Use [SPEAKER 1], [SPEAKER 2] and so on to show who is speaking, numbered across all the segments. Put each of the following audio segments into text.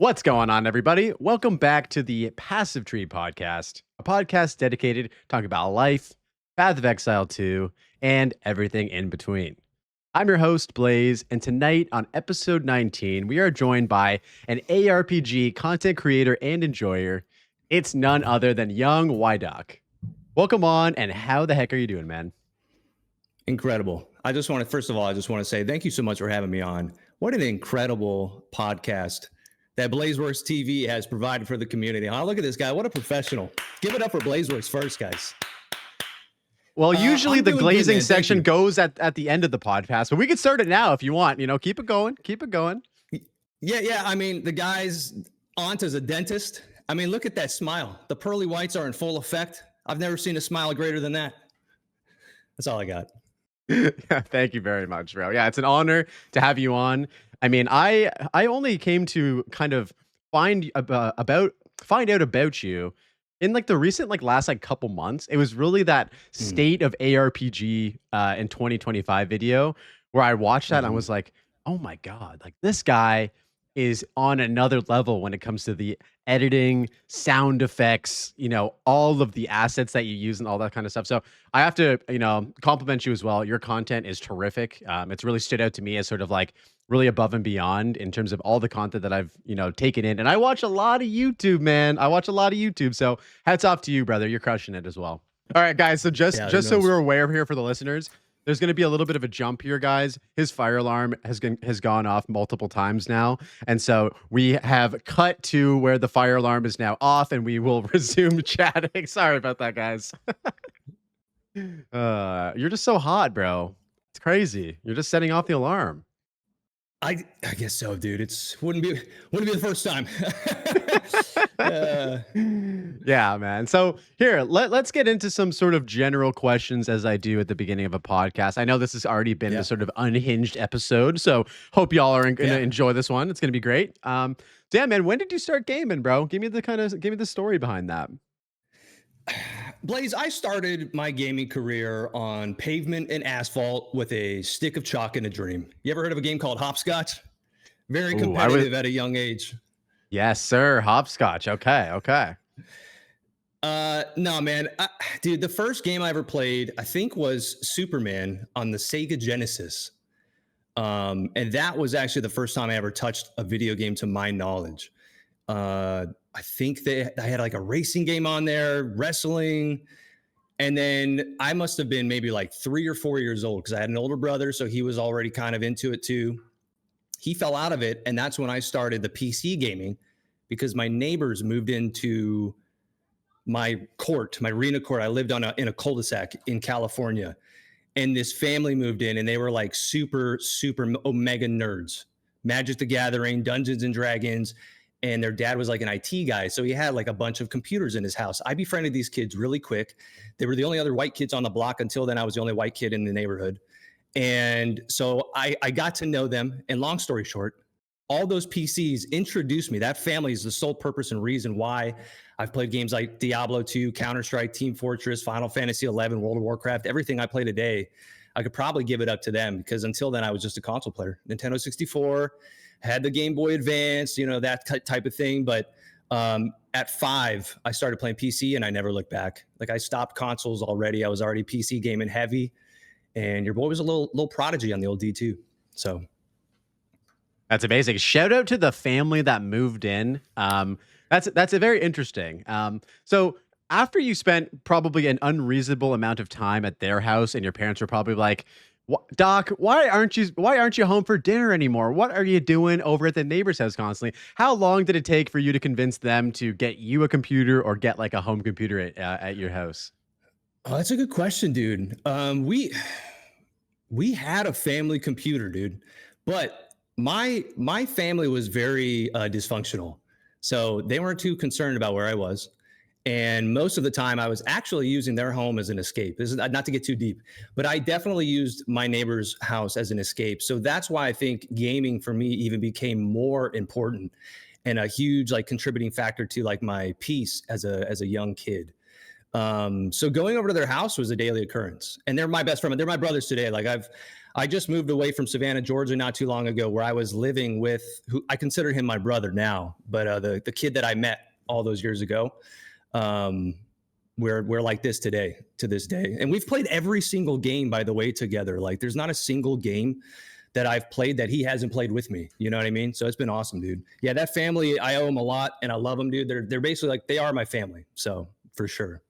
[SPEAKER 1] What's going on, everybody? Welcome back to the Passive Tree Podcast, a podcast dedicated to talking about life, Path of Exile 2, and everything in between. I'm your host, Blaze, and tonight on episode 19, we are joined by an ARPG content creator and enjoyer. It's none other than YungYdocs. Welcome on, and how the heck are you doing, man?
[SPEAKER 2] Incredible. First of all, I just want to say thank you so much for having me on. What an incredible podcast that Blazeworks TV has provided for the community. Oh, look at this guy. What a professional. Give it up for Blazeworks first, guys.
[SPEAKER 1] Well, usually the glazing section goes at the end of the podcast, but we can start it now if you want. You know, keep it going. Keep it going.
[SPEAKER 2] Yeah. I mean, the guy's aunt is a dentist. I mean, look at that smile. The pearly whites are in full effect. I've never seen a smile greater than that. That's all I got.
[SPEAKER 1] Yeah, thank you very much, bro. Yeah, it's an honor to have you on. I mean, I only came to kind of find out about you in like the recent last couple months. It was really that state of ARPG in 2025 video where I watched that and I was like, oh my god, like this guy is on another level when it comes to the editing, sound effects, you know, all of the assets that you use and all that kind of stuff. So I have to, compliment you as well. Your content is terrific. It's really stood out to me as sort of like really above and beyond in terms of all the content that I've, taken in. And I watch a lot of YouTube, man. So hats off to you, brother. You're crushing it as well. All right, guys. So just so we're aware here for the listeners, there's going to be a little bit of a jump here, guys. His fire alarm has gone off multiple times now. And so we have cut to where the fire alarm is now off and we will resume chatting. Sorry about that, guys. You're just so hot, bro. It's crazy. You're just setting off the alarm.
[SPEAKER 2] I guess so, dude. Wouldn't be the first time.
[SPEAKER 1] Yeah, man. So here, let's get into some sort of general questions as I do at the beginning of a podcast. I know this has already been a sort of unhinged episode, so hope y'all are gonna enjoy this one. It's gonna be great. So yeah, man, when did you start gaming, bro? Give me the story behind that.
[SPEAKER 2] Blaze, I started my gaming career on pavement and asphalt with a stick of chalk and a dream. You ever heard of a game called hopscotch? Very competitive at a young age.
[SPEAKER 1] Yes, sir. Hopscotch. Okay.
[SPEAKER 2] No, man. Dude, the first game I ever played, I think, was Superman on the Sega Genesis. And that was actually the first time I ever touched a video game to my knowledge. I think I had like a racing game on there, wrestling. And then I must have been maybe like 3 or 4 years old because I had an older brother. So he was already kind of into it too. He fell out of it. And that's when I started the PC gaming because my neighbors moved into my arena court. I lived in a cul-de-sac in California. And this family moved in and they were like super, super omega nerds. Magic the Gathering, Dungeons and Dragons. And their dad was like an IT guy. So he had like a bunch of computers in his house. I befriended these kids really quick. They were the only other white kids on the block. Until then, I was the only white kid in the neighborhood. And so I got to know them. And long story short, all those PCs introduced me. That family is the sole purpose and reason why I've played games like Diablo 2, Counter-Strike, Team Fortress, Final Fantasy 11, World of Warcraft. Everything I play today, I could probably give it up to them because until then, I was just a console player. Nintendo 64, had the Game Boy Advance, that type of thing. But at 5, I started playing PC and I never looked back. Like I stopped consoles already. I was already PC gaming heavy. And your boy was a little prodigy on the old D2. So
[SPEAKER 1] that's amazing. Shout out to the family that moved in. That's a very interesting. So after you spent probably an unreasonable amount of time at their house and your parents were probably like, Doc, why aren't you home for dinner anymore? What are you doing over at the neighbor's house constantly? How long did it take for you to convince them to get you a computer or get like a home computer at your house?
[SPEAKER 2] Oh, that's a good question, dude. We had a family computer, dude, but my family was very dysfunctional, so they weren't too concerned about where I was. And most of the time I was actually using their home as an escape. This is not to get too deep, but I definitely used my neighbor's house as an escape. So that's why I think gaming for me even became more important and a huge contributing factor to my peace as a young kid. So going over to their house was a daily occurrence, and they're my best friend. They're my brothers today. I just moved away from Savannah, Georgia, not too long ago, where I was living with who I consider him my brother now, but the kid that I met all those years ago. Um, we're like this today, to this day, and we've played every single game, by the way, together. Like, there's not a single game that I've played that he hasn't played with me. You know what I mean? So it's been awesome, dude. Yeah, that family, I owe them a lot, and I love them, dude. They're basically like, they are my family. So for sure.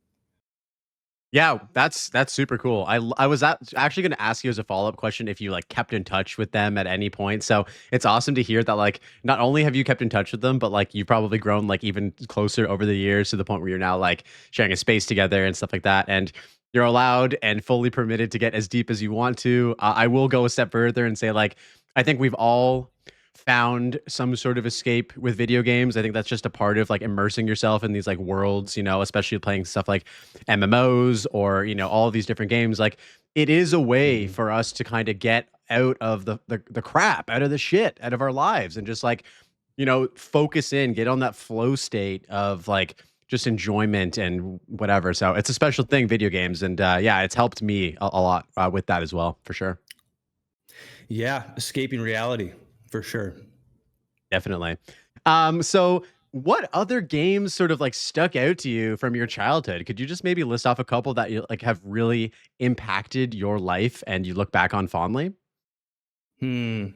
[SPEAKER 1] Yeah, that's super cool. I was actually going to ask you as a follow-up question if you like kept in touch with them at any point. So it's awesome to hear that like not only have you kept in touch with them, but like you've probably grown like even closer over the years to the point where you're now like sharing a space together and stuff like that. And you're allowed and fully permitted to get as deep as you want to. I will go a step further and say like I think we've all found some sort of escape with video games. I think that's just a part of like immersing yourself in these like worlds, you know, especially playing stuff like MMOs or, you know, all of these different games. Like it is a way for us to kind of get out of the crap, out of the shit, out of our lives and just like, you know, focus in, get on that flow state of like just enjoyment and whatever. So it's a special thing, video games. And yeah, it's helped me a lot with that as well, for sure.
[SPEAKER 2] Yeah, escaping reality for sure.
[SPEAKER 1] Definitely. So what other games sort of like stuck out to you from your childhood? Could you just maybe list off a couple that you like have really impacted your life and you look back on fondly?
[SPEAKER 2] Hmm.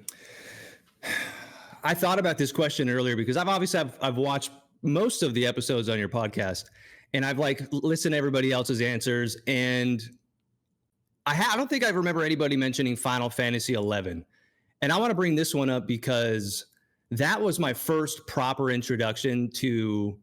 [SPEAKER 2] I thought about this question earlier because I've watched most of the episodes on your podcast, and I've like listened to everybody else's answers, and I don't think I remember anybody mentioning Final Fantasy 11. And I want to bring this one up because that was my first proper introduction to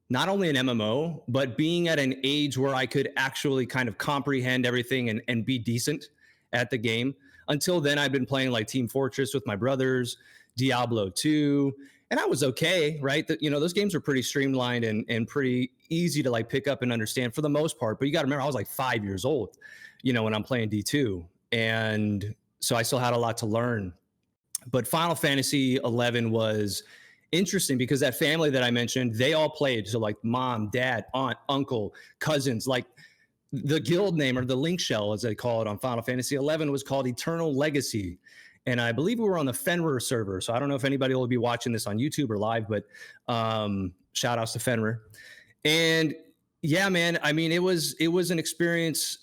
[SPEAKER 2] not only an MMO, but being at an age where I could actually kind of comprehend everything and be decent at the game. Until then, I'd been playing like Team Fortress with my brothers, Diablo 2, and I was okay, right? You know, those games are pretty streamlined and pretty easy to like pick up and understand for the most part. But you got to remember, I was like 5 years old, you know, when I'm playing D2. And so I still had a lot to learn. But Final Fantasy 11 was interesting because that family that I mentioned, they all played. So like mom, dad, aunt, uncle, cousins, like the guild name or the link shell, as they call it on Final Fantasy 11, was called Eternal Legacy. And I believe we were on the Fenrir server. So I don't know if anybody will be watching this on YouTube or live, but shout outs to Fenrir. And yeah, man, I mean, it was an experience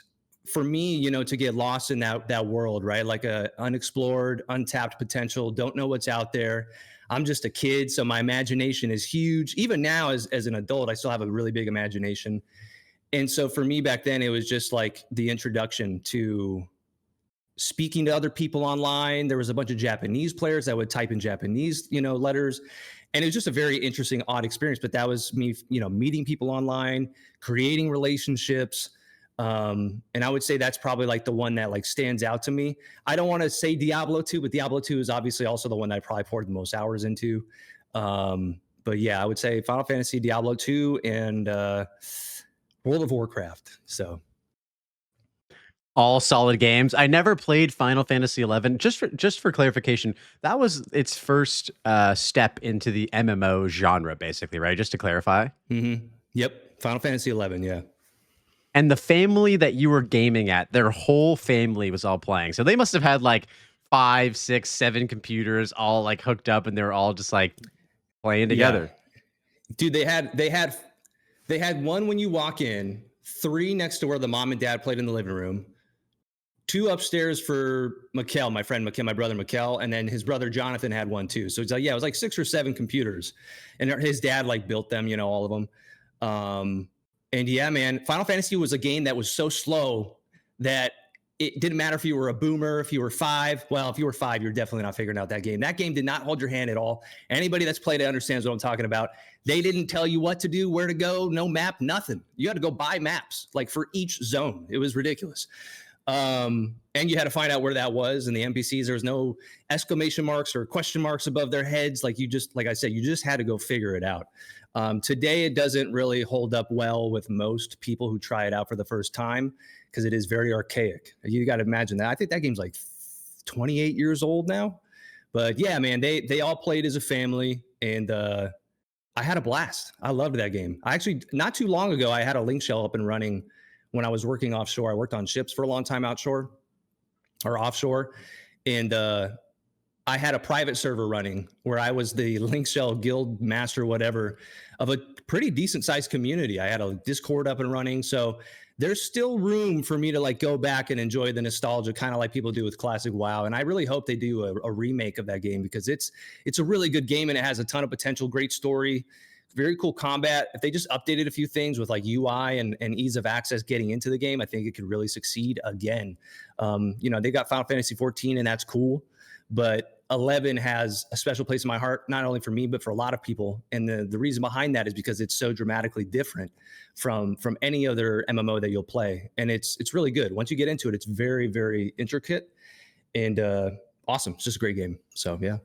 [SPEAKER 2] for me, you know, to get lost in that world, right? Like a unexplored, untapped potential, don't know what's out there. I'm just a kid, so my imagination is huge. Even now as an adult, I still have a really big imagination. And so for me back then, it was just like the introduction to speaking to other people online. There was a bunch of Japanese players that would type in Japanese, you know, letters. And it was just a very interesting, odd experience. But that was me, you know, meeting people online, creating relationships. And I would say that's probably like the one that like stands out to me. I don't want to say Diablo 2, but Diablo 2 is obviously also the one that I probably poured the most hours into. But yeah, I would say Final Fantasy, Diablo 2, and World of Warcraft. So
[SPEAKER 1] All solid games. I never played Final Fantasy 11. Just for clarification, that was its first step into the MMO genre, basically, right? Just to clarify.
[SPEAKER 2] Mm-hmm. Yep, Final Fantasy 11. Yeah.
[SPEAKER 1] And the family that you were gaming at, their whole family was all playing. So they must have had like 5, 6, 7 computers all like hooked up, and they were all just like playing together.
[SPEAKER 2] Yeah. Dude, they had one when you walk in, 3 next to where the mom and dad played in the living room, 2 upstairs for Mikkel, my friend Mikkel, my brother Mikkel, and then his brother Jonathan had one too. So it's like, yeah, it was like 6 or 7 computers, and his dad like built them, you know, all of them. And yeah, man, Final Fantasy was a game that was so slow that it didn't matter if you were a boomer, if you were 5. Well, if you were 5, you're definitely not figuring out that game. That game did not hold your hand at all. Anybody that's played it understands what I'm talking about. They didn't tell you what to do, where to go, no map, nothing. You had to go buy maps, like for each zone. It was ridiculous. And you had to find out where that was. And the NPCs, there was no exclamation marks or question marks above their heads. Like I said, you just had to go figure it out. Today, it doesn't really hold up well with most people who try it out for the first time because it is very archaic. You got to imagine that. I think that game's like 28 years old now. But yeah, man, they all played as a family, and I had a blast. I loved that game. I actually, not too long ago, I had a link shell up and running when I was working offshore. I worked on ships for a long time outshore. or offshore, and I had a private server running where I was the Link Shell guild master, whatever, of a pretty decent sized community. I had a Discord up and running. So there's still room for me to like go back and enjoy the nostalgia, kind of like people do with classic WoW. And I really hope they do a remake of that game, because it's a really good game and it has a ton of potential, great story, very cool combat. If they just updated a few things with like UI and ease of access getting into the game, I think it could really succeed again. They got Final Fantasy 14 and that's cool, but 11 has a special place in my heart, not only for me, but for a lot of people. And the reason behind that is because it's so dramatically different from any other MMO that you'll play. And it's really good. Once you get into it, it's very, very intricate and awesome. It's just a great game. So, yeah.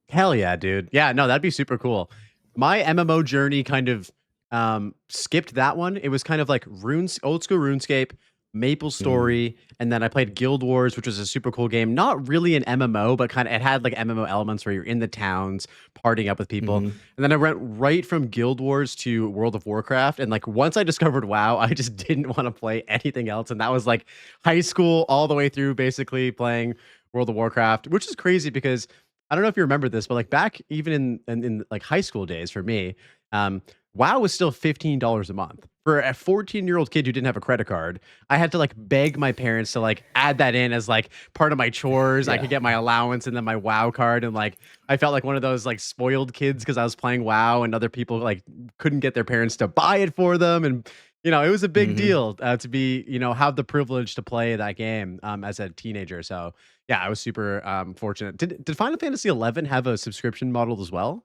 [SPEAKER 1] Hell yeah, dude. Yeah, no, that'd be super cool. My MMO journey kind of skipped that one. It was kind of like old school RuneScape, Maple Story, and then I played Guild Wars, which was a super cool game. Not really an MMO, but kind of it had like MMO elements where you're in the towns partying up with people. And then I went right from Guild Wars to World of Warcraft. And like once I discovered WoW, I just didn't want to play anything else. And that was like high school all the way through, basically playing World of Warcraft, which is crazy because I don't know if you remember this, but like back even in like high school days for me, WoW was still $15 a month. For a 14-year-old kid who didn't have a credit card, I had to like beg my parents to like add that in as like part of my chores. Yeah. I could get my allowance and then my WoW card. And like, I felt like one of those like spoiled kids because I was playing WoW and other people like couldn't get their parents to buy it for them. And, it was a big deal to be, have the privilege to play that game as a teenager. So yeah, I was super fortunate. Did Final Fantasy 11 have a subscription model as well?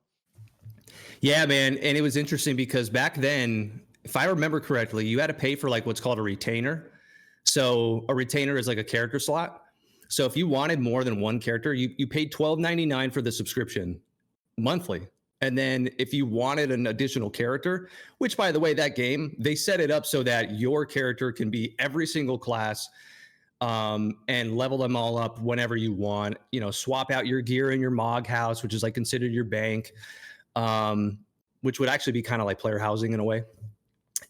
[SPEAKER 2] Yeah, man. And it was interesting because back then, if I remember correctly, you had to pay for like what's called a retainer. So a retainer is like a character slot. So if you wanted more than one character, you paid $12.99 for the subscription monthly. And then if you wanted an additional character, which by the way, that game, they set it up so that your character can be every single class and level them all up whenever you want, swap out your gear in your Mog house, which is like considered your bank, which would actually be kind of like player housing in a way.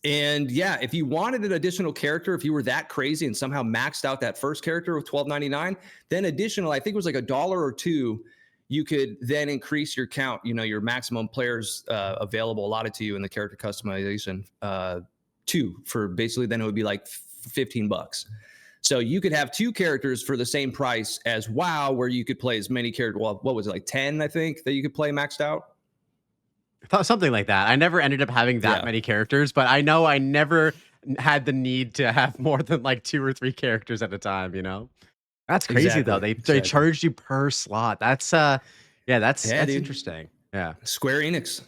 [SPEAKER 2] And yeah, if you wanted an additional character, if you were that crazy and somehow maxed out that first character with $12.99, then additional, I think it was like $1 or $2, you could then increase your count, your maximum players available allotted to you in the character customization for basically then it would be like $15. So you could have 2 characters for the same price as WoW, where you could play as many characters. Well, what was it, like 10, I think, that you could play maxed out?
[SPEAKER 1] Something like that. I never ended up having that many characters, but I know I never had the need to have more than like 2 or 3 characters at a time, That's crazy though. They charged you per slot. That's that's interesting. Yeah.
[SPEAKER 2] Square Enix.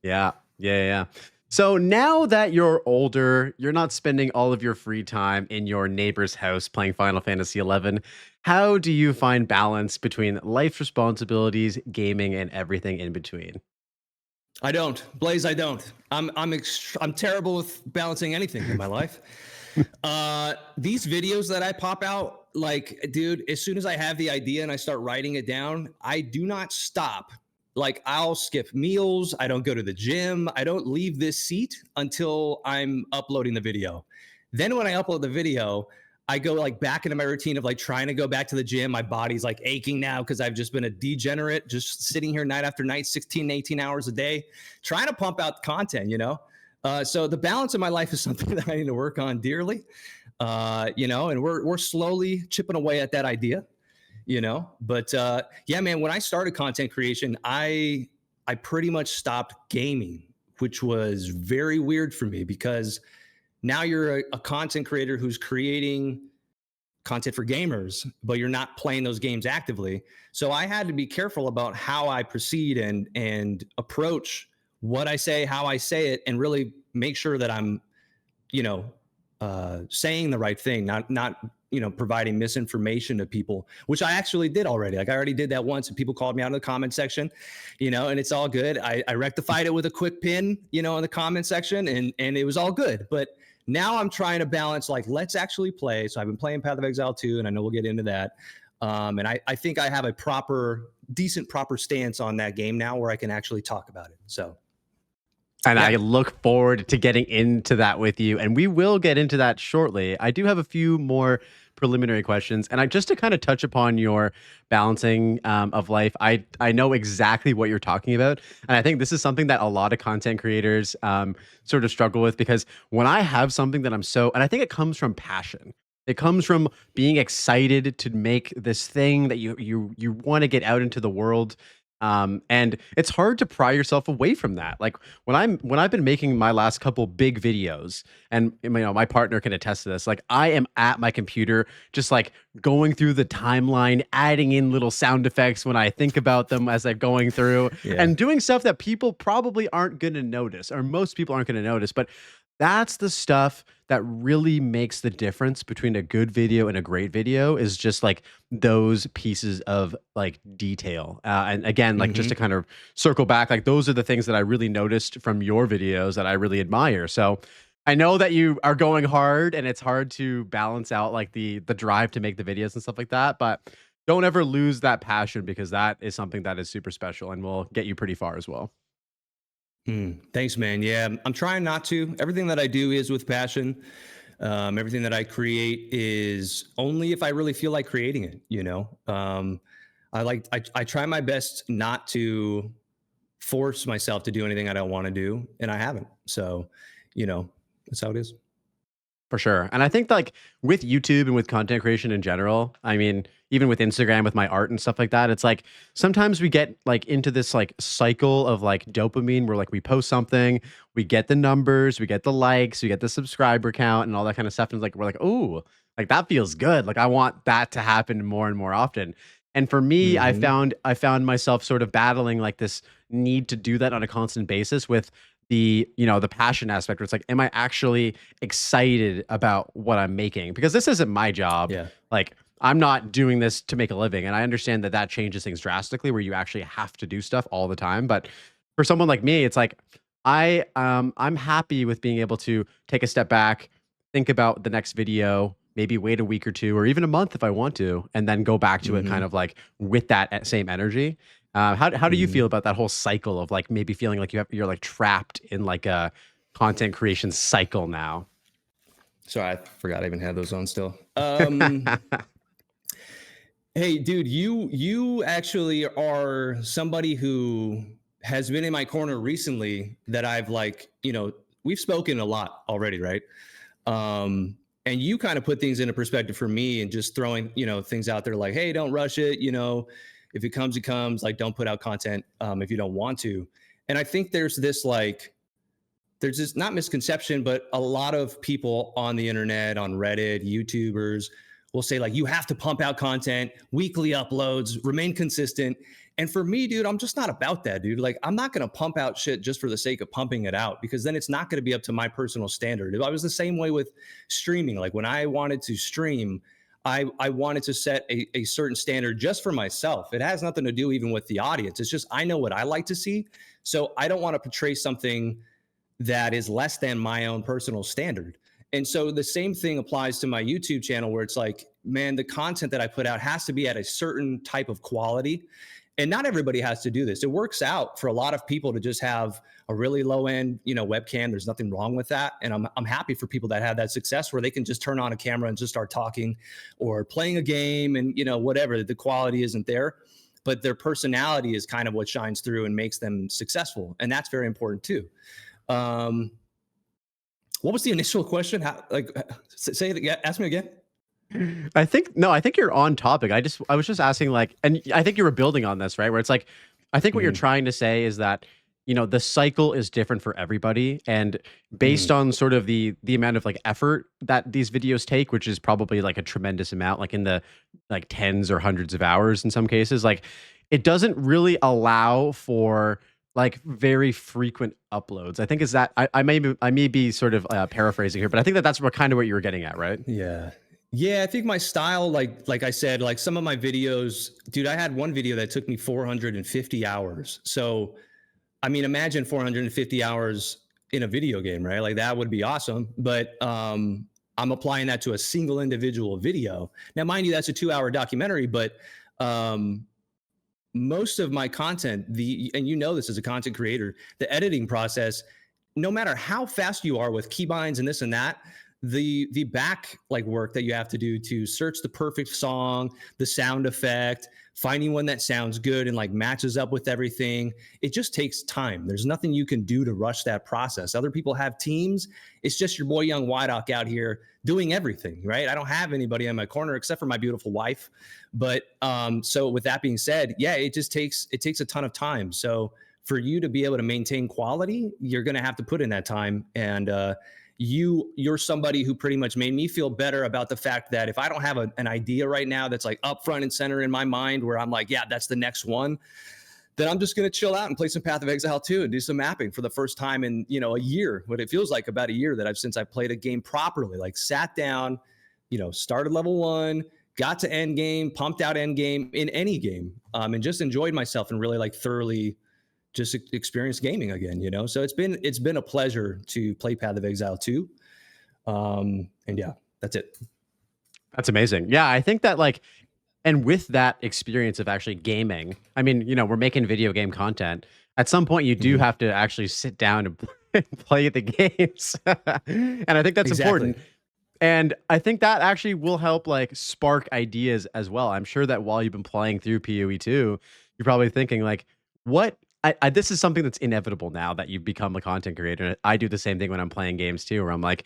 [SPEAKER 1] Yeah. So now that you're older, you're not spending all of your free time in your neighbor's house playing Final Fantasy 11. How do you find balance between life responsibilities, gaming, and everything in between?
[SPEAKER 2] I don't, Blaze. I don't. I'm terrible with balancing anything in my life. These videos that I pop out, like, dude, as soon as I have the idea and I start writing it down, I do not stop. Like, I'll skip meals. I don't go to the gym. I don't leave this seat until I'm uploading the video. Then when I upload the video, I go like back into my routine of like trying to go back to the gym. My body's like aching now because I've just been a degenerate, just sitting here night after night, 16, 18 hours a day, trying to pump out content, So the balance in my life is something that I need to work on dearly, and we're slowly chipping away at that idea, But yeah, man, when I started content creation, I pretty much stopped gaming, which was very weird for me because now you're a content creator who's creating content for gamers, but you're not playing those games actively. So I had to be careful about how I proceed and approach what I say, how I say it, and really make sure that I'm, saying the right thing, not providing misinformation to people, which I actually did already. Like I already did that once and people called me out in the comment section, and it's all good. I rectified it with a quick pin, in the comment section and it was all good. But now I'm trying to balance, like, let's actually play. So I've been playing Path of Exile 2, and I know we'll get into that. And I think I have a decent stance on that game now where I can actually talk about it. So. And
[SPEAKER 1] I look forward to getting into that with you. And we will get into that shortly. I do have a few more preliminary questions. And just to kind of touch upon your balancing of life, I know exactly what you're talking about, and I think this is something that a lot of content creators sort of struggle with, because when I have something that and I think it comes from passion. It comes from being excited to make this thing that you want to get out into the world. And it's hard to pry yourself away from that. Like when I've been making my last couple big videos, and my partner can attest to this. Like I am at my computer, just like going through the timeline, adding in little sound effects when I think about them as I'm going through,
[SPEAKER 2] Yeah.
[SPEAKER 1] and doing stuff that people probably aren't going to notice, or most people aren't going to notice. But that's the stuff that really makes the difference between a good video and a great video, is just like those pieces of like detail. And again, like just to kind of circle back, like those are the things that I really noticed from your videos that I really admire. So I know that you are going hard, and it's hard to balance out like the drive to make the videos and stuff like that, but don't ever lose that passion, because that is something that is super special and will get you pretty far as well.
[SPEAKER 2] Thanks, man. Yeah, I'm trying not to. Everything that I do is with passion. Everything that I create is only if I really feel like creating it. I try my best not to force myself to do anything I don't want to do, and I haven't. So, that's how it is.
[SPEAKER 1] For sure. And I think like with YouTube and with content creation in general, I mean, even with Instagram, with my art and stuff like that, it's like sometimes we get like into this like cycle of like dopamine where like we post something, we get the numbers, we get the likes, we get the subscriber count and all that kind of stuff. And like we're like, oh, like that feels good. Like I want that to happen more and more often. And for me,
[SPEAKER 2] Hmm.
[SPEAKER 1] I found myself sort of battling like this need to do that on a constant basis with the passion aspect, where it's like, am I actually excited about what I'm making? Because this isn't my job.
[SPEAKER 2] Yeah.
[SPEAKER 1] Like I'm not doing this to make a living, and I understand that that changes things drastically, where you actually have to do stuff all the time. But for someone like me, it's like I'm happy with being able to take a step back, think about the next video, maybe wait a week or two, or even a month if I want to, and then go back to it kind
[SPEAKER 2] Hmm.
[SPEAKER 1] of like with that same energy. How do you
[SPEAKER 2] Hmm.
[SPEAKER 1] feel about that whole cycle of like maybe feeling like you're like trapped in like a content creation cycle now?
[SPEAKER 2] Sorry, I forgot I even had those on still. Hey, dude, you actually are somebody who has been in my corner recently that I've like, we've spoken a lot already, right? And you kind of put things into perspective for me, and just throwing, things out there like, hey, don't rush it, if it comes, it comes, like don't put out content if you don't want to. And I think there's this not misconception, but a lot of people on the internet, on Reddit, YouTubers will say, like, you have to pump out content, weekly uploads, remain consistent. And for me, dude, I'm just not about that, dude. Like, I'm not going to pump out shit just for the sake of pumping it out, because then it's not going to be up to my personal standard. I was the same way with streaming. Like, when I wanted to stream, I wanted to set a certain standard just for myself. It has nothing to do even with the audience. It's just I know what I like to see. So I don't want to portray something that is less than my own personal standard. And so the same thing applies to my YouTube channel, where it's like, man, the content that I put out has to be at a certain type of quality. And not everybody has to do this. It works out for a lot of people to just have a really low end, webcam. There's nothing wrong with that. And I'm happy for people that have that success, where they can just turn on a camera and just start talking or playing a game, and, whatever, the quality isn't there, but their personality is kind of what shines through and makes them successful. And that's very important too. Um, what was the initial question? Say it again. Ask me again.
[SPEAKER 1] I think no, I think you're on topic. I was just asking like, and I think you were building on this, right? Where it's like, I think what you're
[SPEAKER 2] Mm-hmm.
[SPEAKER 1] trying to say is that, the cycle is different for everybody, and based
[SPEAKER 2] Mm-hmm.
[SPEAKER 1] on sort of the amount of like effort that these videos take, which is probably like a tremendous amount, like in the like tens or hundreds of hours in some cases, like it doesn't really allow for like very frequent uploads. I think is that I may be sort of paraphrasing here, but I think that that's what kind of what you were getting at, right?
[SPEAKER 2] Yeah. Yeah, I think my style, like I said, like some of my videos, dude, I had one video that took me 450 hours. So, I mean, imagine 450 hours in a video game, right? Like that would be awesome. But I'm applying that to a single individual video. Now, mind you, that's a 2-hour documentary, but um, most of my content, and this as a content creator, the editing process, no matter how fast you are with keybinds and this and that, the back like work that you have to do to search the perfect song, the sound effect, finding one that sounds good and like matches up with everything, it just takes time. There's nothing you can do to rush that process. Other people have teams. It's just your boy Young YDoc out here doing everything, right? I don't have anybody in my corner except for my beautiful wife. But so with that being said, yeah, it takes a ton of time. So for you to be able to maintain quality, you're going to have to put in that time. And you're somebody who pretty much made me feel better about the fact that if I don't have an idea right now that's like up front and center in my mind where I'm like, yeah, that's the next one, then I'm just going to chill out and play some Path of Exile 2 and do some mapping for the first time in, a year, what it feels like about a year that since I played a game properly, like sat down, started level 1, got to end game, pumped out end game in any game, and just enjoyed myself and really like thoroughly just experience gaming again, So it's been a pleasure to play Path of Exile 2. And yeah, that's it.
[SPEAKER 1] That's amazing. Yeah, I think that like, and with that experience of actually gaming, I mean, we're making video game content. At some point, you do have to actually sit down and play the games. And I think that's important. And I think that actually will help like spark ideas as well. I'm sure that while you've been playing through PoE 2, you're probably thinking like, what? This is something that's inevitable now that you've become a content creator. I do the same thing when I'm playing games too, where I'm like,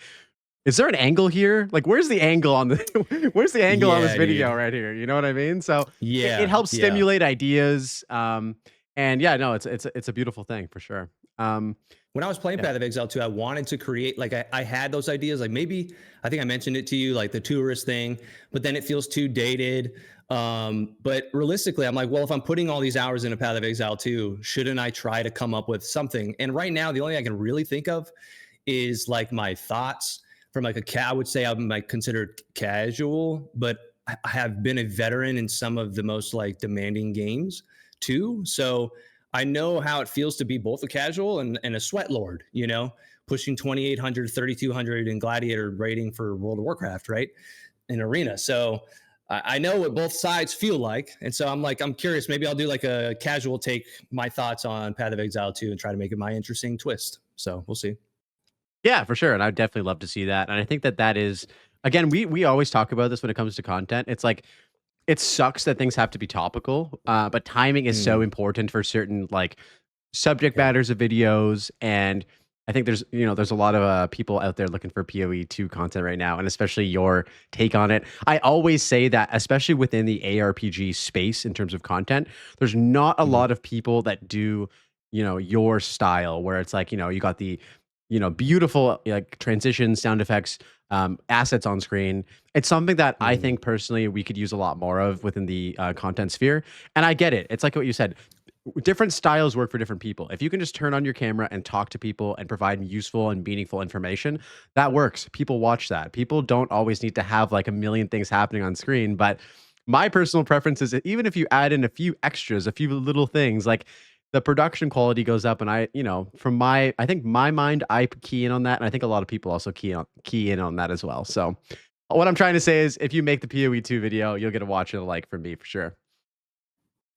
[SPEAKER 1] is there an angle here? Like, where's the angle on the where's the angle on this video right here? You know what I mean? So it helps stimulate ideas. And yeah, no, it's a beautiful thing for sure.
[SPEAKER 2] When I was playing Path of Exile 2, I wanted to create, like I had those ideas, like maybe, I think I mentioned it to you, like the tourist thing, but then it feels too dated. But realistically, I'm like, well, if I'm putting all these hours into Path of Exile 2, shouldn't I try to come up with something? And right now, the only thing I can really think of is like my thoughts from like I would say I'm like considered casual, but I have been a veteran in some of the most like demanding games too. So I know how it feels to be both a casual and a sweat lord, pushing 2,800, 3,200 in Gladiator rating for World of Warcraft, right? In Arena. So I know what both sides feel like. And so I'm curious, maybe I'll do like a casual take, my thoughts on Path of Exile 2 and try to make it my interesting twist. So we'll see.
[SPEAKER 1] Yeah, for sure. And I'd definitely love to see that. And I think that is, again, we always talk about this when it comes to content. It's like, it sucks that things have to be topical, but timing is so important for certain like subject matters of videos. And I think there's a lot of people out there looking for PoE 2 content right now, and especially your take on it. I always say that, especially within the ARPG space in terms of content, there's not a lot of people that do, your style, where it's like, you got the, beautiful like transitions, sound effects, assets on screen. It's something that I think personally we could use a lot more of within the content sphere. And I get it. It's like what you said. Different styles work for different people. If you can just turn on your camera and talk to people and provide useful and meaningful information, that works. People watch that. People don't always need to have like a million things happening on screen. But my personal preference is that even if you add in a few extras, a few little things, like the production quality goes up. And I think my mind, I key in on that. And I think a lot of people also key in on that as well. So what I'm trying to say is if you make the PoE 2 video, you'll get to watch it like from me for sure.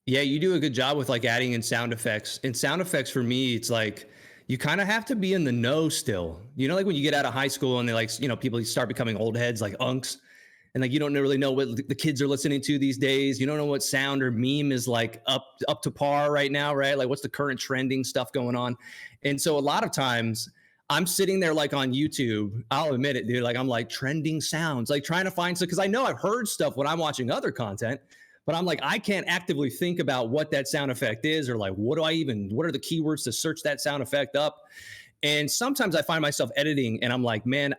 [SPEAKER 2] Yeah, you do a good job with like adding in sound effects. And sound effects for me, it's like you kind of have to be in the know still. Like when you get out of high school and they like, people start becoming old heads like unks. And like you don't really know what the kids are listening to these days. You don't know what sound or meme is like up to par right now, right? Like what's the current trending stuff going on? And so a lot of times I'm sitting there like on YouTube, I'll admit it, dude, like I'm like trending sounds, like trying to find stuff, because I know I've heard stuff when I'm watching other content, but I'm like, I can't actively think about what that sound effect is, or like what are the keywords to search that sound effect up? And sometimes I find myself editing and I'm like, man,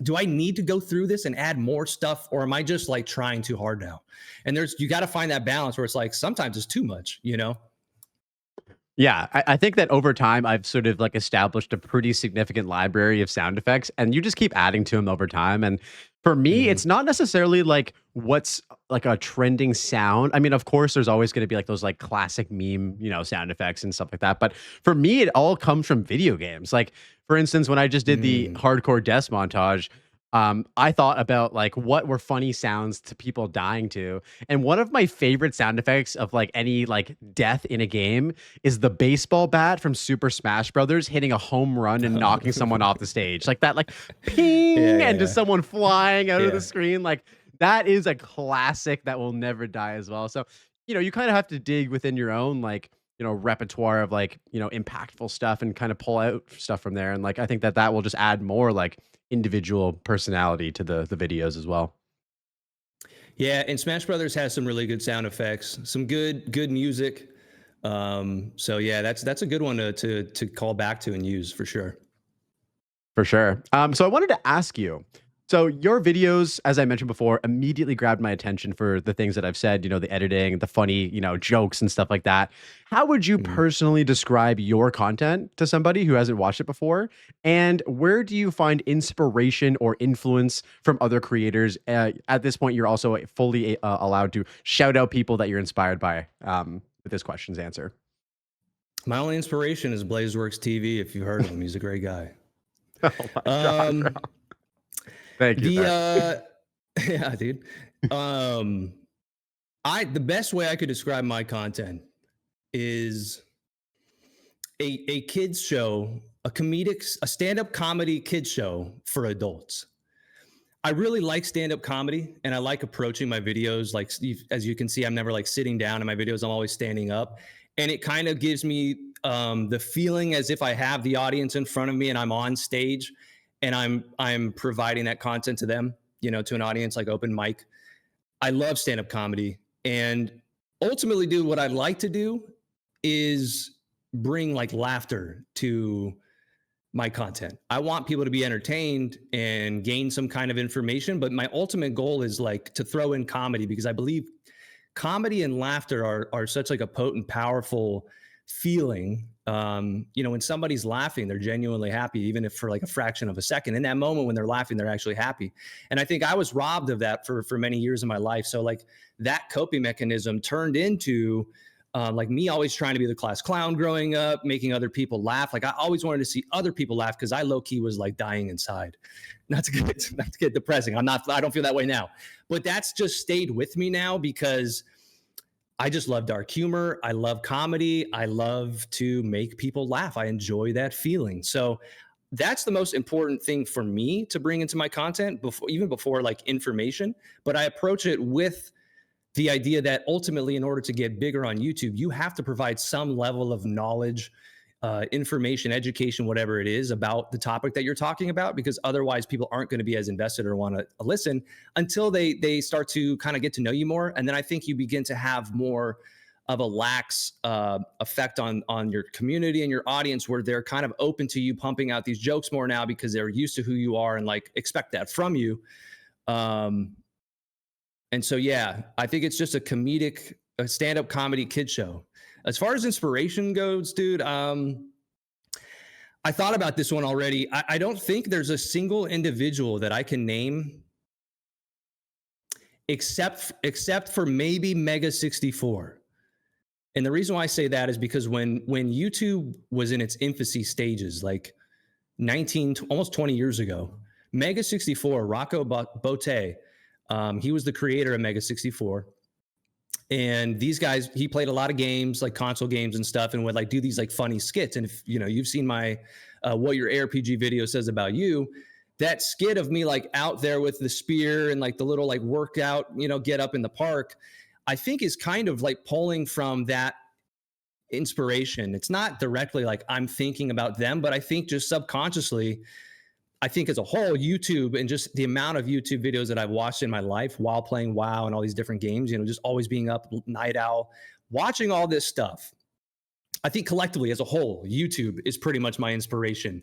[SPEAKER 2] do I need to go through this and add more stuff, or am I just like trying too hard now? And you got to find that balance where it's like, sometimes it's too much,
[SPEAKER 1] Yeah, I think that over time, I've sort of like established a pretty significant library of sound effects, and you just keep adding to them over time. And for me, it's not necessarily like what's like a trending sound. I mean, of course, there's always going to be like those like classic meme, sound effects and stuff like that. But for me, it all comes from video games. Like, for instance, when I just did the hardcore death montage, I thought about like what were funny sounds to people dying to. And one of my favorite sound effects of like any like death in a game is the baseball bat from Super Smash Brothers hitting a home run and knocking someone off the stage. Like that, like
[SPEAKER 2] Yeah,
[SPEAKER 1] ping,
[SPEAKER 2] yeah,
[SPEAKER 1] and just
[SPEAKER 2] yeah,
[SPEAKER 1] someone flying out of the
[SPEAKER 2] yeah.
[SPEAKER 1] screen. Like that is a classic that will never die as well. So, you kind of have to dig within your own like, repertoire of like, impactful stuff and kind of pull out stuff from there. And like I think that that will just add more like individual personality to the videos as well.
[SPEAKER 2] Yeah, and Smash Brothers has some really good sound effects, some good music. So yeah, that's a good one to call back to and use for sure.
[SPEAKER 1] For sure. So I wanted to ask you. So your videos, as I mentioned before, immediately grabbed my attention for the things that I've said, the editing, the funny, jokes and stuff like that. How would you
[SPEAKER 2] Mhm.
[SPEAKER 1] personally describe your content to somebody who hasn't watched it before? And where do you find inspiration or influence from other creators? At this point, you're also fully allowed to shout out people that you're inspired by with this question's answer.
[SPEAKER 2] My only inspiration is Blazeworks TV. If you've heard of him, he's a great guy.
[SPEAKER 1] Oh my God, bro.
[SPEAKER 2] Um,
[SPEAKER 1] Thank you.
[SPEAKER 2] the yeah, dude. Um, the best way I could describe my content is a kids show, a stand-up comedy kids show for adults. I really like stand-up comedy, and I like approaching my videos. Like, as you can see, I'm never like sitting down in my videos. I'm always standing up, and it kind of gives me the feeling as if I have the audience in front of me and I'm on stage, and I'm providing that content to them, to an audience, like open mic. I love stand-up comedy, and ultimately, dude, what I'd like to do is bring like laughter to my content. I want people to be entertained and gain some kind of information, but my ultimate goal is like to throw in comedy, because I believe comedy and laughter are such like a potent, powerful feeling. When somebody's laughing, they're genuinely happy, even if for like a fraction of a second. In that moment when they're laughing, they're actually happy. And I think I was robbed of that for many years of my life. So like that coping mechanism turned into like me always trying to be the class clown growing up, making other people laugh. Like I always wanted to see other people laugh because I low key was like dying inside. Not to get depressing. I don't feel that way now, but that's just stayed with me now because I just love dark humor. I love comedy. I love to make people laugh. I enjoy that feeling. So that's the most important thing for me to bring into my content even before like information. But I approach it with the idea that ultimately, in order to get bigger on YouTube, you have to provide some level of knowledge, information, education, whatever it is about the topic that you're talking about, because otherwise people aren't going to be as invested or want to listen until they start to kind of get to know you more. And then I think you begin to have more of a lax effect on your community and your audience, where they're kind of open to you pumping out these jokes more now because they're used to who you are and like expect that from you. And so, yeah, I think it's just a stand-up comedy kid show. As far as inspiration goes, dude, I thought about this one already. I don't think there's a single individual that I can name except for maybe Mega 64. And the reason why I say that is because when YouTube was in its infancy stages, like 19, almost 20 years ago, Mega 64, Rocco Botte, he was the creator of Mega 64. And these guys, he played a lot of games, like console games and stuff, and would like do these like funny skits. And if you've seen my what your ARPG video says about you, that skit of me like out there with the spear and like the little like workout, get up in the park, I think is kind of like pulling from that inspiration. It's not directly like I'm thinking about them, but I think just subconsciously, I think as a whole, YouTube and just the amount of YouTube videos that I've watched in my life while playing WoW and all these different games, just always being up, night owl, watching all this stuff. I think collectively as a whole, YouTube is pretty much my inspiration.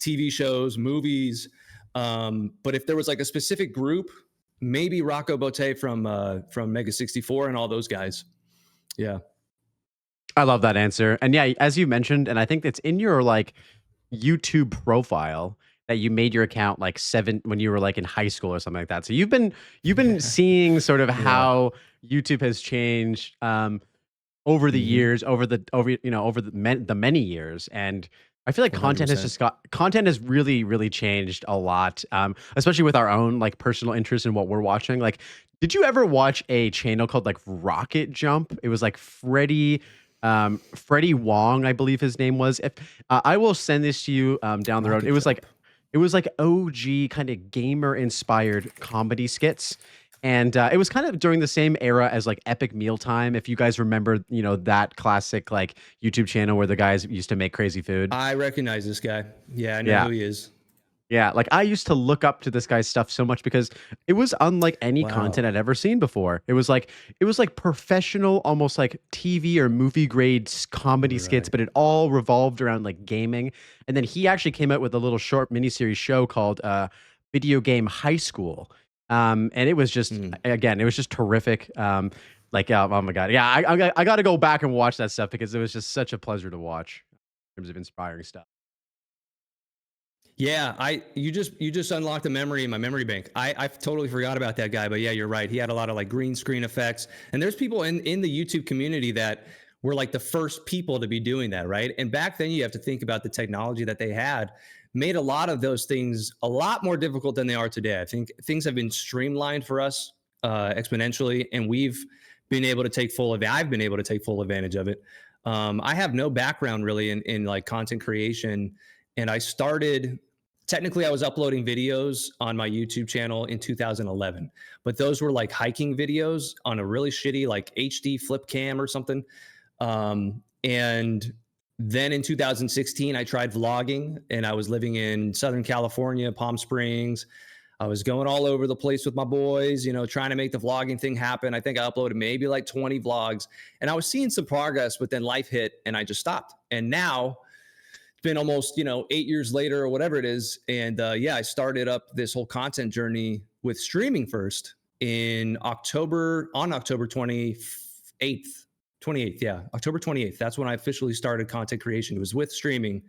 [SPEAKER 2] TV shows, movies. But if there was like a specific group, maybe Rocco Botte from Mega 64 and all those guys. Yeah.
[SPEAKER 1] I love that answer. And yeah, as you mentioned, and I think it's in your like YouTube profile that you made your account like when you were like in high school or something like that. So you've been seeing sort of
[SPEAKER 2] Yeah.
[SPEAKER 1] how YouTube has changed over the
[SPEAKER 2] Mm-hmm.
[SPEAKER 1] years, over the many years. And I feel like
[SPEAKER 2] $100.
[SPEAKER 1] content has really, really changed a lot, especially with our own like personal interest in what we're watching. Like, did you ever watch a channel called like Rocket Jump? It was like Freddie Wong, I believe his name was. If I will send this to you down the road.
[SPEAKER 2] Rocket jump.
[SPEAKER 1] It was like OG kind of gamer inspired comedy skits. And it was kind of during the same era as like Epic Mealtime. If you guys remember, you know, that classic like YouTube channel where the guys used to make crazy food.
[SPEAKER 2] I recognize this guy. Yeah, I know
[SPEAKER 1] Yeah.
[SPEAKER 2] who he is.
[SPEAKER 1] Yeah. Like I used to look up to this guy's stuff so much because it was unlike any
[SPEAKER 2] Wow.
[SPEAKER 1] content I'd ever seen before. It was like professional, almost like TV or movie grade comedy skits,
[SPEAKER 2] Right.
[SPEAKER 1] but it all revolved around like gaming. And then he actually came out with a little short miniseries show called Video Game High School. And it was just,
[SPEAKER 2] Mm.
[SPEAKER 1] again, it was just terrific. Oh my God. Yeah. I got to go back and watch that stuff because it was just such a pleasure to watch in terms of inspiring stuff.
[SPEAKER 2] Yeah, you just unlocked a memory in my memory bank. I totally forgot about that guy, but yeah, you're right. He had a lot of like green screen effects, and there's people in the YouTube community that were like the first people to be doing that, right? And back then, you have to think about the technology that they had made a lot of those things a lot more difficult than they are today. I think things have been streamlined for us exponentially, and we've been able to take full advantage. I've been able to take full advantage of it. I have no background really in like content creation, and I started technically I was uploading videos on my YouTube channel in 2011, but those were like hiking videos on a really shitty like HD flip cam or something. And then in 2016, I tried vlogging, and I was living in Southern California, Palm Springs. I was going all over the place with my boys, you know, trying to make the vlogging thing happen. I think I uploaded maybe like 20 vlogs, and I was seeing some progress, but then life hit and I just stopped. And now it's been almost, 8 years later or whatever it is. And yeah, I started up this whole content journey with streaming first on October 28th. Yeah, October 28th. That's when I officially started content creation. It was with streaming.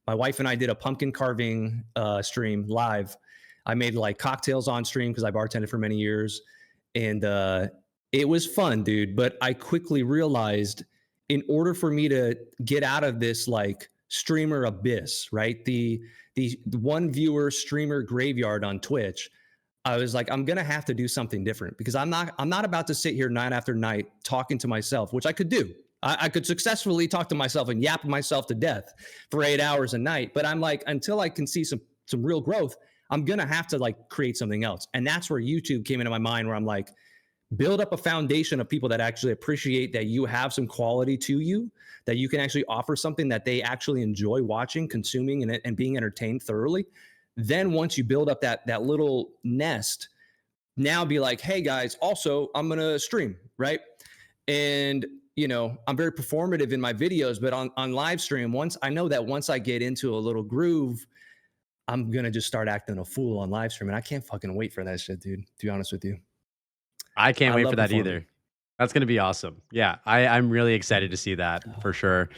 [SPEAKER 2] My wife and I did a pumpkin carving stream live. I made like cocktails on stream because I bartended for many years. And it was fun, dude. But I quickly realized in order for me to get out of this like streamer abyss, right? The one viewer streamer graveyard on Twitch, I was like, I'm gonna have to do something different because I'm not about to sit here night after night talking to myself, which I could do. I could successfully talk to myself and yap myself to death for 8 hours a night. But I'm like, until I can see some real growth, I'm gonna have to like create something else. And that's where YouTube came into my mind, where I'm like, build up a foundation of people that actually appreciate that you have some quality to you, that you can actually offer something that they actually enjoy watching, consuming, and being entertained thoroughly. Then once you build up that little nest, now be like, hey guys, also I'm gonna stream, right? And I'm very performative in my videos, but on live stream, once I get into a little groove, I'm gonna just start acting a fool on live stream, and I can't fucking wait for that shit, dude. To be honest with you,
[SPEAKER 1] I can't
[SPEAKER 2] I
[SPEAKER 1] wait for
[SPEAKER 2] love
[SPEAKER 1] that
[SPEAKER 2] performing.
[SPEAKER 1] either. That's gonna be awesome. Yeah, I'm really excited to see that for sure.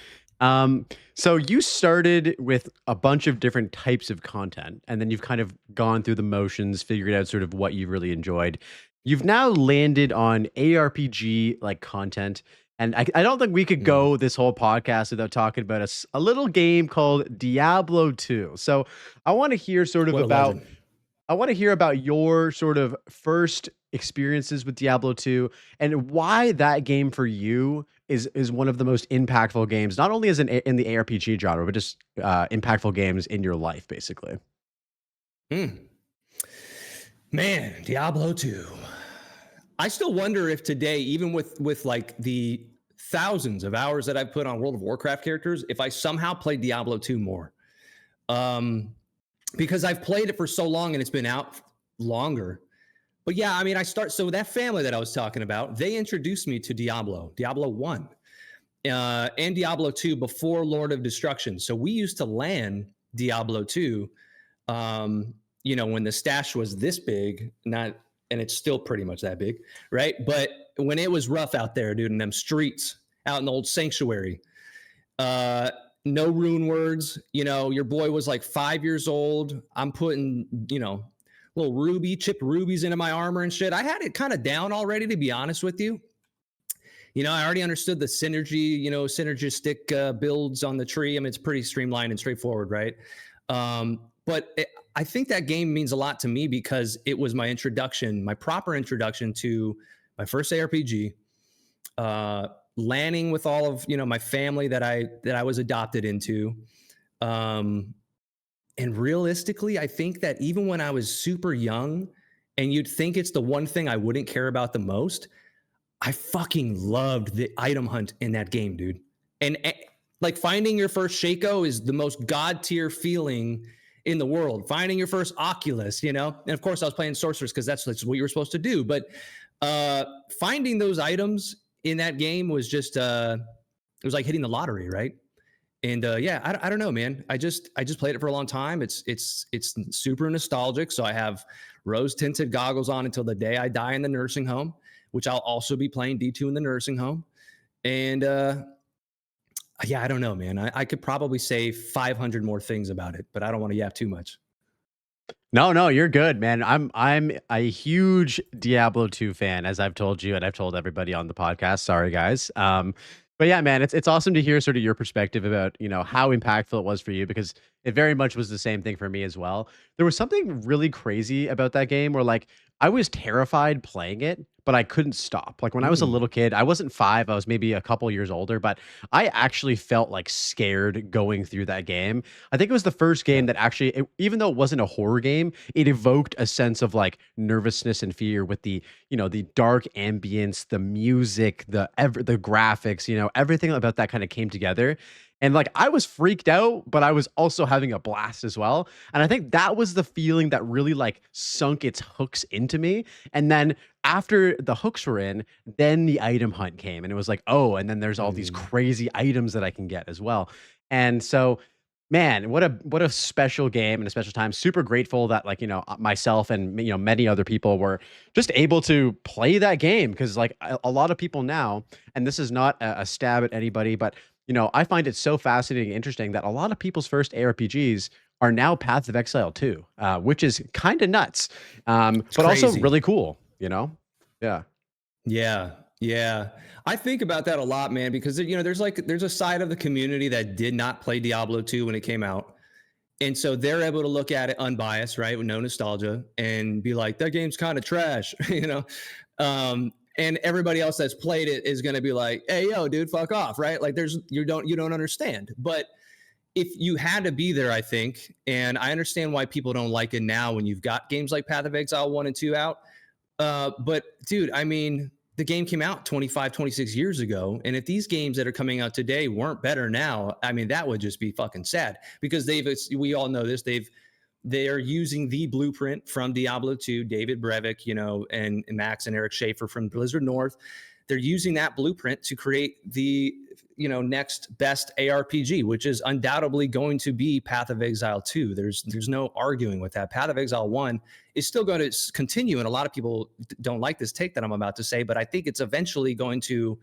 [SPEAKER 1] So you started with a bunch of different types of content, and then you've kind of gone through the motions, figured out sort of what you really enjoyed. You've now landed on ARPG like content, and I don't think we could
[SPEAKER 2] Mm.
[SPEAKER 1] go this whole podcast without talking about a little game called Diablo 2. So I want to hear sort of
[SPEAKER 2] What a
[SPEAKER 1] about
[SPEAKER 2] legend.
[SPEAKER 1] I want to hear about your sort of first experiences with Diablo 2 and why that game for you is one of the most impactful games, not only as in the ARPG genre, but just impactful games in your life, basically.
[SPEAKER 2] Mm. Man, Diablo 2. I still wonder if today, even with like the thousands of hours that I've put on World of Warcraft characters, if I somehow played Diablo 2 more. Because I've played it for so long and it's been out longer. But yeah, I mean, so that family that I was talking about, they introduced me to Diablo 1, and Diablo 2 before Lord of Destruction. So we used to LAN Diablo 2, when the stash was this big, and it's still pretty much that big, right? But when it was rough out there, dude, in them streets, out in the old sanctuary, no rune words. Your boy was like 5 years old. I'm putting, little chipped rubies into my armor and shit. I had it kind of down already, to be honest with you. I already understood the synergy, synergistic builds on the tree. I mean, it's pretty streamlined and straightforward, right? I think that game means a lot to me because it was my introduction, my proper introduction to my first ARPG, landing with all of my family that I was adopted into. And realistically, I think that even when I was super young, and you'd think it's the one thing I wouldn't care about the most, I fucking loved the item hunt in that game, dude. And like finding your first Shaco is the most god tier feeling in the world. Finding your first Oculus, and of course I was playing sorcerers because that's what you were supposed to do. But finding those items in that game was just it was like hitting the lottery, right? And yeah, I don't know, man. I just played it for a long time. It's super nostalgic. So I have rose tinted goggles on until the day I die in the nursing home, which I'll also be playing D2 in the nursing home. And yeah, I don't know, man. I could probably say 500 more things about it, but I don't want to yap too much.
[SPEAKER 1] No, you're good, man. I'm a huge Diablo 2 fan, as I've told you and I've told everybody on the podcast. Sorry, guys. But yeah, man, it's awesome to hear sort of your perspective about, how impactful it was for you, because it very much was the same thing for me as well. There was something really crazy about that game where like I was terrified playing it, but I couldn't stop. Like when I was a little kid, I wasn't 5, I was maybe a couple years older, but I actually felt like scared going through that game. I think it was the first game that actually, even though it wasn't a horror game, it evoked a sense of like nervousness and fear with the, the dark ambience, the music, the graphics, everything about that kind of came together. And like I was freaked out, but I was also having a blast as well. And I think that was the feeling that really like sunk its hooks into me. And then after the hooks were in, then the item hunt came and it was like, oh, and then there's all these crazy items that I can get as well. And so, man, what a special game and a special time. Super grateful that like, myself and many other people were just able to play that game, because like a lot of people now, and this is not a stab at anybody, but I find it so fascinating and interesting that a lot of people's first ARPGs are now Path of Exile 2, which is kind of nuts, but also really cool, Yeah.
[SPEAKER 2] Yeah. Yeah. I think about that a lot, man, because there's a side of the community that did not play Diablo 2 when it came out. And so they're able to look at it unbiased, right? With no nostalgia and be like, that game's kind of trash, and everybody else that's played it is going to be like, hey, yo, dude, fuck off, right? Like you don't understand. But if you had to be there, I think, and I understand why people don't like it now when you've got games like Path of Exile 1 and 2 out. But dude, I mean, the game came out 25, 26 years ago. And if these games that are coming out today weren't better now, I mean, that would just be fucking sad, because we all know this, they are using the blueprint from Diablo 2, David Brevik, and Max and Eric Schaefer from Blizzard North. They're using that blueprint to create the, next best ARPG, which is undoubtedly going to be Path of Exile 2. There's no arguing with that. Path of Exile 1 is still going to continue, and a lot of people don't like this take that I'm about to say, but I think it's eventually going to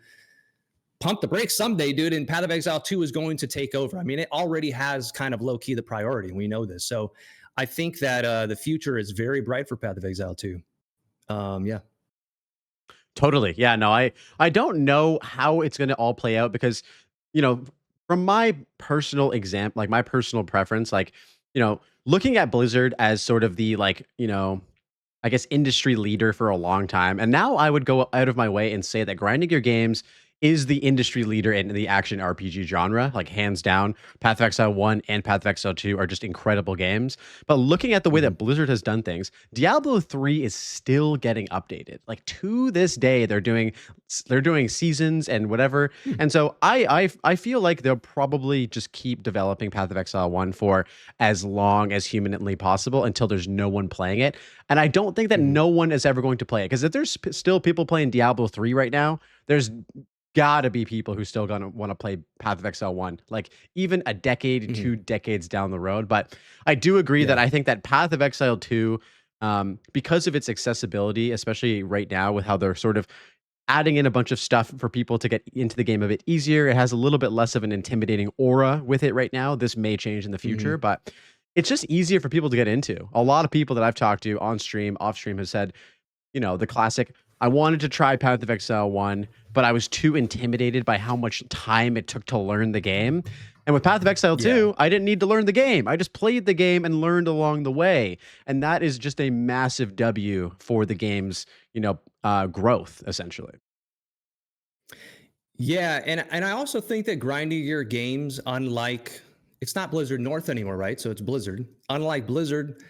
[SPEAKER 2] pump the brakes someday, dude, and Path of Exile 2 is going to take over. I mean, it already has kind of low-key the priority, and we know this. So I think that the future is very bright for Path of Exile 2. Yeah.
[SPEAKER 1] Totally. Yeah, no, I don't know how it's going to all play out, because, from my personal example, like my personal preference, like, looking at Blizzard as sort of the like, I guess industry leader for a long time. And now I would go out of my way and say that Grinding Your Games is the industry leader in the action RPG genre, like hands down. Path of Exile 1 and Path of Exile 2 are just incredible games. But looking at the way that Blizzard has done things, Diablo 3 is still getting updated. Like to this day, they're doing seasons and whatever. And so I feel like they'll probably just keep developing Path of Exile 1 for as long as humanly possible until there's no one playing it. And I don't think that no one is ever going to play it, because if there's still people playing Diablo 3 right now, there's gotta be people who still gonna want to play Path of Exile 1, like even a decade, 2 decades down the road. But I do agree that I think that Path of Exile 2, because of its accessibility, especially right now with how they're sort of adding in a bunch of stuff for people to get into the game a bit easier, it has a little bit less of an intimidating aura with it right now. This may change in the future, but it's just easier for people to get into. A lot of people that I've talked to on stream, off stream, have said, the classic, I wanted to try Path of Exile 1, but I was too intimidated by how much time it took to learn the game. And with Path of Exile 2, I didn't need to learn the game. I just played the game and learned along the way. And that is just a massive W for the game's, growth, essentially.
[SPEAKER 2] Yeah, and I also think that grinding your games, unlike it's not Blizzard North anymore, right? So it's Blizzard. Unlike Blizzard,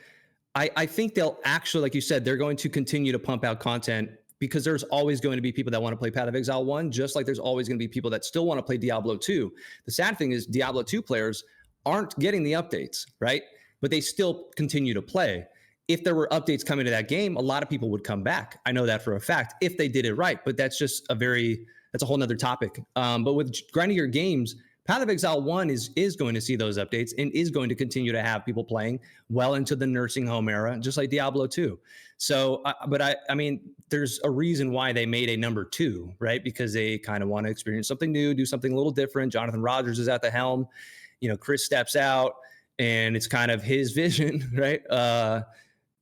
[SPEAKER 2] I think they'll actually, like you said, they're going to continue to pump out content because there's always going to be people that want to play Path of Exile 1, just like there's always going to be people that still want to play Diablo 2. The sad thing is Diablo 2 players aren't getting the updates, right? But they still continue to play. If there were updates coming to that game, a lot of people would come back. I know that for a fact if they did it right, but that's just that's a whole nother topic. But with grinding your games, Path of Exile 1 is going to see those updates and is going to continue to have people playing well into the nursing home era, just like Diablo 2. So, I mean, there's a reason why they made a number 2, right? Because they kind of want to experience something new, do something a little different. Jonathan Rogers is at the helm. Chris steps out, and it's kind of his vision, right?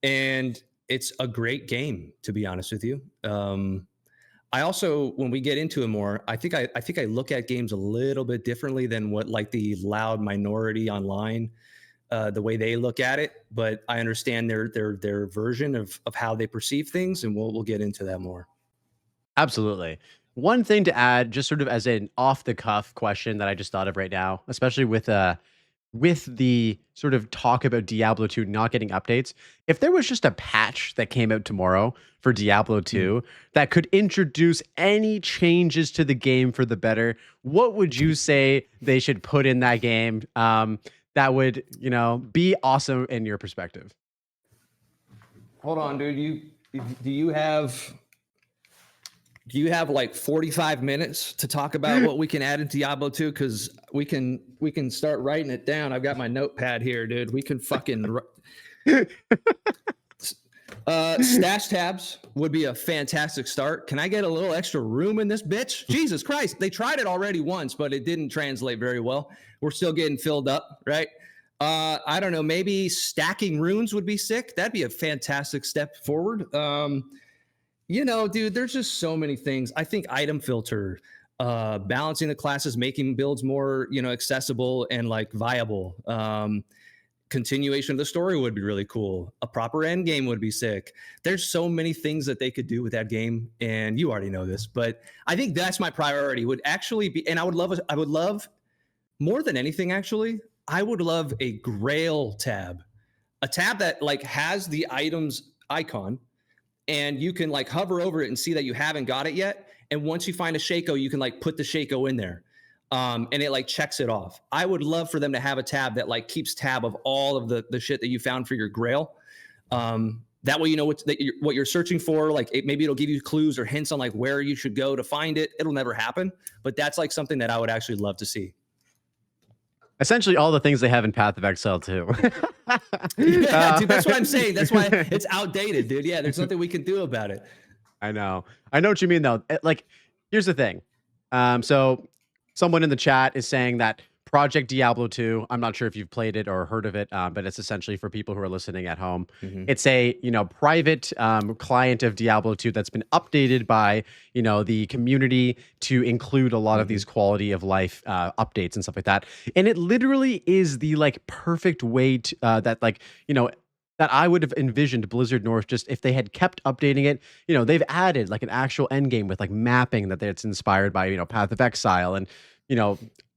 [SPEAKER 2] And it's a great game, to be honest with you. I also, when we get into it more, I think I look at games a little bit differently than what like the loud minority online, the way they look at it. But I understand their version of how they perceive things, and we'll get into that more.
[SPEAKER 1] Absolutely. One thing to add, just sort of as an off the cuff question that I just thought of right now, especially with the sort of talk about Diablo 2 not getting updates, if there was just a patch that came out tomorrow for Diablo 2 that could introduce any changes to the game for the better, what would you say they should put in that game that would, be awesome in your perspective?
[SPEAKER 2] Hold on, dude. Do you have like 45 minutes to talk about what we can add in Diablo 2? Because we can start writing it down. I've got my notepad here, dude. We can fucking stash tabs would be a fantastic start. Can I get a little extra room in this bitch? Jesus Christ. They tried it already once, but it didn't translate very well. We're still getting filled up, right? I don't know. Maybe stacking runes would be sick. That'd be a fantastic step forward. Dude, there's just so many things. I think item filter, balancing the classes, making builds more, accessible and like viable. Continuation of the story would be really cool. A proper end game would be sick. There's so many things that they could do with that game, and you already know this, but I think that's my priority. Would actually be, and I would love more than anything. Actually, I would love a Grail tab, a tab that like has the items icon. And you can like hover over it and see that you haven't got it yet. And once you find a Shaco, you can like put the Shaco in there. And it like checks it off. I would love for them to have a tab that like keeps tab of all of the shit that you found for your Grail. That way you know what you're searching for. Like maybe it'll give you clues or hints on like where you should go to find it. It'll never happen. But that's like something that I would actually love to see.
[SPEAKER 1] Essentially all the things they have in Path of Exile too.
[SPEAKER 2] Yeah, dude, that's what I'm saying. That's why it's outdated, dude. Yeah, there's nothing we can do about it.
[SPEAKER 1] I know what you mean though. Like, here's the thing. So someone in the chat is saying that Project Diablo 2, I'm not sure if you've played it or heard of it, but it's essentially for people who are listening at home. It's a, private client of Diablo 2 that's been updated by, the community to include a lot of these quality of life updates and stuff like that. And it literally is the like perfect way to, that like, that I would have envisioned Blizzard North just if they had kept updating it. They've added like an actual end game with like mapping that it's inspired by, Path of Exile and,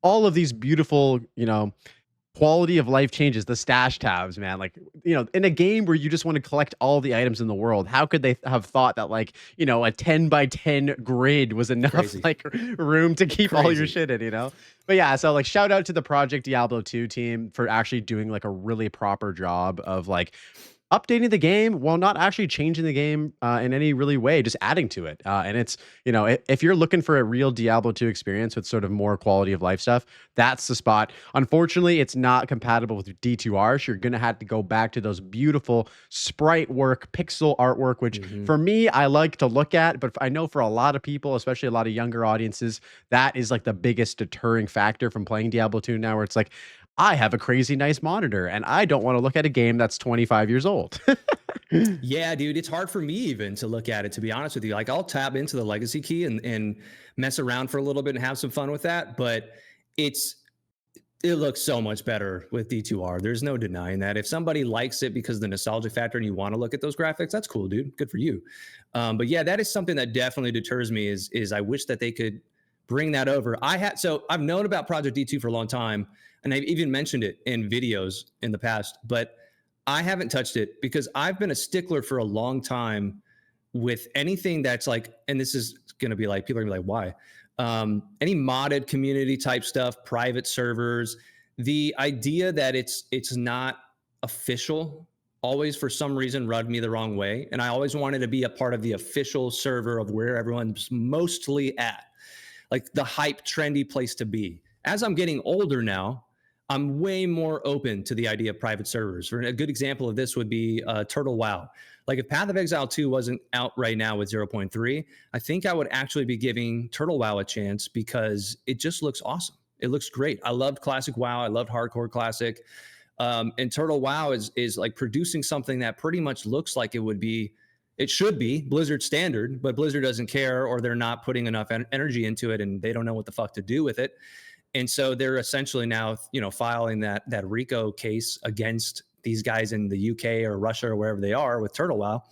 [SPEAKER 1] all of these beautiful, quality of life changes, the stash tabs, man. Like, in a game where you just want to collect all the items in the world, how could they have thought that like, a 10 by 10 grid was enough like room to keep all your shit in, But yeah, so like shout out to the Project Diablo 2 team for actually doing like a really proper job of like updating the game while not actually changing the game in any really way, just adding to it. And it's, if you're looking for a real Diablo 2 experience with sort of more quality of life stuff, that's the spot. Unfortunately, it's not compatible with D2R. So you're going to have to go back to those beautiful sprite work, pixel artwork, which for me, I like to look at, but I know for a lot of people, especially a lot of younger audiences, that is like the biggest deterring factor from playing Diablo 2 now, where it's like, I have a crazy nice monitor and I don't want to look at a game that's 25 years old.
[SPEAKER 2] Yeah, dude, it's hard for me even to look at it, to be honest with you. Like, I'll tap into the legacy key and mess around for a little bit and have some fun with that, but it's it looks so much better with D2R. There's no denying that. If somebody likes it because of the nostalgia factor and you want to look at those graphics, that's cool, dude. Good for you. But yeah, that is something that definitely deters me. Is I wish that they could bring that over. I've known about Project D2 for a long time, and I've even mentioned it in videos in the past, but I haven't touched it because I've been a stickler for a long time with anything that's like, and this is going to be like, people are going to be like, why? Any modded community type stuff, private servers, the idea that it's not official always for some reason rubbed me the wrong way. And I always wanted to be a part of the official server of where everyone's mostly at, like the hype, trendy place to be. As I'm getting older now, I'm way more open to the idea of private servers. A good example of this would be Turtle WoW. Like if Path of Exile 2 wasn't out right now with 0.3, I think I would actually be giving Turtle WoW a chance because it just looks awesome. It looks great. I loved Classic WoW. I loved Hardcore Classic. And Turtle WoW is like producing something that pretty much looks like it should be Blizzard standard, but Blizzard doesn't care, or they're not putting enough energy into it and they don't know what the fuck to do with it. And so they're essentially now, filing that RICO case against these guys in the UK or Russia or wherever they are with Turtle WoW,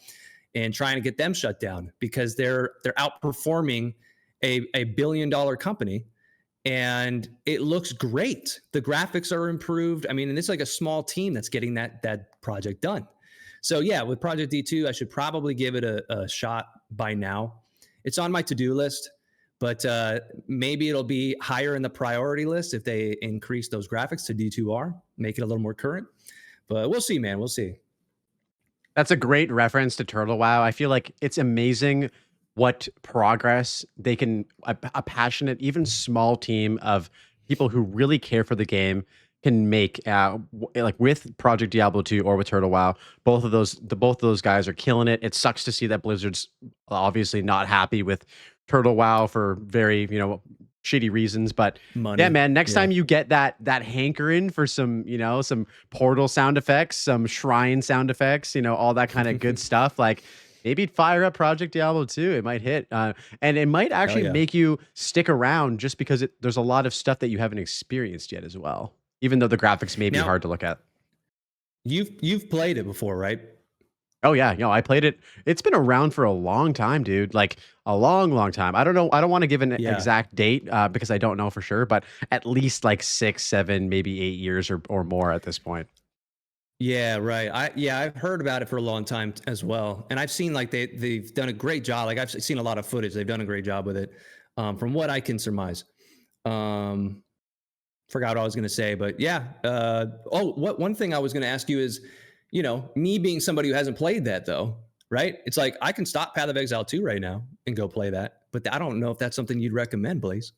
[SPEAKER 2] and trying to get them shut down because they're outperforming a $1 billion company, and it looks great. The graphics are improved. I mean, and it's like a small team that's getting that project done. So yeah, with Project D2, I should probably give it a shot by now. It's on my to-do list. But maybe it'll be higher in the priority list if they increase those graphics to D2R, make it a little more current. But we'll see, man. We'll see.
[SPEAKER 1] That's a great reference to Turtle WoW. I feel like it's amazing what progress they can, a passionate, even small team of people who really care for the game can make like with Project Diablo 2 or with Turtle WoW. Both of those guys are killing it. It sucks to see that Blizzard's obviously not happy with Turtle WoW for very, shitty reasons. But
[SPEAKER 2] Money.
[SPEAKER 1] yeah, man, next time you get that hankering for some, some portal sound effects, some shrine sound effects, all that kind of good stuff, like maybe fire up Project Diablo 2. It might hit. And it might actually make you stick around just because there's a lot of stuff that you haven't experienced yet as well, even though the graphics may be hard to look at.
[SPEAKER 2] You've played it before, right?
[SPEAKER 1] Oh yeah, I played it. It's been around for a long time, dude. Like a long, long time. I don't know. I don't want to give an exact date because I don't know for sure, but at least like 6, 7, maybe 8 years or more at this point.
[SPEAKER 2] Yeah, right. I've heard about it for a long time as well, and I've seen like they've done a great job. Like I've seen a lot of footage. They've done a great job with it, from what I can surmise. Forgot what I was going to say, but yeah. One thing I was going to ask you is, me being somebody who hasn't played that though, right? It's like I can stop Path of Exile 2 right now and go play that, but I don't know if that's something you'd recommend, Blaze.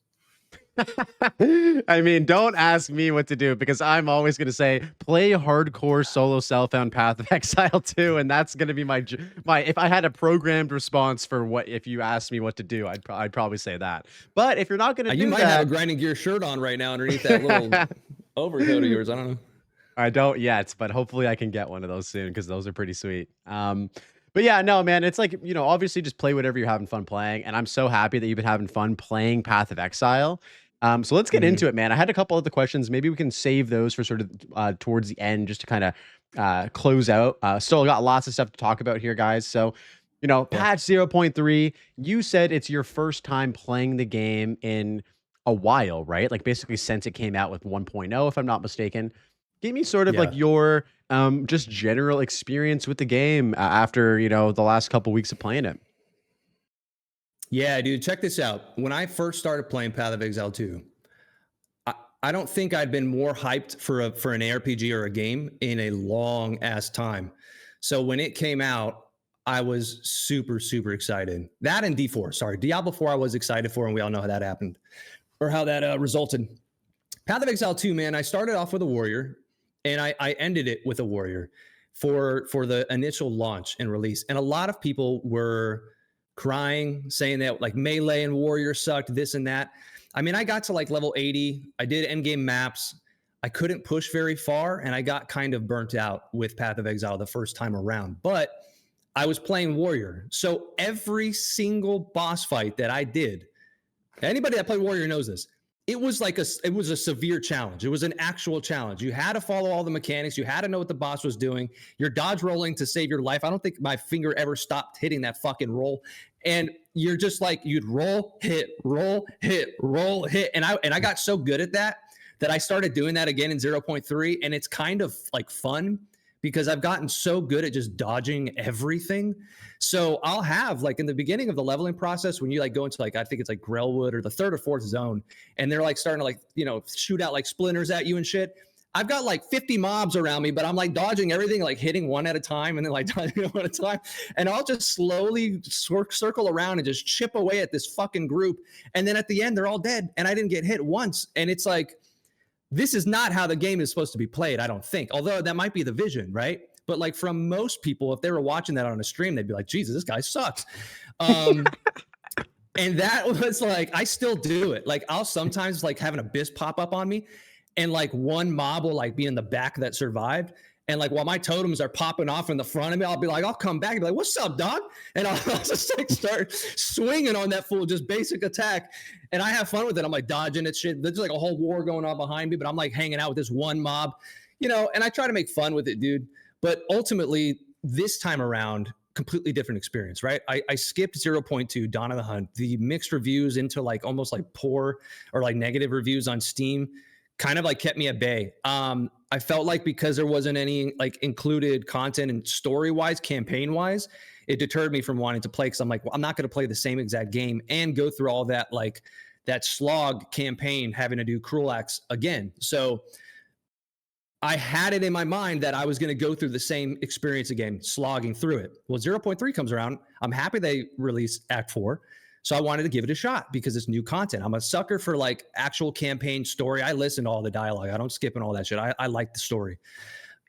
[SPEAKER 1] I mean, don't ask me what to do because I'm always going to say play hardcore solo self-found Path of Exile 2, and that's going to be my if I had a programmed response for what if you asked me what to do, I'd probably say that. But if you're not going to,
[SPEAKER 2] you might have a grinding gear shirt on right now underneath that little overcoat of yours. I don't know.
[SPEAKER 1] I don't yet, but hopefully I can get one of those soon because those are pretty sweet. But yeah, no, man, it's like, obviously just play whatever you're having fun playing. And I'm so happy that you've been having fun playing Path of Exile. So let's get into it, man. I had a couple of the questions. Maybe we can save those for sort of towards the end just to kind of close out. Still got lots of stuff to talk about here, guys. So, patch 0.3, you said it's your first time playing the game in a while, right? Like basically since it came out with 1.0, if I'm not mistaken. Give me sort of like your just general experience with the game after, the last couple weeks of playing it.
[SPEAKER 2] Yeah, dude, check this out. When I first started playing Path of Exile 2, I don't think I'd been more hyped for an ARPG or a game in a long ass time. So when it came out, I was super, super excited. That and D4, sorry. Diablo 4 I was excited for, and we all know how that happened or how that resulted. Path of Exile 2, man, I started off with a warrior, and I ended it with a warrior for the initial launch and release. And a lot of people were crying, saying that like melee and warrior sucked, this and that. I mean, I got to like level 80. I did endgame maps. I couldn't push very far, and I got kind of burnt out with Path of Exile the first time around. But I was playing warrior. So every single boss fight that I did, anybody that played warrior knows this. It was a severe challenge. It was an actual challenge. You had to follow all the mechanics. You had to know what the boss was doing. You're dodge rolling to save your life. I don't think my finger ever stopped hitting that fucking roll. And you're just like, you'd roll, hit, roll, hit, roll, hit. And I got so good at that I started doing that again in 0.3. And it's kind of like fun because I've gotten so good at just dodging everything. So I'll have like in the beginning of the leveling process, when you like go into like, I think it's like Grellwood or the third or fourth zone, and they're like starting to like, you know, shoot out like splinters at you and shit. I've got like 50 mobs around me, but I'm like dodging everything, like hitting one at a time and then like dodging one at a time. And I'll just slowly circle around and just chip away at this fucking group. And then at the end, they're all dead. And I didn't get hit once. And it's like, this is not how the game is supposed to be played, I don't think. Although that might be the vision, right? But like from most people, if they were watching that on a stream, they'd be like, Jesus, this guy sucks. And that was like, I still do it. Like I'll sometimes like have an abyss pop up on me and like one mob will like be in the back that survived. And like while my totems are popping off in the front of me, I'll be like, I'll come back and be like, what's up, dog? And I'll just like start swinging on that fool, just basic attack. And I have fun with it. I'm like dodging it shit. There's like a whole war going on behind me, but I'm like hanging out with this one mob, you know, and I try to make fun with it, dude. But ultimately, this time around, completely different experience, right? I skipped 0.2, Dawn of the Hunt. The mixed reviews into like almost like poor or like negative reviews on Steam kind of like kept me at bay. I felt like because there wasn't any like included content and story-wise, campaign-wise, it deterred me from wanting to play because I'm like, well, I'm not going to play the same exact game and go through all that like that slog campaign having to do Cruel Acts again. So I had it in my mind that I was going to go through the same experience again, slogging through it. Well, 0.3 comes around. I'm happy they released Act 4. So I wanted to give it a shot because it's new content. I'm a sucker for like actual campaign story. I listen to all the dialogue. I don't skip and all that shit. I like the story.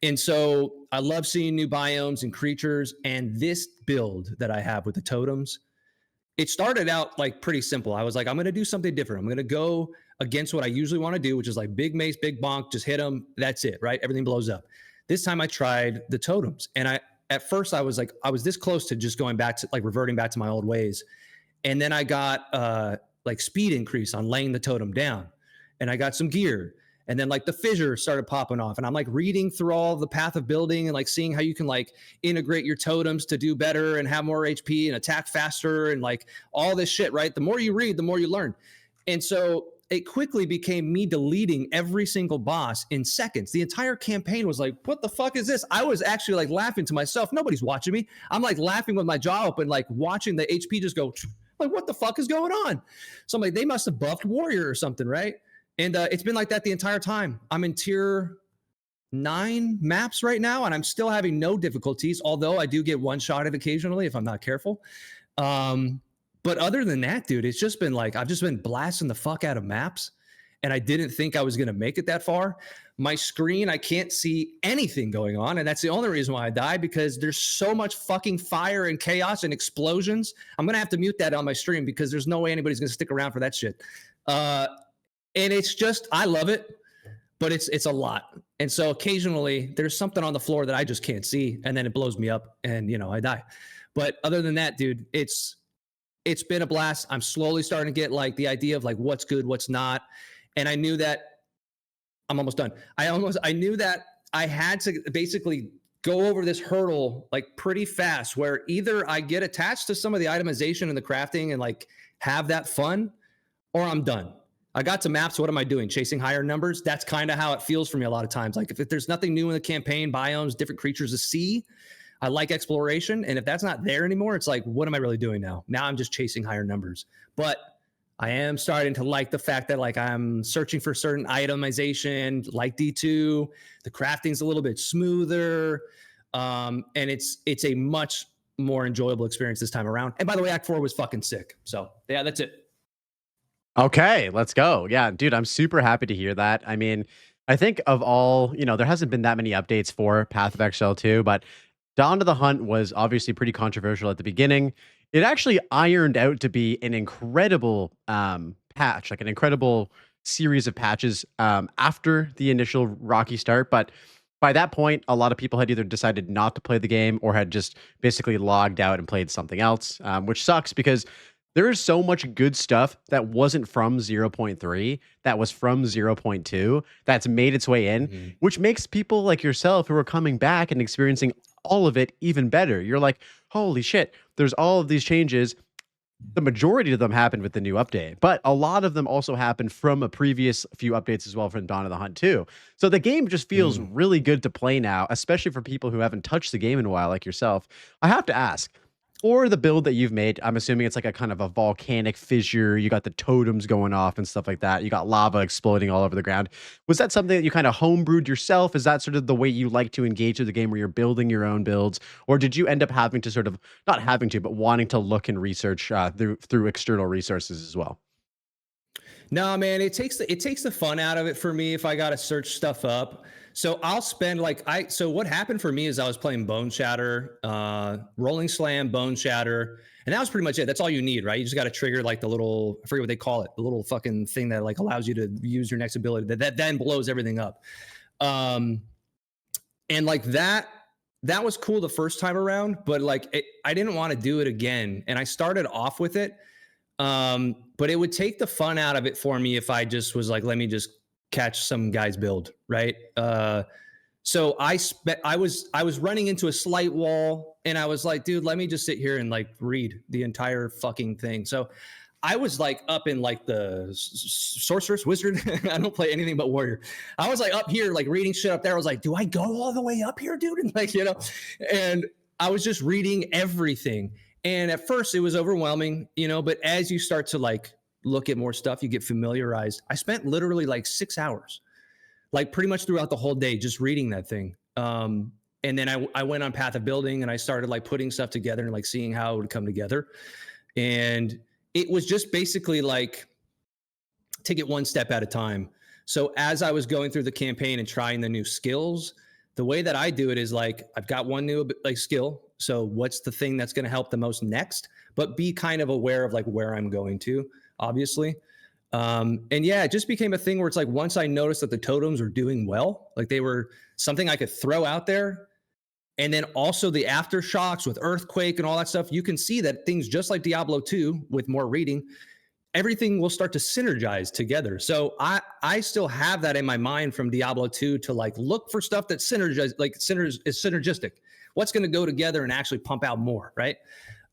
[SPEAKER 2] And so I love seeing new biomes and creatures. And this build that I have with the totems, it started out like pretty simple. I was like, I'm going to do something different. I'm going to go against what I usually want to do, which is like big mace, big bonk, just hit them. That's it, right? Everything blows up. This time I tried the totems. And at first I was like, I was this close to just going back to like reverting back to my old ways. And then I got like speed increase on laying the totem down. And I got some gear. And then like the fissure started popping off. And I'm like reading through all the path of building and like seeing how you can like integrate your totems to do better and have more HP and attack faster and like all this shit, right? The more you read, the more you learn. And so it quickly became me deleting every single boss in seconds. The entire campaign was like, what the fuck is this? I was actually like laughing to myself. Nobody's watching me. I'm like laughing with my jaw open, like watching the HP just go, like, what the fuck is going on? So I'm like, they must have buffed Warrior or something, right? And it's been like that the entire time. I'm in tier 9 maps right now, and I'm still having no difficulties, although I do get one-shotted occasionally if I'm not careful. But other than that, dude, it's just been like, I've just been blasting the fuck out of maps, and I didn't think I was going to make it that far. My screen, I can't see anything going on, and that's the only reason why I died, because there's so much fucking fire and chaos and explosions. I'm going to have to mute that on my stream because there's no way anybody's going to stick around for that shit. And it's just, I love it, but it's a lot. And so occasionally there's something on the floor that I just can't see, and then it blows me up and, you know, I die. But other than that, dude, it's been a blast. I'm slowly starting to get like the idea of like what's good, what's not. And I knew that I'm almost done. I knew that I had to basically go over this hurdle like pretty fast, where either I get attached to some of the itemization and the crafting and like have that fun, or I'm done. I got to maps. What am I doing? Chasing higher numbers? That's kind of how it feels for me a lot of times. Like if there's nothing new in the campaign, biomes, different creatures to see, I like exploration. And if that's not there anymore, it's like, what am I really doing now? Now I'm just chasing higher numbers. But I am starting to like the fact that like I'm searching for certain itemization, like D2. The crafting's a little bit smoother. And it's a much more enjoyable experience this time around. And by the way, Act 4 was fucking sick. So yeah, that's it.
[SPEAKER 1] Okay, let's go. Yeah, dude, I'm super happy to hear that. I mean, I think of all, you know, there hasn't been that many updates for Path of Exile 2, but Dawn of the Hunt was obviously pretty controversial at the beginning. It actually ironed out to be an incredible patch, like an incredible series of patches after the initial rocky start. But By that point, a lot of people had either decided not to play the game or had just basically logged out and played something else, which sucks because there is so much good stuff that wasn't from zero point 0.3, that was from zero point 0.2, that's made its way in,
[SPEAKER 2] Mhm.
[SPEAKER 1] which makes people like yourself who are coming back and experiencing all of it even better. You're like, holy shit, there's all of these changes. The majority of them happened with the new update, but a lot of them also happened from a previous few updates as well from Dawn of the Hunt too. So the game just feels
[SPEAKER 2] Mm.
[SPEAKER 1] really good to play now, especially for people who haven't touched the game in a while, like yourself. I have to ask, for the build that you've made, I'm assuming it's like a kind of a volcanic fissure. You got the totems going off and stuff like that. You got lava exploding all over the ground. Was that something that you kind of homebrewed yourself? Is that sort of the way you like to engage with the game where you're building your own builds? Or did you end up having to sort of, not having to, but wanting to look and research through external resources as well?
[SPEAKER 2] No, man, it takes the fun out of it for me if I got to search stuff up. So I'll spend like I so what happened for me is I was playing Bone Shatter, Rolling Slam, Bone Shatter, and that was pretty much it. That's all you need, right? You just got to trigger like the little, I forget what they call it, the little fucking thing that like allows you to use your next ability that then blows everything up. Um and like that was cool the first time around, but like I didn't want to do it again. And I started off with it, but it would take the fun out of it for me if I just was like, let me just catch some guy's build, right? So I was running into a slight wall, and I was like, dude, let me just sit here and like read the entire fucking thing. So I was like up in like the sorceress wizard. I don't play anything but warrior. I was like up here, like reading shit up there. I was like, do I go all the way up here, dude? And like, and I was just reading everything. And at first it was overwhelming, but as you start to like look at more stuff, you get familiarized. I spent literally like 6 hours, like pretty much throughout the whole day, just reading that thing. And then I went on Path of Building and I started like putting stuff together and like seeing how it would come together. And it was just basically like take it one step at a time. So as I was going through the campaign and trying the new skills, the way that I do it is like I've got one new like skill. So what's the thing that's going to help the most next? But be kind of aware of like where I'm going to, obviously. And yeah, it just became a thing where it's like once I noticed that the totems were doing well, like they were something I could throw out there. And then also the aftershocks with earthquake and all that stuff, you can see that things just like Diablo 2 with more reading, everything will start to synergize together. So I still have that in my mind from Diablo 2 to like look for stuff that synergize, like is synergistic. What's going to go together and actually pump out more, right?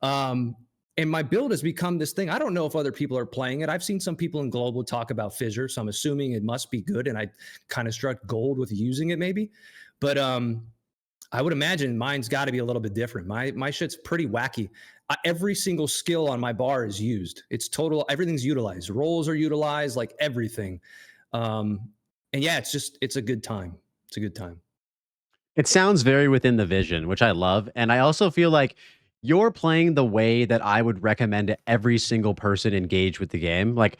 [SPEAKER 2] And my build has become this thing. I don't know if other people are playing it. I've seen some people in global talk about fissure, so I'm assuming it must be good. And I kind of struck gold with using it, maybe. But I would imagine mine's got to be a little bit different. My shit's pretty wacky. Every single skill on my bar is used. It's total. Everything's utilized. Rolls are utilized, like everything. And yeah, it's a good time. It's a good time.
[SPEAKER 1] It sounds very within the vision, which I love. And I also feel like you're playing the way that I would recommend every single person engage with the game. Like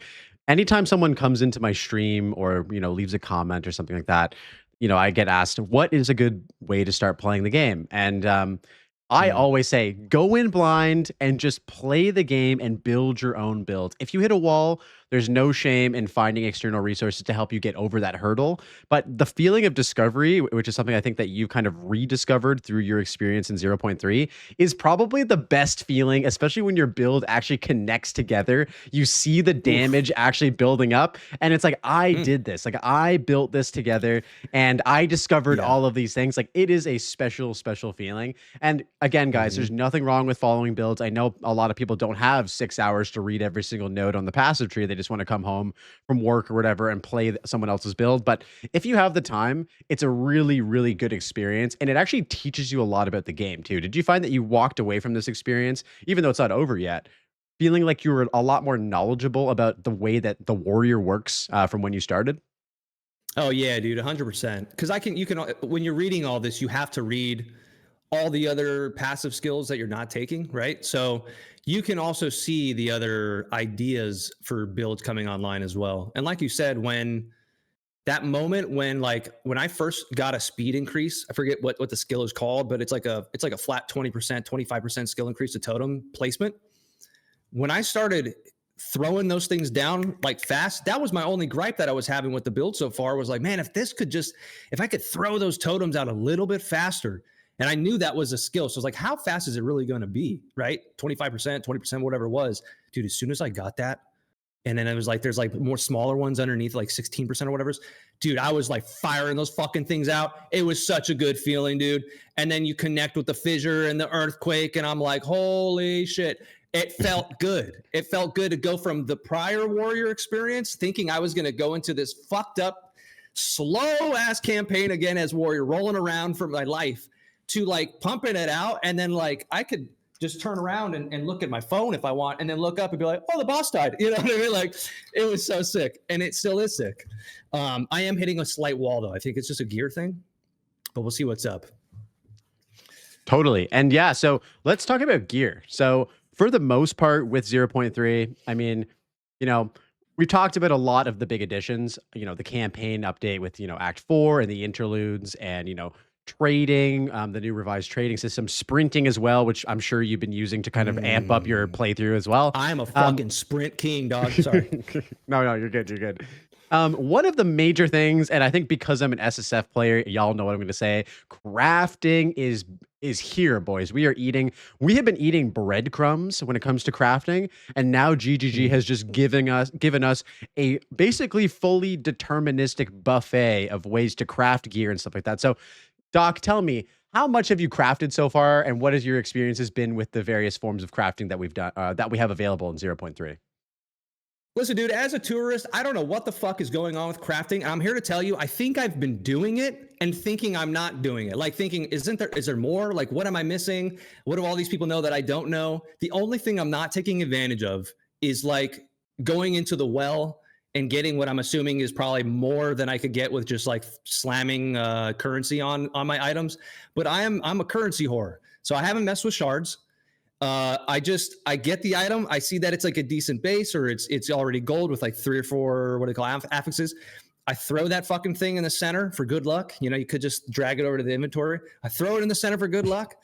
[SPEAKER 1] anytime someone comes into my stream or, leaves a comment or something like that, I get asked, what is a good way to start playing the game? And I
[SPEAKER 2] Mm.
[SPEAKER 1] always say, go in blind and just play the game and build your own build. If you hit a wall, there's no shame in finding external resources to help you get over that hurdle. But the feeling of discovery, which is something I think that you've kind of rediscovered through your experience in zero point 0.3, is probably the best feeling, especially when your build actually connects together. You see the
[SPEAKER 2] Oof.
[SPEAKER 1] damage actually building up, and it's like, I
[SPEAKER 2] Mm.
[SPEAKER 1] did this. Like, I built this together, and I discovered
[SPEAKER 2] Yeah.
[SPEAKER 1] all of these things. Like, it is a special, special feeling. And again, guys, there's
[SPEAKER 2] Mhm.
[SPEAKER 1] nothing wrong with following builds. I know a lot of people don't have 6 hours to read every single node on the passive tree. They just want to come home from work or whatever and play someone else's build. But if you have the time, it's a really, really good experience. And it actually teaches you a lot about the game, too. Did you find that you walked away from this experience, even though it's not over yet, feeling like you were a lot more knowledgeable about the way that the warrior works from when you started?
[SPEAKER 2] Oh yeah, dude, 100%. Because you can when you're reading all this, you have to read all the other passive skills that you're not taking, right? So you can also see the other ideas for builds coming online as well. And like you said, when that moment when I first got a speed increase, I forget what the skill is called, but it's like a flat 20%, 25% skill increase to totem placement. When I started throwing those things down like fast. That was my only gripe that I was having with the build so far, was like, man, if I could throw those totems out a little bit faster. And I knew that was a skill. So I was like, how fast is it really going to be? Right? 25%, 20%, whatever it was. Dude, as soon as I got that, and then it was like, there's like more smaller ones underneath, like 16% or whatever. Dude, I was like firing those fucking things out. It was such a good feeling, dude. And then you connect with the fissure and the earthquake, and I'm like, holy shit. It felt good. It felt good to go from the prior Warrior experience, thinking I was going to go into this fucked up, slow ass campaign again as Warrior, rolling around for my life, to like pumping it out. And then like I could just turn around and look at my phone if I want, and then look up and be like, oh, the boss died. You know what I mean? Like, it was so sick, and it still is sick. I am hitting a slight wall though. I think it's just a gear thing, but we'll see what's up.
[SPEAKER 1] Totally. And yeah, so let's talk about gear. So for the most part with 0.3, I mean, you know, we talked about a lot of the big additions, you know, the campaign update with, you know, Act 4 and the interludes, and, you know, trading, the new revised trading system, sprinting as well, which I'm sure you've been using to kind of amp up your playthrough as well.
[SPEAKER 2] I'm a fucking sprint king, dog. Sorry.
[SPEAKER 1] No, you're good. You're good. One of the major things, and I think because I'm an SSF player, y'all know what I'm going to say. Crafting is here, boys. We have been eating breadcrumbs when it comes to crafting, and now GGG has just given us a basically fully deterministic buffet of ways to craft gear and stuff like that. So, Doc, tell me, how much have you crafted so far, and what has your experiences been with the various forms of crafting that we've done that we have available in 0.3?
[SPEAKER 2] Listen, dude, as a tourist, I don't know what the fuck is going on with crafting. I'm here to tell you, I think I've been doing it and thinking I'm not doing it. Like thinking, is there more? Like, what am I missing? What do all these people know that I don't know? The only thing I'm not taking advantage of is like going into the well and getting what I'm assuming is probably more than I could get with just like slamming currency on my items. But I'm a currency whore. So I haven't messed with shards. I get the item. I see that it's like a decent base, or it's already gold with like 3 or 4, what do they call affixes. I throw that fucking thing in the center for good luck. You know, you could just drag it over to the inventory. I throw it in the center for good luck.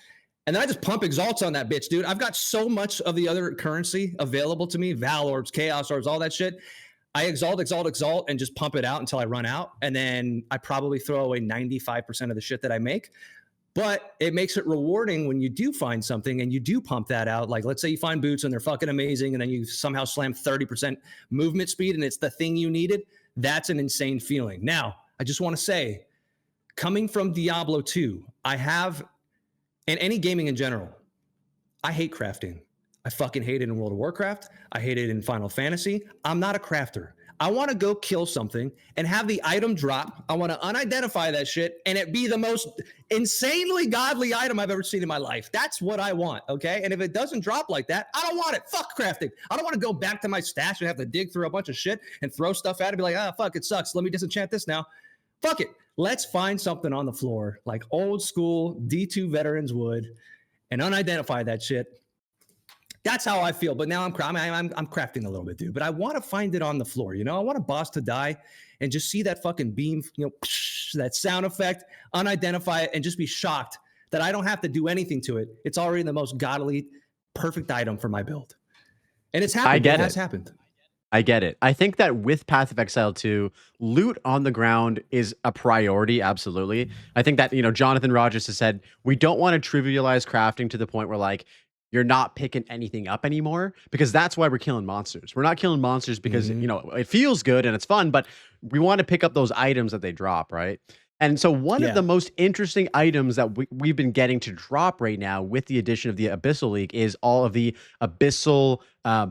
[SPEAKER 2] And then I just pump exalts on that bitch, dude. I've got so much of the other currency available to me, Val Orbs, Chaos Orbs, all that shit. I exalt, and just pump it out until I run out. And then I probably throw away 95% of the shit that I make. But it makes it rewarding when you do find something and you do pump that out. Like, let's say you find boots and they're fucking amazing, and then you somehow slam 30% movement speed and it's the thing you needed. That's an insane feeling. Now, I just want to say, coming from Diablo 2, I have, and any gaming in general, I hate crafting. I fucking hate it in World of Warcraft. I hate it in Final Fantasy. I'm not a crafter. I want to go kill something and have the item drop. I want to unidentify that shit and it be the most insanely godly item I've ever seen in my life. That's what I want, okay? And if it doesn't drop like that, I don't want it. Fuck crafting. I don't want to go back to my stash and have to dig through a bunch of shit and throw stuff at it and be like, ah, fuck, it sucks. Let me disenchant this now. Fuck it. Let's find something on the floor like old school D2 veterans would and unidentify that shit. That's how I feel. But now I'm crafting a little bit, dude. But I want to find it on the floor. You know, I want a boss to die and just see that fucking beam, you know, that sound effect, unidentify it, and just be shocked that I don't have to do anything to it. It's already the most godly, perfect item for my build. And it's happened. It has happened.
[SPEAKER 1] I get it. I think that with Path of Exile 2, loot on the ground is a priority, absolutely. I think that, you know, Jonathan Rogers has said, we don't want to trivialize crafting to the point where, like, you're not picking anything up anymore, because that's why we're killing monsters. We're not killing monsters because, you know, it feels good and it's fun, but we want to pick up those items that they drop, right? And so one of the most interesting items that we've been getting to drop right now with the addition of the Abyssal League is all of the Abyssal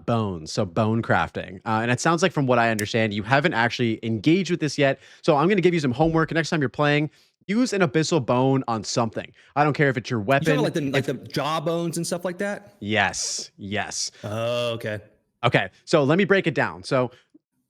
[SPEAKER 1] bones, so bone crafting. And it sounds like, from what I understand, you haven't actually engaged with this yet. So I'm going to give you some homework. Next time you're playing, use an Abyssal bone on something. I don't care if it's your weapon.
[SPEAKER 2] Like the jaw bones and stuff like that?
[SPEAKER 1] Yes.
[SPEAKER 2] Oh, okay.
[SPEAKER 1] Okay, so let me break it down. So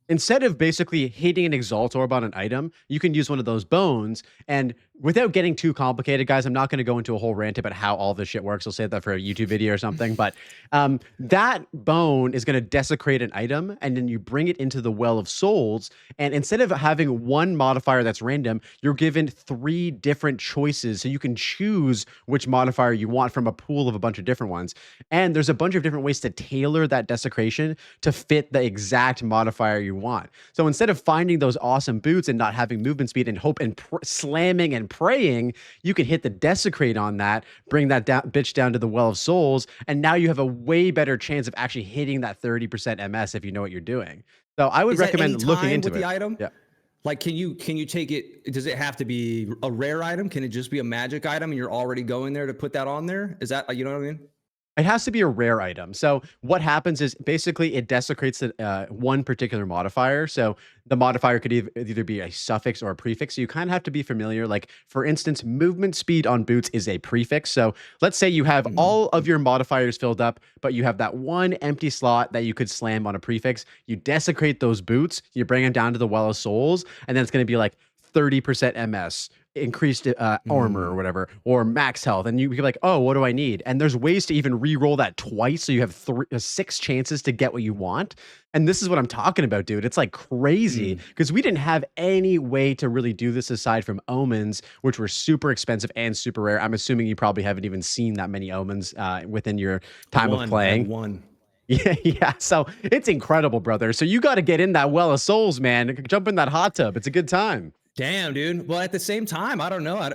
[SPEAKER 1] instead of basically hitting an Exalt Orb on an item, you can use one of those bones, and without getting too complicated, guys, I'm not going to go into a whole rant about how all this shit works. I'll save that for a YouTube video or something. But that bone is going to desecrate an item, and then you bring it into the Well of Souls. And instead of having one modifier that's random, you're given 3 different choices. So you can choose which modifier you want from a pool of a bunch of different ones. And there's a bunch of different ways to tailor that desecration to fit the exact modifier you want. So instead of finding those awesome boots and not having movement speed and hope and slamming and praying, you can hit the desecrate on that, bring that bitch down to the Well of Souls, and now you have a way better chance of actually hitting that 30% MS if you know what you're doing. So I would recommend looking into
[SPEAKER 2] with
[SPEAKER 1] it.
[SPEAKER 2] The item?
[SPEAKER 1] Yeah.
[SPEAKER 2] Like, can you take it? Does it have to be a rare item? Can it just be a magic item and you're already going there to put that on there? Is that, you know what I mean?
[SPEAKER 1] It has to be a rare item. So what happens is basically it desecrates one particular modifier. So the modifier could either be a suffix or a prefix. So you kind of have to be familiar. Like, for instance, movement speed on boots is a prefix. So let's say you have all of your modifiers filled up, but you have that one empty slot that you could slam on a prefix. You desecrate those boots, you bring them down to the Well of Souls, and then it's going to be like 30% MS, increased armor or whatever, or max health, and you be like, oh, what do I need? And there's ways to even re-roll that twice, so you have 6 chances to get what you want. And this is what I'm talking about, dude. It's like crazy because we didn't have any way to really do this aside from omens, which were super expensive and super rare. I'm assuming you probably haven't even seen that many omens within your time of playing.
[SPEAKER 2] One.
[SPEAKER 1] Yeah. So it's incredible, brother. So you got to get in that Well of Souls, man. Jump in that hot tub. It's a good time.
[SPEAKER 2] Damn, dude. Well, at the same time, I don't know.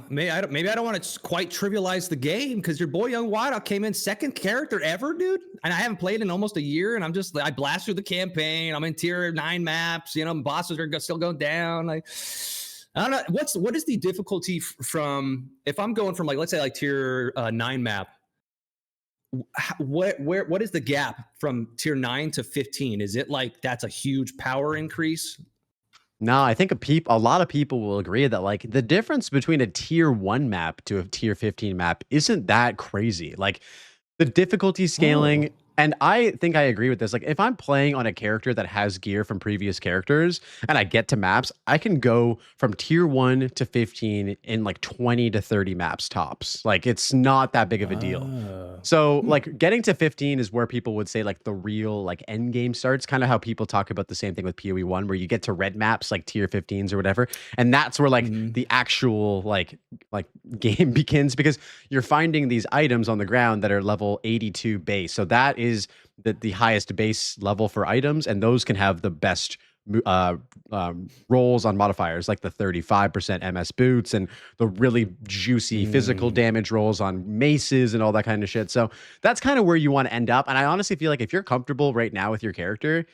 [SPEAKER 2] Maybe I don't want to quite trivialize the game because your boy YungYdocs came in 2nd character ever, dude. And I haven't played in almost a year, and I blast through the campaign. I'm in tier 9 maps. You know, bosses are still going down. Like, I don't know. What is the difficulty from if I'm going from, like, let's say like tier 9 map? What is the gap from tier 9 to 15? Is it like that's a huge power increase?
[SPEAKER 1] No, I think a lot of people will agree that, like, the difference between a tier 1 map to a tier 15 map isn't that crazy. Like, the difficulty scaling, and I think I agree with this. Like, if I'm playing on a character that has gear from previous characters and I get to maps, I can go from tier 1 to 15 in like 20 to 30 maps tops. Like, it's not that big of a deal. So like getting to 15 is where people would say like the real like end game starts, kind of how people talk about the same thing with PoE 1, where you get to red maps like tier 15s or whatever. And that's where like the actual like game begins, because you're finding these items on the ground that are level 82 base. So that is the highest base level for items, and those can have the best rolls on modifiers, like the 35% MS boots and the really juicy physical damage rolls on maces and all that kind of shit. So that's kind of where you want to end up. And I honestly feel like if you're comfortable right now with your character,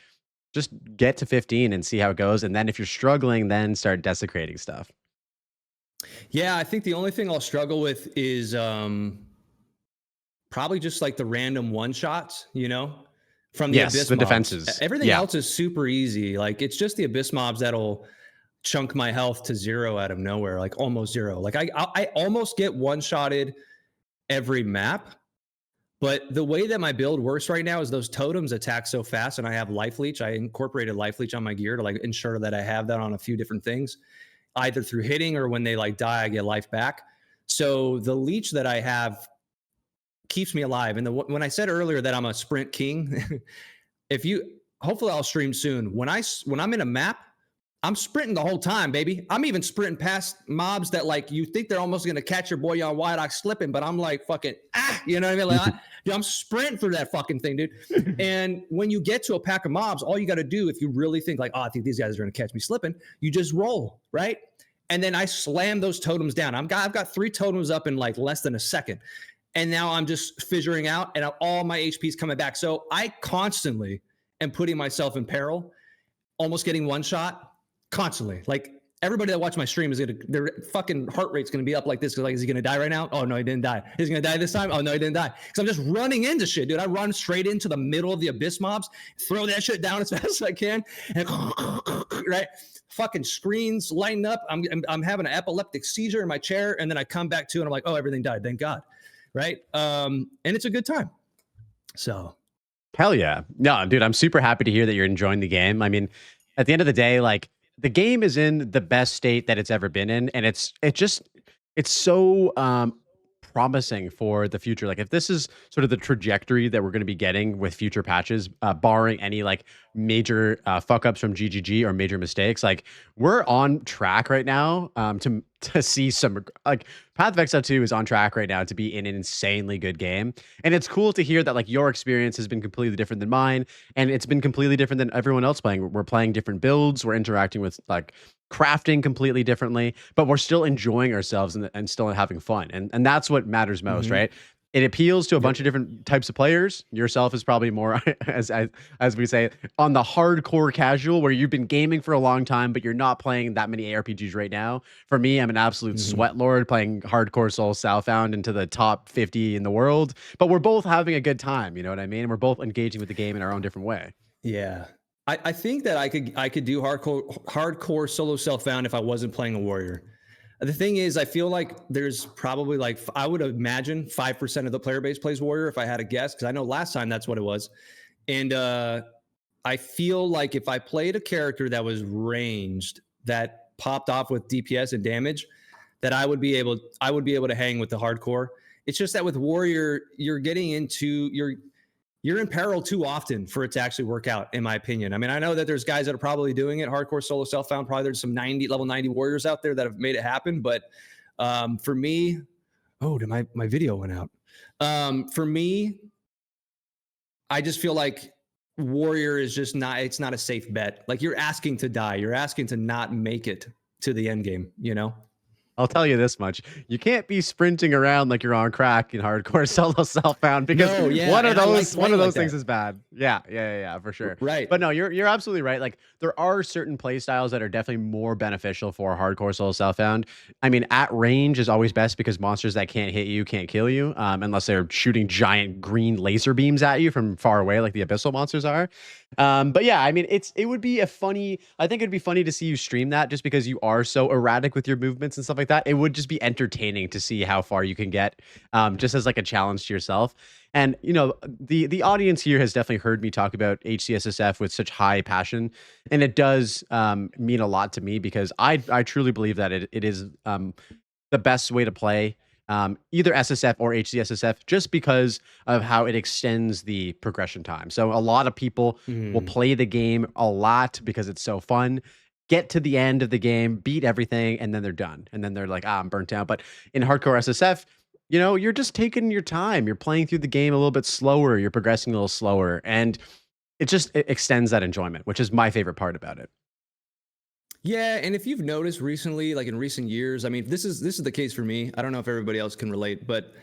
[SPEAKER 1] just get to 15 and see how it goes. And then if you're struggling, then start desecrating stuff.
[SPEAKER 2] Yeah, I think the only thing I'll struggle with is probably just like the random one shots, you know, from the abyss
[SPEAKER 1] the
[SPEAKER 2] mobs.
[SPEAKER 1] Defenses.
[SPEAKER 2] Everything else is super easy. Like, it's just the abyss mobs that'll chunk my health to 0 out of nowhere, like almost 0. Like I almost get one-shotted every map, but the way that my build works right now is those totems attack so fast, and I have life leech. I incorporated life leech on my gear to like ensure that I have that on a few different things, either through hitting or when they like die, I get life back. So the leech that I have keeps me alive. And when I said earlier that I'm a sprint king, hopefully I'll stream soon. When I'm in a map, I'm sprinting the whole time, baby. I'm even sprinting past mobs that like you think they're almost gonna catch your boy YungYdocs slipping, but I'm like fucking you know what I mean? Like I'm sprinting through that fucking thing, dude. And when you get to a pack of mobs, all you got to do, if you really think like, oh, I think these guys are gonna catch me slipping, you just roll, right? And then I slam those totems down. I've got 3 totems up in like less than a second. And now I'm just fissuring out, and all my HP's coming back. So I constantly am putting myself in peril, almost getting one shot constantly. Like, everybody that watched my stream their fucking heart rate's gonna be up like this. Like, is he gonna die right now? Oh no, he didn't die. Is he gonna die this time? Oh no, he didn't die. Because I'm just running into shit, dude. I run straight into the middle of the abyss mobs, throw that shit down as fast as I can, and right, fucking screens lighting up. I'm having an epileptic seizure in my chair, and then I come back to, and I'm like, oh, everything died. Thank God. Right. And it's a good time. So.
[SPEAKER 1] Hell yeah. No, dude, I'm super happy to hear that you're enjoying the game. I mean, at the end of the day, like, the game is in the best state that it's ever been in, and it's so promising for the future. Like if this is sort of the trajectory that we're going to be getting with future patches, barring any like major fuck ups from GGG or major mistakes, like we're on track right now to see some like Path of Exile 2 is on track right now to be an insanely good game. And it's cool to hear that like your experience has been completely different than mine, and it's been completely different than everyone else playing. We're playing different builds, we're interacting with like crafting completely differently, but we're still enjoying ourselves and still having fun. And that's what matters most,
[SPEAKER 2] Mhm.
[SPEAKER 1] right? It appeals to a bunch
[SPEAKER 2] Yep.
[SPEAKER 1] of different types of players. Yourself is probably more, as we say, on the hardcore casual, where you've been gaming for a long time, but you're not playing that many ARPGs right now. For me, I'm an absolute
[SPEAKER 2] Mhm.
[SPEAKER 1] sweat lord playing hardcore Soul Southbound into the top 50 in the world. But we're both having a good time. You know what I mean? And we're both engaging with the game in our own different way.
[SPEAKER 2] Yeah. I think that I could do hardcore solo self found if I wasn't playing a warrior. The thing is, I feel like there's probably like I would imagine 5% of the player base plays warrior if I had a guess, because I know last time that's what it was. And I feel like if I played a character that was ranged that popped off with DPS and damage, that I would be able to hang with the hardcore. It's just that with warrior, you're getting into you're in peril too often for it to actually work out, in my opinion. I mean, I know that there's guys that are probably doing it, hardcore solo self found. Probably there's some level 90 warriors out there that have made it happen. But for me, oh, did my video went out? For me, I just feel like warrior is just not. It's not a safe bet. Like you're asking to die. You're asking to not make it to the end game. You know?
[SPEAKER 1] I'll tell you this much. You can't be sprinting around like you're on crack in hardcore solo self-found, because
[SPEAKER 2] No, yeah,
[SPEAKER 1] one of
[SPEAKER 2] and I like
[SPEAKER 1] those one of
[SPEAKER 2] playing like
[SPEAKER 1] those things
[SPEAKER 2] that.
[SPEAKER 1] is bad. Yeah, for sure.
[SPEAKER 2] Right.
[SPEAKER 1] But no, you're absolutely right. Like there are certain play styles that are definitely more beneficial for hardcore solo self-found. I mean, at range is always best because monsters that can't hit you can't kill you, unless they're shooting giant green laser beams at you from far away, like the abyssal monsters are. But yeah, I mean, it would be a funny. I think it'd be funny to see you stream that, just because you are so erratic with your movements and stuff like that. It would just be entertaining to see how far you can get, just as like a challenge to yourself. And you know, the audience here has definitely heard me talk about HCSSF with such high passion, and it does mean a lot to me, because I truly believe that it is the best way to play either SSF or HCSSF, just because of how it extends the progression time. So a lot of people will
[SPEAKER 2] Mm.
[SPEAKER 1] play the game a lot because it's so fun, get to the end of the game, beat everything, and then they're done. And then they're like, I'm burnt out. But in hardcore SSF, you know, you're just taking your time. You're playing through the game a little bit slower. You're progressing a little slower. And it extends that enjoyment, which is my favorite part about it.
[SPEAKER 2] Yeah, and if you've noticed recently, like in recent years, I mean, this is the case for me. I don't know if everybody else can relate, but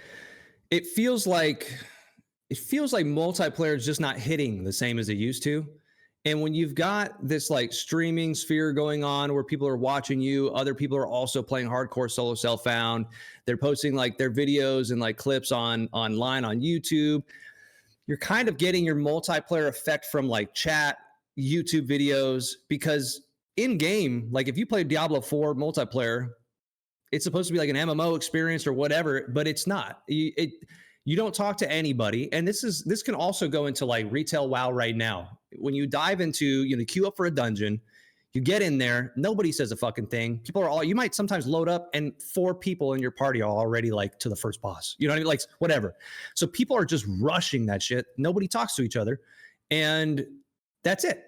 [SPEAKER 2] it feels like multiplayer is just not hitting the same as it used to. And when you've got this like streaming sphere going on where people are watching you, other people are also playing hardcore solo self found. They're posting like their videos and like clips online on YouTube. You're kind of getting your multiplayer effect from like chat, YouTube videos, because in game, like if you play Diablo 4 multiplayer, it's supposed to be like an MMO experience or whatever, but it's not. You don't talk to anybody, and this can also go into like retail WoW right now. When you dive into queue up for a dungeon, you get in there, nobody says a fucking thing. People are all you might sometimes load up, and 4 people in your party are already like to the first boss. You know what I mean? Like whatever. So people are just rushing that shit. Nobody talks to each other, and that's it.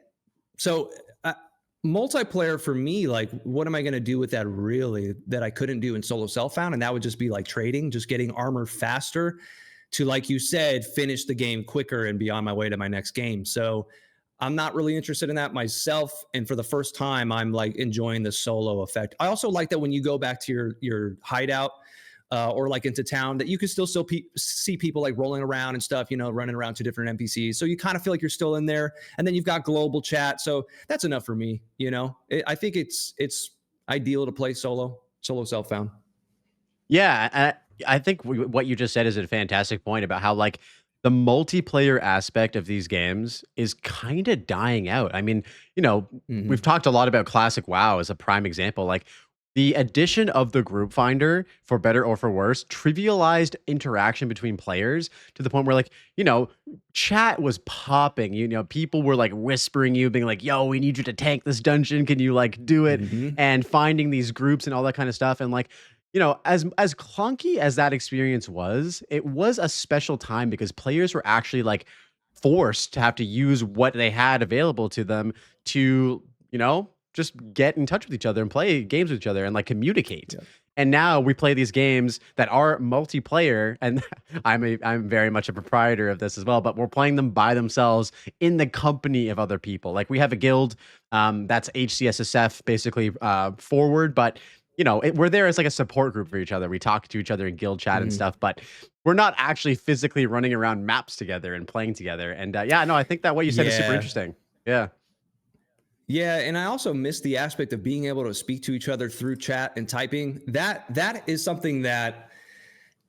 [SPEAKER 2] So multiplayer for me, like what am I going to do with that really that I couldn't do in solo self found? And that would just be like trading, just getting armor faster to, like you said, finish the game quicker and be on my way to my next game. So I'm not really interested in that myself. And for the first time, I'm like enjoying the solo effect. I also like that when you go back to your hideout, or like into town, that you can still see people like rolling around and stuff, running around to different NPCs. So you kind of feel like you're still in there. And then you've got global chat. So that's enough for me. I think it's ideal to play solo self found.
[SPEAKER 1] Yeah, I think what you just said is a fantastic point about how like the multiplayer aspect of these games is kind of dying out. I mean, you know, we've
[SPEAKER 2] Mm-hmm.
[SPEAKER 1] talked a lot about classic WoW as a prime example. Like The addition of the group finder, for better or for worse, trivialized interaction between players to the point where, like, chat was popping. People were like whispering you, being like, yo, we need you to tank this dungeon. Can you like do it?
[SPEAKER 2] Mhm.
[SPEAKER 1] And finding these groups and all that kind of stuff. And like, as clunky as that experience was, it was a special time because players were actually like forced to have to use what they had available to them to, just get in touch with each other and play games with each other and like communicate.
[SPEAKER 2] Yeah.
[SPEAKER 1] And now we play these games that are multiplayer, and I'm very much a proprietor of this as well. But we're playing them by themselves in the company of other people. Like we have a guild that's HCSSF basically forward, but we're there as like a support group for each other. We talk to each other in guild chat and stuff, but we're not actually physically running around maps together and playing together. And yeah, no, I think that what you said is super interesting. Yeah.
[SPEAKER 2] Yeah, and I also miss the aspect of being able to speak to each other through chat and typing. That is something that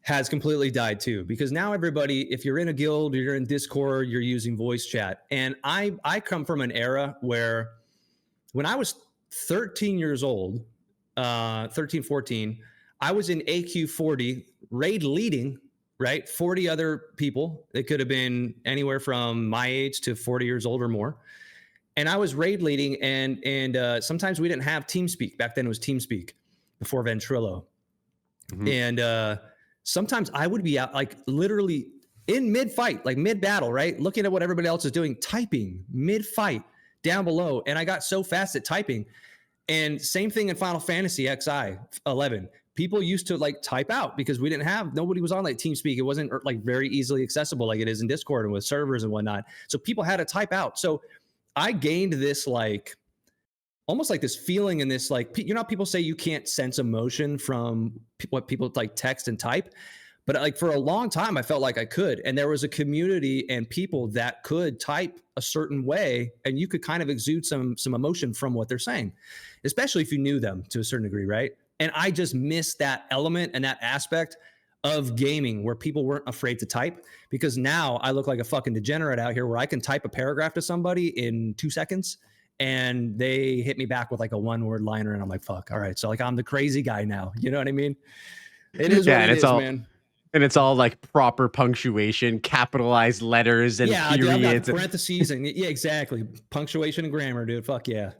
[SPEAKER 2] has completely died too, because now everybody, if you're in a guild or you're in Discord, you're using voice chat. And I come from an era where when I was 13 years old, 13, 14, I was in AQ40 raid leading, right? 40 other people. It could have been anywhere from my age to 40 years old or more. And I was raid leading, and sometimes we didn't have TeamSpeak. Back then it was TeamSpeak before Ventrilo. Mm-hmm. And sometimes I would be out like literally in mid-fight, like mid-battle, right? Looking at what everybody else is doing, typing mid-fight down below. And I got so fast at typing. And same thing in Final Fantasy XI 11. People used to like type out because nobody was on like TeamSpeak. It wasn't like very easily accessible like it is in Discord and with servers and whatnot. So people had to type out. So I gained this like almost like this feeling and this like, people say you can't sense emotion from what people like text and type, but like for a long time I felt like I could, and there was a community and people that could type a certain way and you could kind of exude some emotion from what they're saying, especially if you knew them to a certain degree, right? And I just miss that element and that aspect of gaming where people weren't afraid to type, because now I look like a fucking degenerate out here where I can type a paragraph to somebody in 2 seconds and they hit me back with like a one-word liner and I'm like, fuck, all right. So like I'm the crazy guy now. You know what I mean? It is what it is, man.
[SPEAKER 1] And it's all like proper punctuation, capitalized letters and periods.
[SPEAKER 2] Dude, I've got parentheses and yeah, exactly. Punctuation and grammar, dude. Fuck yeah.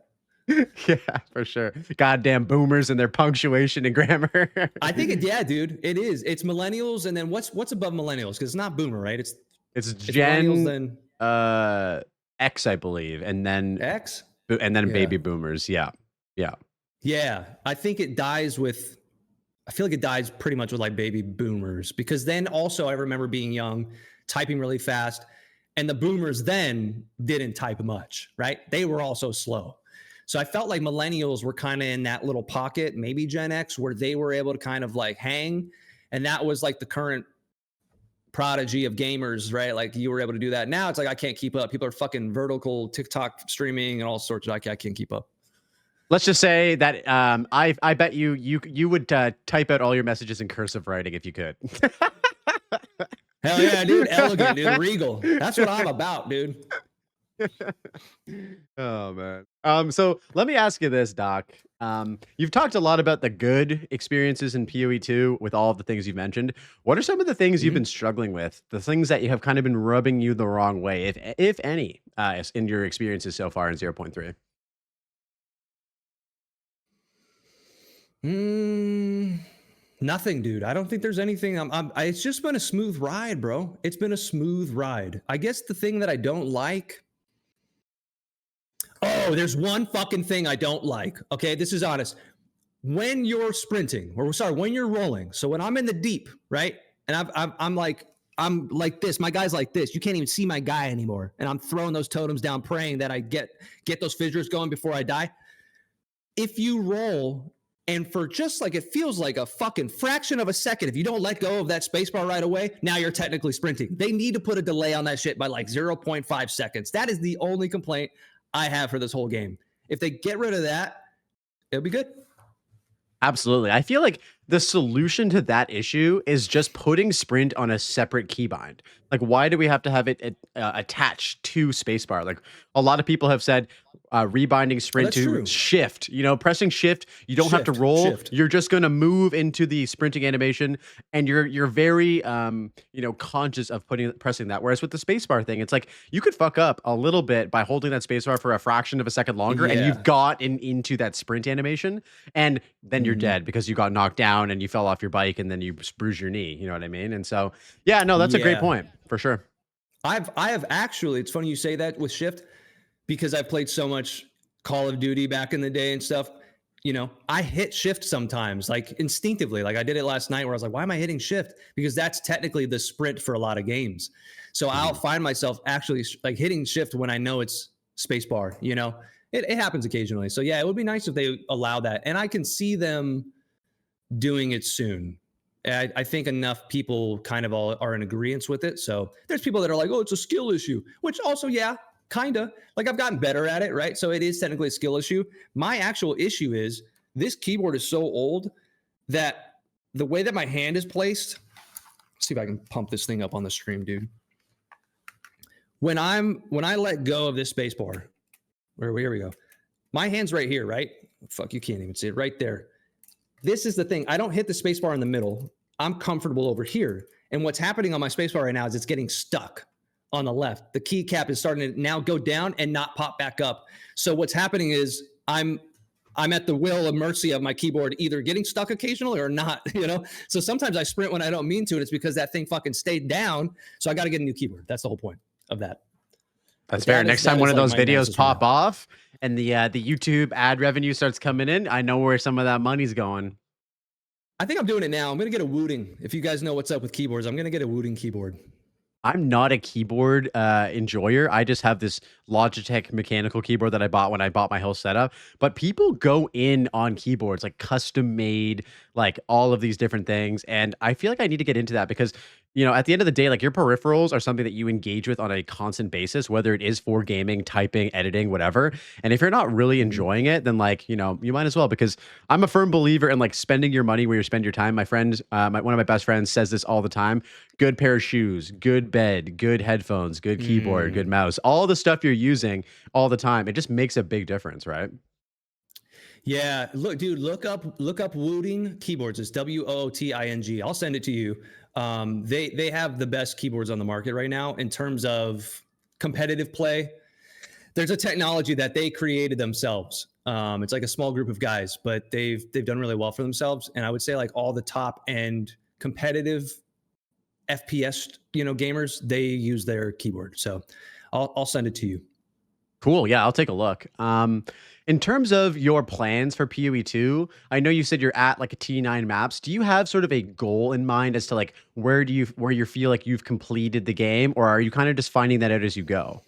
[SPEAKER 1] Yeah, for sure. Goddamn boomers and their punctuation and grammar.
[SPEAKER 2] I think dude, it is. It's millennials, and then what's above millennials? Because it's not boomer, right? It's
[SPEAKER 1] Gen then X, I believe, and then
[SPEAKER 2] X,
[SPEAKER 1] and then baby boomers. Yeah.
[SPEAKER 2] I think it dies with. I feel like it dies pretty much with like baby boomers, because then also I remember being young, typing really fast, and the boomers then didn't type much, right? They were also slow. So I felt like millennials were kind of in that little pocket, maybe Gen X, where they were able to kind of like hang. And that was like the current prodigy of gamers, right? Like you were able to do that. Now it's like, I can't keep up. People are fucking vertical TikTok streaming and all sorts of, I can't keep up.
[SPEAKER 1] Let's just say that I bet you would type out all your messages in cursive writing if you could.
[SPEAKER 2] Hell yeah, dude. Elegant, dude. Regal. That's what I'm about, dude.
[SPEAKER 1] Oh man. So let me ask you this, Doc. You've talked a lot about the good experiences in PoE 2 with all of the things you've mentioned. What are some of the things you've been struggling with? The things that you have kind of been rubbing you the wrong way, if any, in your experiences so far in 0.3?
[SPEAKER 2] Nothing, dude. I don't think there's anything. It's just been a smooth ride, bro. It's been a smooth ride. I guess the thing that I don't like. Oh, there's one fucking thing I don't like. Okay, this is honest. When you're sprinting, when you're rolling. So when I'm in the deep, right? And I'm like this. My guy's like this. You can't even see my guy anymore. And I'm throwing those totems down, praying that I get those fissures going before I die. If you roll, and for just like, it feels like a fucking fraction of a second, if you don't let go of that spacebar right away, now you're technically sprinting. They need to put a delay on that shit by like 0.5 seconds. That is the only complaint I have for this whole game. If they get rid of that, it'll be good.
[SPEAKER 1] Absolutely. I feel like the solution to that issue is just putting sprint on a separate keybind. Like, why do we have to have it attached to spacebar? Like, a lot of people have said, rebinding
[SPEAKER 2] Oh,
[SPEAKER 1] sprint
[SPEAKER 2] that's
[SPEAKER 1] to
[SPEAKER 2] true.
[SPEAKER 1] shift. Pressing shift, you don't have to roll.
[SPEAKER 2] Shift.
[SPEAKER 1] You're just going to move into the sprinting animation, and you're very conscious of pressing that. Whereas with the spacebar thing, it's like you could fuck up a little bit by holding that spacebar for a fraction of a second longer, and
[SPEAKER 2] Yeah.
[SPEAKER 1] you've got into that sprint animation, and then you're dead because you got knocked down and you fell off your bike and then you bruised your knee. You know what I mean? And so, yeah, no, that's a great
[SPEAKER 2] Yeah.
[SPEAKER 1] point for sure.
[SPEAKER 2] I have actually, it's funny you say that with shift, because I played so much Call of Duty back in the day and stuff. I hit shift sometimes, like instinctively. Like I did it last night where I was like, why am I hitting shift? Because that's technically the sprint for a lot of games. So I'll find myself actually like hitting shift when I know it's spacebar. It happens occasionally. So yeah, it would be nice if they allow that. And I can see them doing it soon. I think enough people kind of all are in agreement with it. So there's people that are like, oh, it's a skill issue, which also, yeah, kind of. Like I've gotten better at it, right? So it is technically a skill issue. My actual issue is this keyboard is so old that the way that my hand is placed, let's see if I can pump this thing up on the stream, dude. When I let go of this space bar, here we go. My hand's right here, right? Fuck, you can't even see it right there. This is the thing. I don't hit the space bar in the middle. I'm comfortable over here. And what's happening on my space bar right now is it's getting stuck on the left. The keycap is starting to now go down and not pop back up. So what's happening is I'm at the will and mercy of my keyboard, either getting stuck occasionally or not, So sometimes I sprint when I don't mean to, and it's because that thing fucking stayed down. So I got to get a new keyboard. That's the whole point of that.
[SPEAKER 1] That's fair. Next time one of those videos pop off and the YouTube ad revenue starts coming in, I know where some of that money's going.
[SPEAKER 2] I think I'm doing it now. I'm going to get a Wooting. If you guys know what's up with keyboards, I'm going to get a Wooting keyboard.
[SPEAKER 1] I'm not a keyboard enjoyer. I just have this Logitech mechanical keyboard that I bought when I bought my whole setup. But people go in on keyboards, like custom made, like all of these different things. And I feel like I need to get into that because, at the end of the day, like your peripherals are something that you engage with on a constant basis, whether it is for gaming, typing, editing, whatever. And if you're not really enjoying it, then like, you might as well, because I'm a firm believer in like spending your money where you spend your time. My friend, one of my best friends says this all the time: good pair of shoes, good bed, good headphones, good keyboard, good mouse, all the stuff you're using all the time. It just makes a big difference, right?
[SPEAKER 2] Yeah, look, dude, look up Wooting keyboards. It's WOOTING. I'll send it to you. They have the best keyboards on the market right now in terms of competitive play. There's a technology that they created themselves. It's like a small group of guys, but they've done really well for themselves. And I would say like all the top end competitive FPS, gamers, they use their keyboard. So I'll send it to you.
[SPEAKER 1] Cool. Yeah, I'll take a look. In terms of your plans for PoE 2, I know you said you're at like a T9 maps. Do you have sort of a goal in mind as to like where you feel like you've completed the game, or are you kind of just finding that out as you go?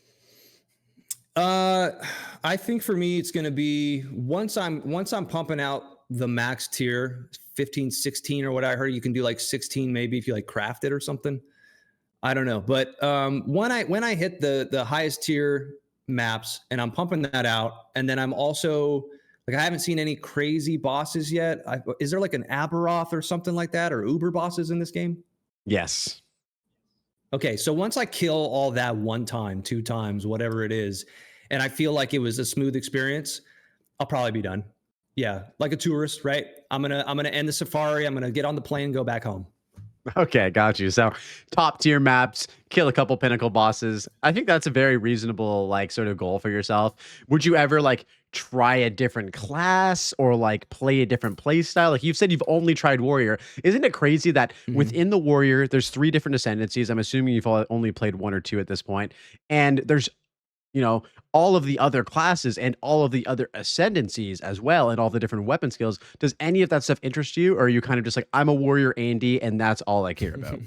[SPEAKER 2] I think for me it's going to be once I'm pumping out the max tier 15, 16 or what I heard you can do like 16 maybe if you like craft it or something. I don't know, but when I hit the highest tier maps and I'm pumping that out, and then I'm also like I haven't seen any crazy bosses yet. Is there like an Aberoth or something like that, or Uber bosses in this game?
[SPEAKER 1] Yes.
[SPEAKER 2] Okay, so once I kill all that one time, two times, whatever it is, and I feel like it was a smooth experience, I'll probably be done. Yeah, like a tourist, right? I'm gonna end the safari. I'm gonna get on the plane, go back home.
[SPEAKER 1] Okay, got you. So top tier maps, kill a couple pinnacle bosses. I think that's a very reasonable like sort of goal for yourself. Would you ever like try a different class or like play a different play style? Like you've said you've only tried warrior. Isn't it crazy that within the warrior there's 3 different ascendancies? I'm assuming you've only played 1 or 2 at this point. And there's all of the other classes and all of the other ascendancies as well, and all the different weapon skills. Does any of that stuff interest you, or are you kind of just like, I'm a warrior Andy and that's all I care about?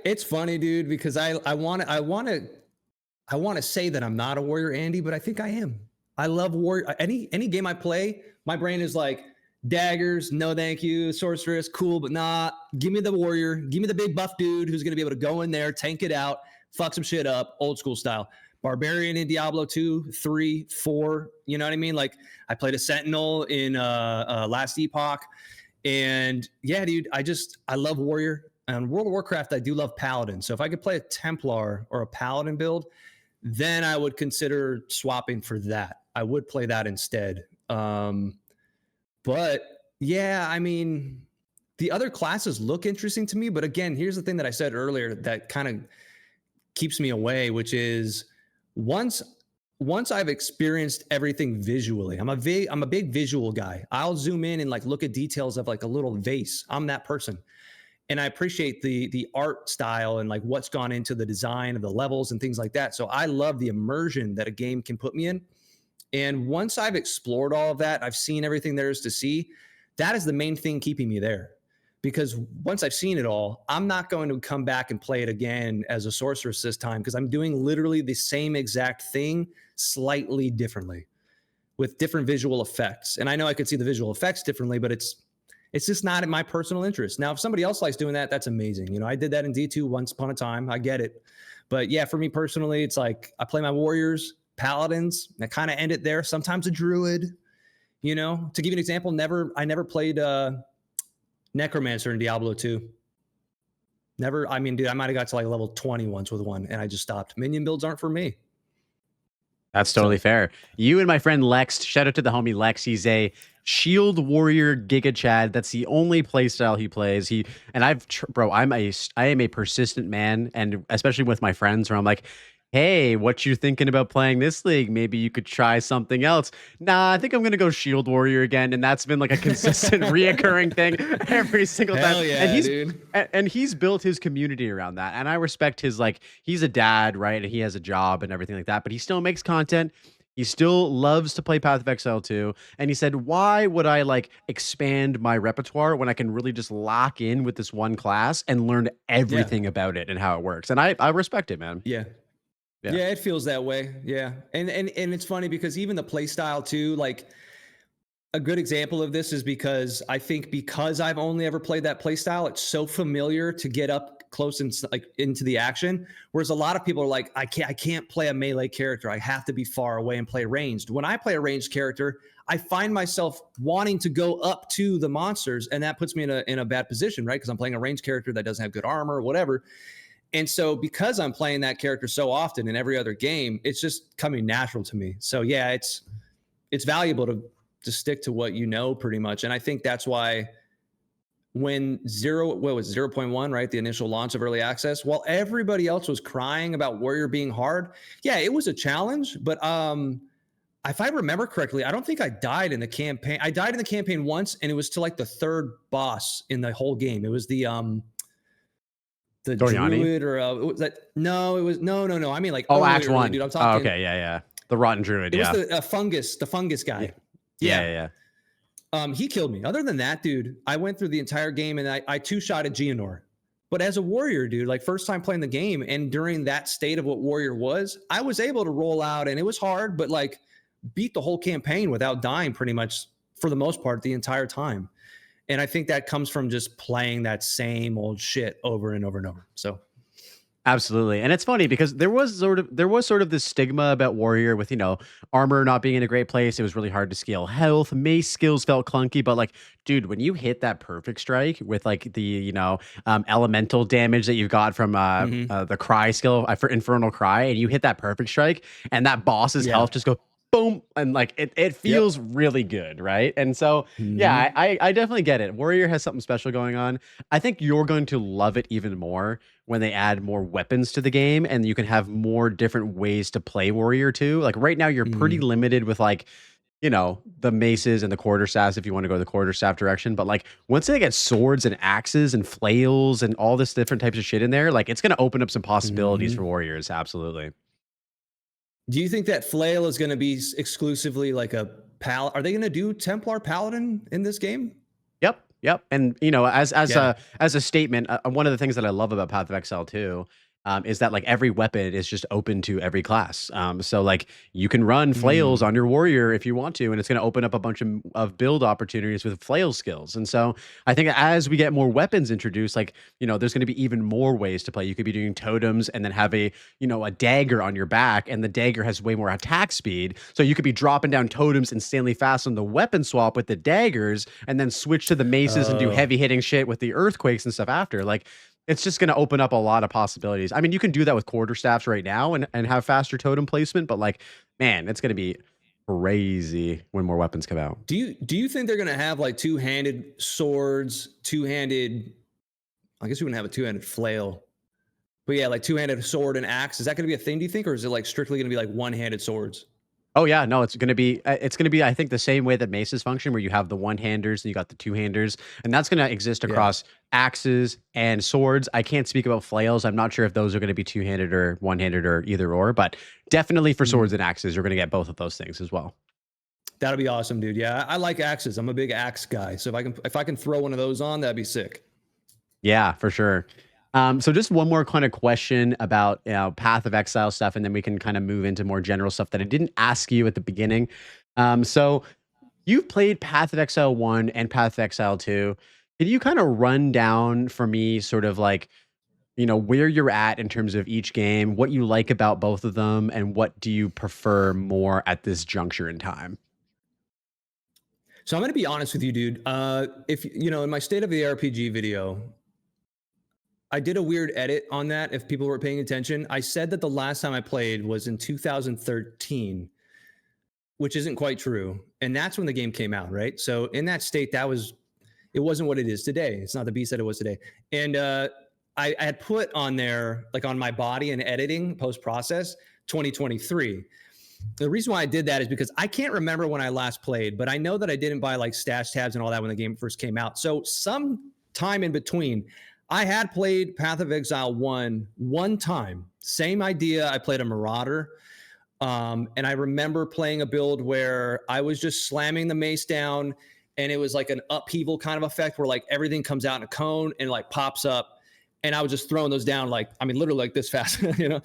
[SPEAKER 2] It's funny, dude, because I want to say that I'm not a warrior Andy, but I think I am. I love warrior. Any game I play, my brain is like, daggers, no thank you. Sorceress, cool, but not. Give me the warrior. Give me the big buff dude who's going to be able to go in there, tank it out, fuck some shit up, old school style. Barbarian in Diablo 2, 3, 4, you know what I mean? Like I played a Sentinel in Last Epoch. And yeah, dude, I love warrior. And World of Warcraft, I do love paladin. So if I could play a Templar or a paladin build, then I would consider swapping for that. I would play that instead. But yeah, I mean, the other classes look interesting to me. But again, here's the thing that I said earlier that kind of keeps me away, which is once I've experienced everything visually, I'm a big visual guy. I'll zoom in and like look at details of like a little vase. I'm that person. And I appreciate the art style and like what's gone into the design of the levels and things like that. So I love the immersion that a game can put me in. And once I've explored all of that, I've seen everything there is to see. That is the main thing keeping me there. Because once I've seen it all, I'm not going to come back and play it again as a sorceress this time, because I'm doing literally the same exact thing slightly differently with different visual effects. And I know I could see the visual effects differently, but it's just not in my personal interest. Now, if somebody else likes doing that, that's amazing. You know, I did that in D2 once upon a time. I get it. But yeah, for me personally, it's like I play my warriors, paladins, and I kind of end it there. Sometimes a druid, you know. To give you an example, I never played Necromancer in Diablo 2. Never. I mean, dude, I might have got to like level 20 once with one, and I just stopped. Minion builds aren't for me.
[SPEAKER 1] That's totally fair. You and my friend Lex, shout out to the homie Lex. He's a Shield Warrior Giga Chad. That's the only playstyle he plays. I am a persistent man, and especially with my friends, where I'm like, hey, what you thinking about playing this league? Maybe you could try something else. Nah, I think I'm gonna go Shield Warrior again, and that's been like a consistent, reoccurring thing every single time.
[SPEAKER 2] Hell yeah, dude.
[SPEAKER 1] And he's built his community around that, and I respect his like. He's a dad, right? And he has a job and everything like that, but he still makes content. He still loves to play Path of Exile 2. And he said, why would I like expand my repertoire when I can really just lock in with this one class and learn everything about it and how it works? And I respect it, man.
[SPEAKER 2] Yeah. Yeah, it feels that way. Yeah. And it's funny because even the play style too, like a good example of this is because I think because I've only ever played that play style, it's so familiar to get up close and like into the action. Whereas a lot of people are like, I can't play a melee character. I have to be far away and play ranged. When I play a ranged character, I find myself wanting to go up to the monsters, and that puts me in a bad position, right? Because I'm playing a ranged character that doesn't have good armor or whatever. And so because I'm playing that character so often in every other game, it's just coming natural to me. So yeah, it's valuable to stick to what you know pretty much. And I think that's why when 0.1, right, the initial launch of early access, while everybody else was crying about Warrior being hard, yeah, it was a challenge. But if I remember correctly, I don't think I died in the campaign. I died in the campaign once, and it was to like the third boss in the whole game. It was the
[SPEAKER 1] Doriani?
[SPEAKER 2] druid or was that? No, it was no. I mean like
[SPEAKER 1] Act 1.
[SPEAKER 2] Dude, I'm talking.
[SPEAKER 1] Okay, yeah. The rotten druid.
[SPEAKER 2] It was the fungus guy.
[SPEAKER 1] Yeah.
[SPEAKER 2] He killed me. Other than that, dude, I went through the entire game and I two-shotted Geonor. But as a warrior, dude, like first time playing the game, and during that state of what warrior was, I was able to roll out, and it was hard, but like beat the whole campaign without dying pretty much for the most part the entire time. And I think that comes from just playing that same old shit over and over and over. So
[SPEAKER 1] absolutely. And it's funny because there was sort of this stigma about warrior with, you know, armor not being in a great place. It was really hard to scale health. Mace skills felt clunky, but like, dude, when you hit that perfect strike with like the, you know, elemental damage that you've got from the cry skill for Infernal Cry, and you hit that perfect strike and that boss's health just goes boom, and like it feels really good, right? And so yeah, I definitely get it. Warrior has something special going on. I think you're going to love it even more when they add more weapons to the game, and you can have more different ways to play warrior too. Like right now you're pretty limited with like, you know, the maces and the quarterstaffs if you want to go the quarterstaff direction. But like once they get swords and axes and flails and all this different types of shit in there, like it's going to open up some possibilities for warriors. Absolutely.
[SPEAKER 2] Do you think that flail is going to be exclusively like a Are they going to do Templar Paladin in this game?
[SPEAKER 1] Yep. And you know, as a statement, one of the things that I love about Path of Exile 2 is that like every weapon is just open to every class. So like you can run flails
[SPEAKER 2] Mm.
[SPEAKER 1] on your warrior if you want to, and it's going to open up a bunch of build opportunities with flail skills. And so I think as we get more weapons introduced, like, there's going to be even more ways to play. You could be doing totems and then have a dagger on your back, and the dagger has way more attack speed. So you could be dropping down totems insanely fast on the weapon swap with the daggers, and then switch to the maces and do
[SPEAKER 2] Oh,
[SPEAKER 1] heavy hitting shit with the earthquakes and stuff after. Like, it's just going to open up a lot of possibilities. I mean, you can do that with quarterstaffs right now and have faster totem placement, but like, man, it's going to be crazy when more weapons come out.
[SPEAKER 2] do you think they're gonna have like two-handed swords, two-handed? I guess we wouldn't have a two-handed flail, but yeah, like two-handed sword and axe. Is that gonna be a thing? Do you think, or is it like strictly gonna be like one-handed swords?
[SPEAKER 1] Oh yeah, no, it's gonna be I think the same way that maces function, where you have the one-handers and you got the two-handers, and that's gonna exist
[SPEAKER 2] Yeah.
[SPEAKER 1] across axes and swords. I can't speak about flails. I'm not sure if those are gonna be two-handed or one-handed or either or, but definitely for
[SPEAKER 2] Mm.
[SPEAKER 1] swords and axes, you're gonna get both of those things as well.
[SPEAKER 2] That'll be awesome, dude. Yeah, I like axes. I'm a big axe guy. So if I can throw one of those on, that'd be sick.
[SPEAKER 1] Yeah, for sure. So just one more kind of question about Path of Exile stuff, and then we can kind of move into more general stuff that I didn't ask you at the beginning. So you've played Path of Exile 1 and Path of Exile 2. Can you kind of run down for me sort of like, where you're at in terms of each game, what you like about both of them, and what do you prefer more at this juncture in time?
[SPEAKER 2] So I'm gonna be honest with you, dude. If you know, in my state of the RPG video, I did a weird edit on that. If people were paying attention, I said that the last time I played was in 2013, which isn't quite true. And that's when the game came out, right? So in that state, it wasn't what it is today. It's not the beast that it was today. And I had put on there, like on my body and editing post process, 2023. The reason why I did that is because I can't remember when I last played, but I know that I didn't buy like stash tabs and all that when the game first came out. So some time in between, I had played Path of Exile 1 one time. Same idea. I played a Marauder. And I remember playing a build where I was just slamming the mace down, and it was like an upheaval kind of effect where like everything comes out in a cone and like pops up. And I was just throwing those down, like, I mean, literally like this fast, you know?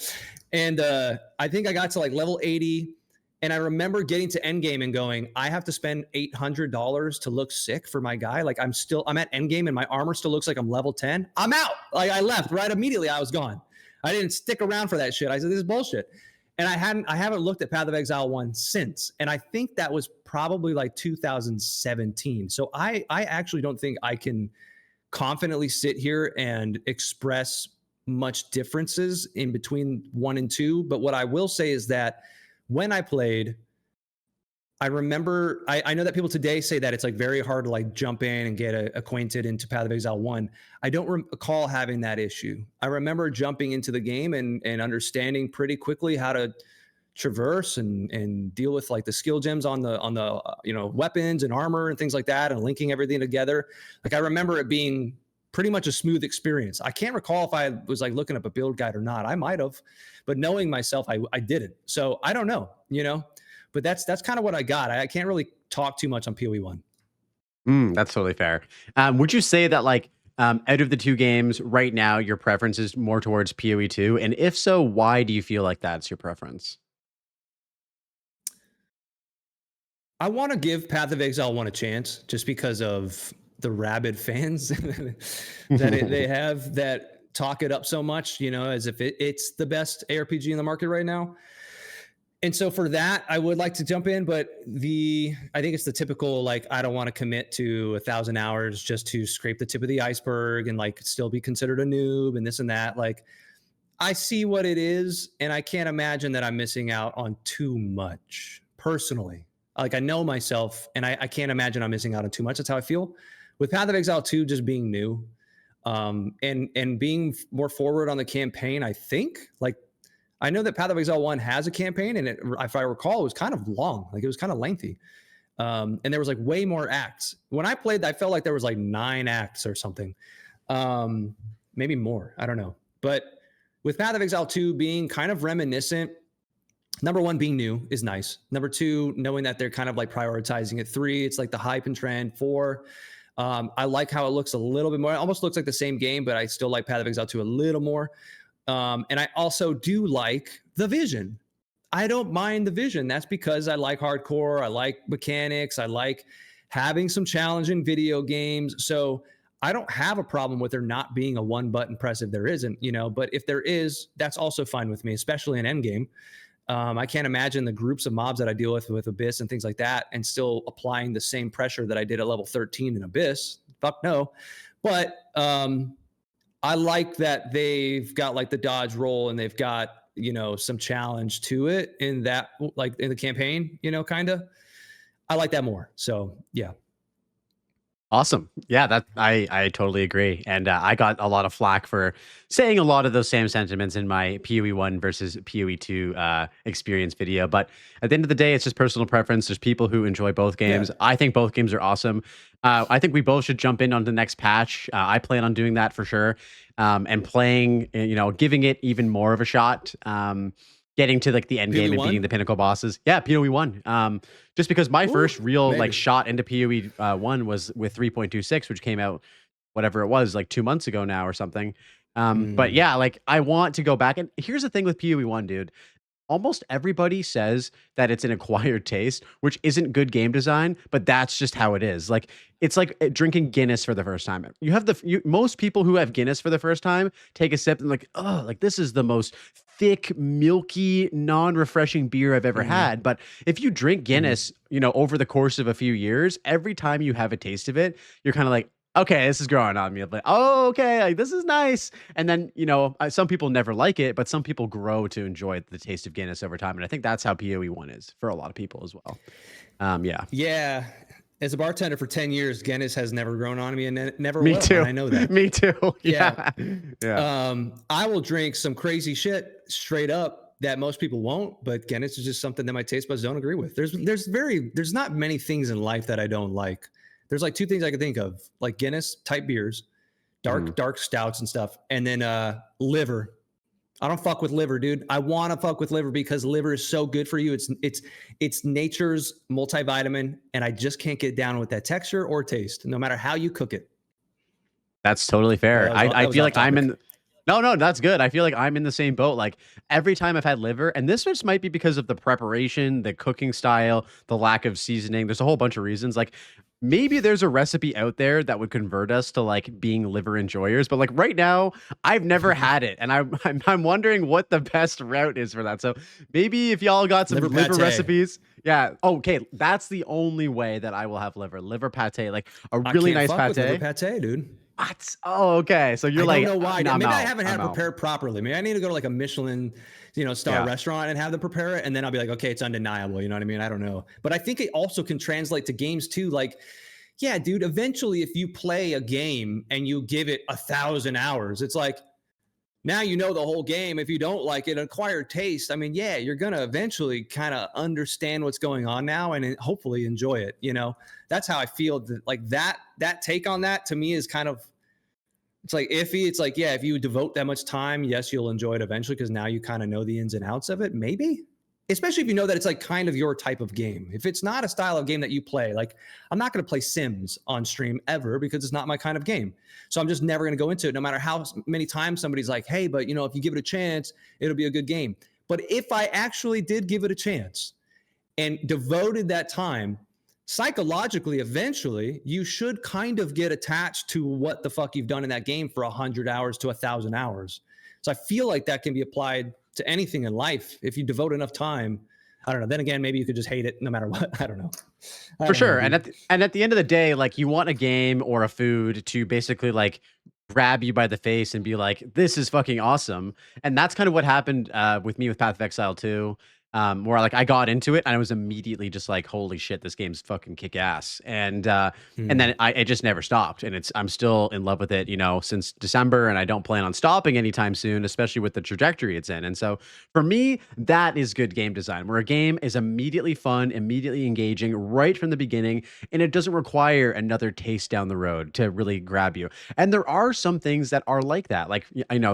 [SPEAKER 2] And I think I got to like level 80. And I remember getting to endgame and going, I have to spend $800 to look sick for my guy. Like I'm at endgame and my armor still looks like I'm level 10. I'm out. Like I left right immediately. I was gone. I didn't stick around for that shit. I said, this is bullshit. And I haven't looked at Path of Exile 1 since. And I think that was probably like 2017. So I actually don't think I can confidently sit here and express much differences in between 1 and 2. But what I will say is that when I played, I remember I know that people today say that it's like very hard to like jump in and get acquainted into Path of Exile 1. I don't recall having that issue. I remember jumping into the game and understanding pretty quickly how to traverse and deal with like the skill gems on the weapons and armor and things like that, and linking everything together. Like I remember it being pretty much a smooth experience. I can't recall if I was like looking up a build guide or not. I might have, but knowing myself, I didn't. So I don't know, but that's kind of what I got. I can't really talk too much on PoE 1.
[SPEAKER 1] That's totally fair. Would you say that like out of the two games right now, your preference is more towards PoE 2? And if so, why do you feel like that's your preference?
[SPEAKER 2] I want to give Path of Exile 1 a chance just because of the rabid fans they have that talk it up so much, as if it's the best ARPG in the market right now. And so for that, I would like to jump in, but I think it's the typical, like, I don't want to commit to 1,000 hours just to scrape the tip of the iceberg and like still be considered a noob and this and that. Like, I see what it is, and I can't imagine that I'm missing out on too much personally. Like, I know myself, and I can't imagine I'm missing out on too much. That's how I feel. With Path of Exile 2 just being new, and being more forward on the campaign, I think. Like, I know that Path of Exile 1 has a campaign, and if I recall, it was kind of long. Like, it was kind of lengthy. And there was like way more acts. When I played, I felt like there was like 9 acts or something. Maybe more. I don't know. But with Path of Exile 2 being kind of reminiscent, number 1, being new is nice. Number 2, knowing that they're kind of like prioritizing it. 3, it's like the hype and trend. 4, I like how it looks a little bit more. It almost looks like the same game, but I still like Path of Exile 2 a little more. And I also do like the vision. I don't mind the vision. That's because I like hardcore. I like mechanics. I like having some challenging video games. So I don't have a problem with there not being a one button press if there isn't, you know, but if there is, that's also fine with me, especially in endgame. I can't imagine the groups of mobs that I deal with Abyss and things like that and still applying the same pressure that I did at level 13 in Abyss. Fuck no. But I like that they've got like the dodge roll and they've got, you know, some challenge to it in that, like in the campaign, you know, kind of. I like that more. So yeah.
[SPEAKER 1] Awesome. Yeah, that I totally agree. And I got a lot of flack for saying a lot of those same sentiments in my PoE 1 versus PoE 2 experience video. But at the end of the day, it's just personal preference. There's people who enjoy both games.
[SPEAKER 2] Yeah.
[SPEAKER 1] I think both games are awesome. I think we both should jump in on the next patch. I plan on doing that for sure. And playing, you know, giving it even more of a shot. Getting to like the end game and beating the pinnacle bosses. Yeah, PoE 1. Just because my first real like shot into PoE 1 was with 3.26, which came out whatever it was, like 2 months ago now or something. But yeah, like I want to go back. And here's the thing with PoE 1, dude. Almost everybody says that it's an acquired taste, which isn't good game design, but that's just how it is. Like it's like drinking Guinness for the first time. You have most people who have Guinness for the first time take a sip and like, oh, like this is the most thick, milky, non-refreshing beer I've ever had. But if you drink Guinness, you know, over the course of a few years, every time you have a taste of it, you're kind of like, okay, this is growing on me. Like, oh, okay, like this is nice. And then, you know, some people never like it, but some people grow to enjoy the taste of Guinness over time. And I think that's how PoE 1 is for a lot of people as well. Yeah.
[SPEAKER 2] Yeah. As a bartender for 10 years, Guinness has never grown on me and never
[SPEAKER 1] Me
[SPEAKER 2] will.
[SPEAKER 1] too.
[SPEAKER 2] I know that.
[SPEAKER 1] Me too.
[SPEAKER 2] Yeah.
[SPEAKER 1] Yeah.
[SPEAKER 2] I will drink some crazy shit straight up that most people won't, but Guinness is just something that my taste buds don't agree with. There's not many things in life that I don't like. There's like two things I can think of, like Guinness type beers, dark stouts and stuff, and then liver. I don't fuck with liver, dude. I want to fuck with liver because liver is so good for you. It's nature's multivitamin, and I just can't get down with that texture or taste, no matter how you cook it.
[SPEAKER 1] That's totally fair. I feel like I'm in. No, that's good. I feel like I'm in the same boat. Like every time I've had liver, and this just might be because of the preparation, the cooking style, the lack of seasoning. There's a whole bunch of reasons. Like maybe there's a recipe out there that would convert us to like being liver enjoyers. But like right now, I've never had it, and I'm wondering what the best route is for that. So maybe if y'all got some liver recipes, yeah. Okay, that's the only way that I will have liver pate, like a really nice pate.
[SPEAKER 2] Liver pate, dude.
[SPEAKER 1] What? Oh, okay. So you're
[SPEAKER 2] I
[SPEAKER 1] like,
[SPEAKER 2] don't know why. Maybe I haven't had it
[SPEAKER 1] out.
[SPEAKER 2] prepared properly. Maybe I need to go to like a Michelin, star restaurant and have them prepare it, and then I'll be like, okay, it's undeniable. You know what I mean? I don't know, but I think it also can translate to games too. Like, yeah, dude. Eventually, if you play a game and you give it 1,000 hours, it's like now you know the whole game. If you don't like it, acquired taste. I mean, yeah, you're gonna eventually kind of understand what's going on now and hopefully enjoy it. You know, that's how I feel. Like that take on that to me is kind of, it's like iffy. It's like, yeah, if you devote that much time, yes, you'll enjoy it eventually because now you kind of know the ins and outs of it. Maybe, especially if you know that it's like kind of your type of game. If it's not a style of game that you play, like I'm not going to play Sims on stream ever because it's not my kind of game. So I'm just never going to go into it, no matter how many times somebody's like, hey, but if you give it a chance, it'll be a good game. But if I actually did give it a chance and devoted that time, psychologically, eventually, you should kind of get attached to what the fuck you've done in that game for 100 hours to 1,000 hours. So I feel like that can be applied to anything in life if you devote enough time. I don't know. Then again, maybe you could just hate it no matter what. I don't know.
[SPEAKER 1] For sure. And at the end of the day, like you want a game or a food to basically like grab you by the face and be like, this is fucking awesome. And that's kind of what happened with me with Path of Exile 2. Where like I got into it and I was immediately just like, holy shit, this game's fucking kick ass. And then it just never stopped. And I'm still in love with it, since December, and I don't plan on stopping anytime soon, especially with the trajectory it's in. And so for me, that is good game design, where a game is immediately fun, immediately engaging right from the beginning, and it doesn't require another taste down the road to really grab you. And there are some things that are like that. Like,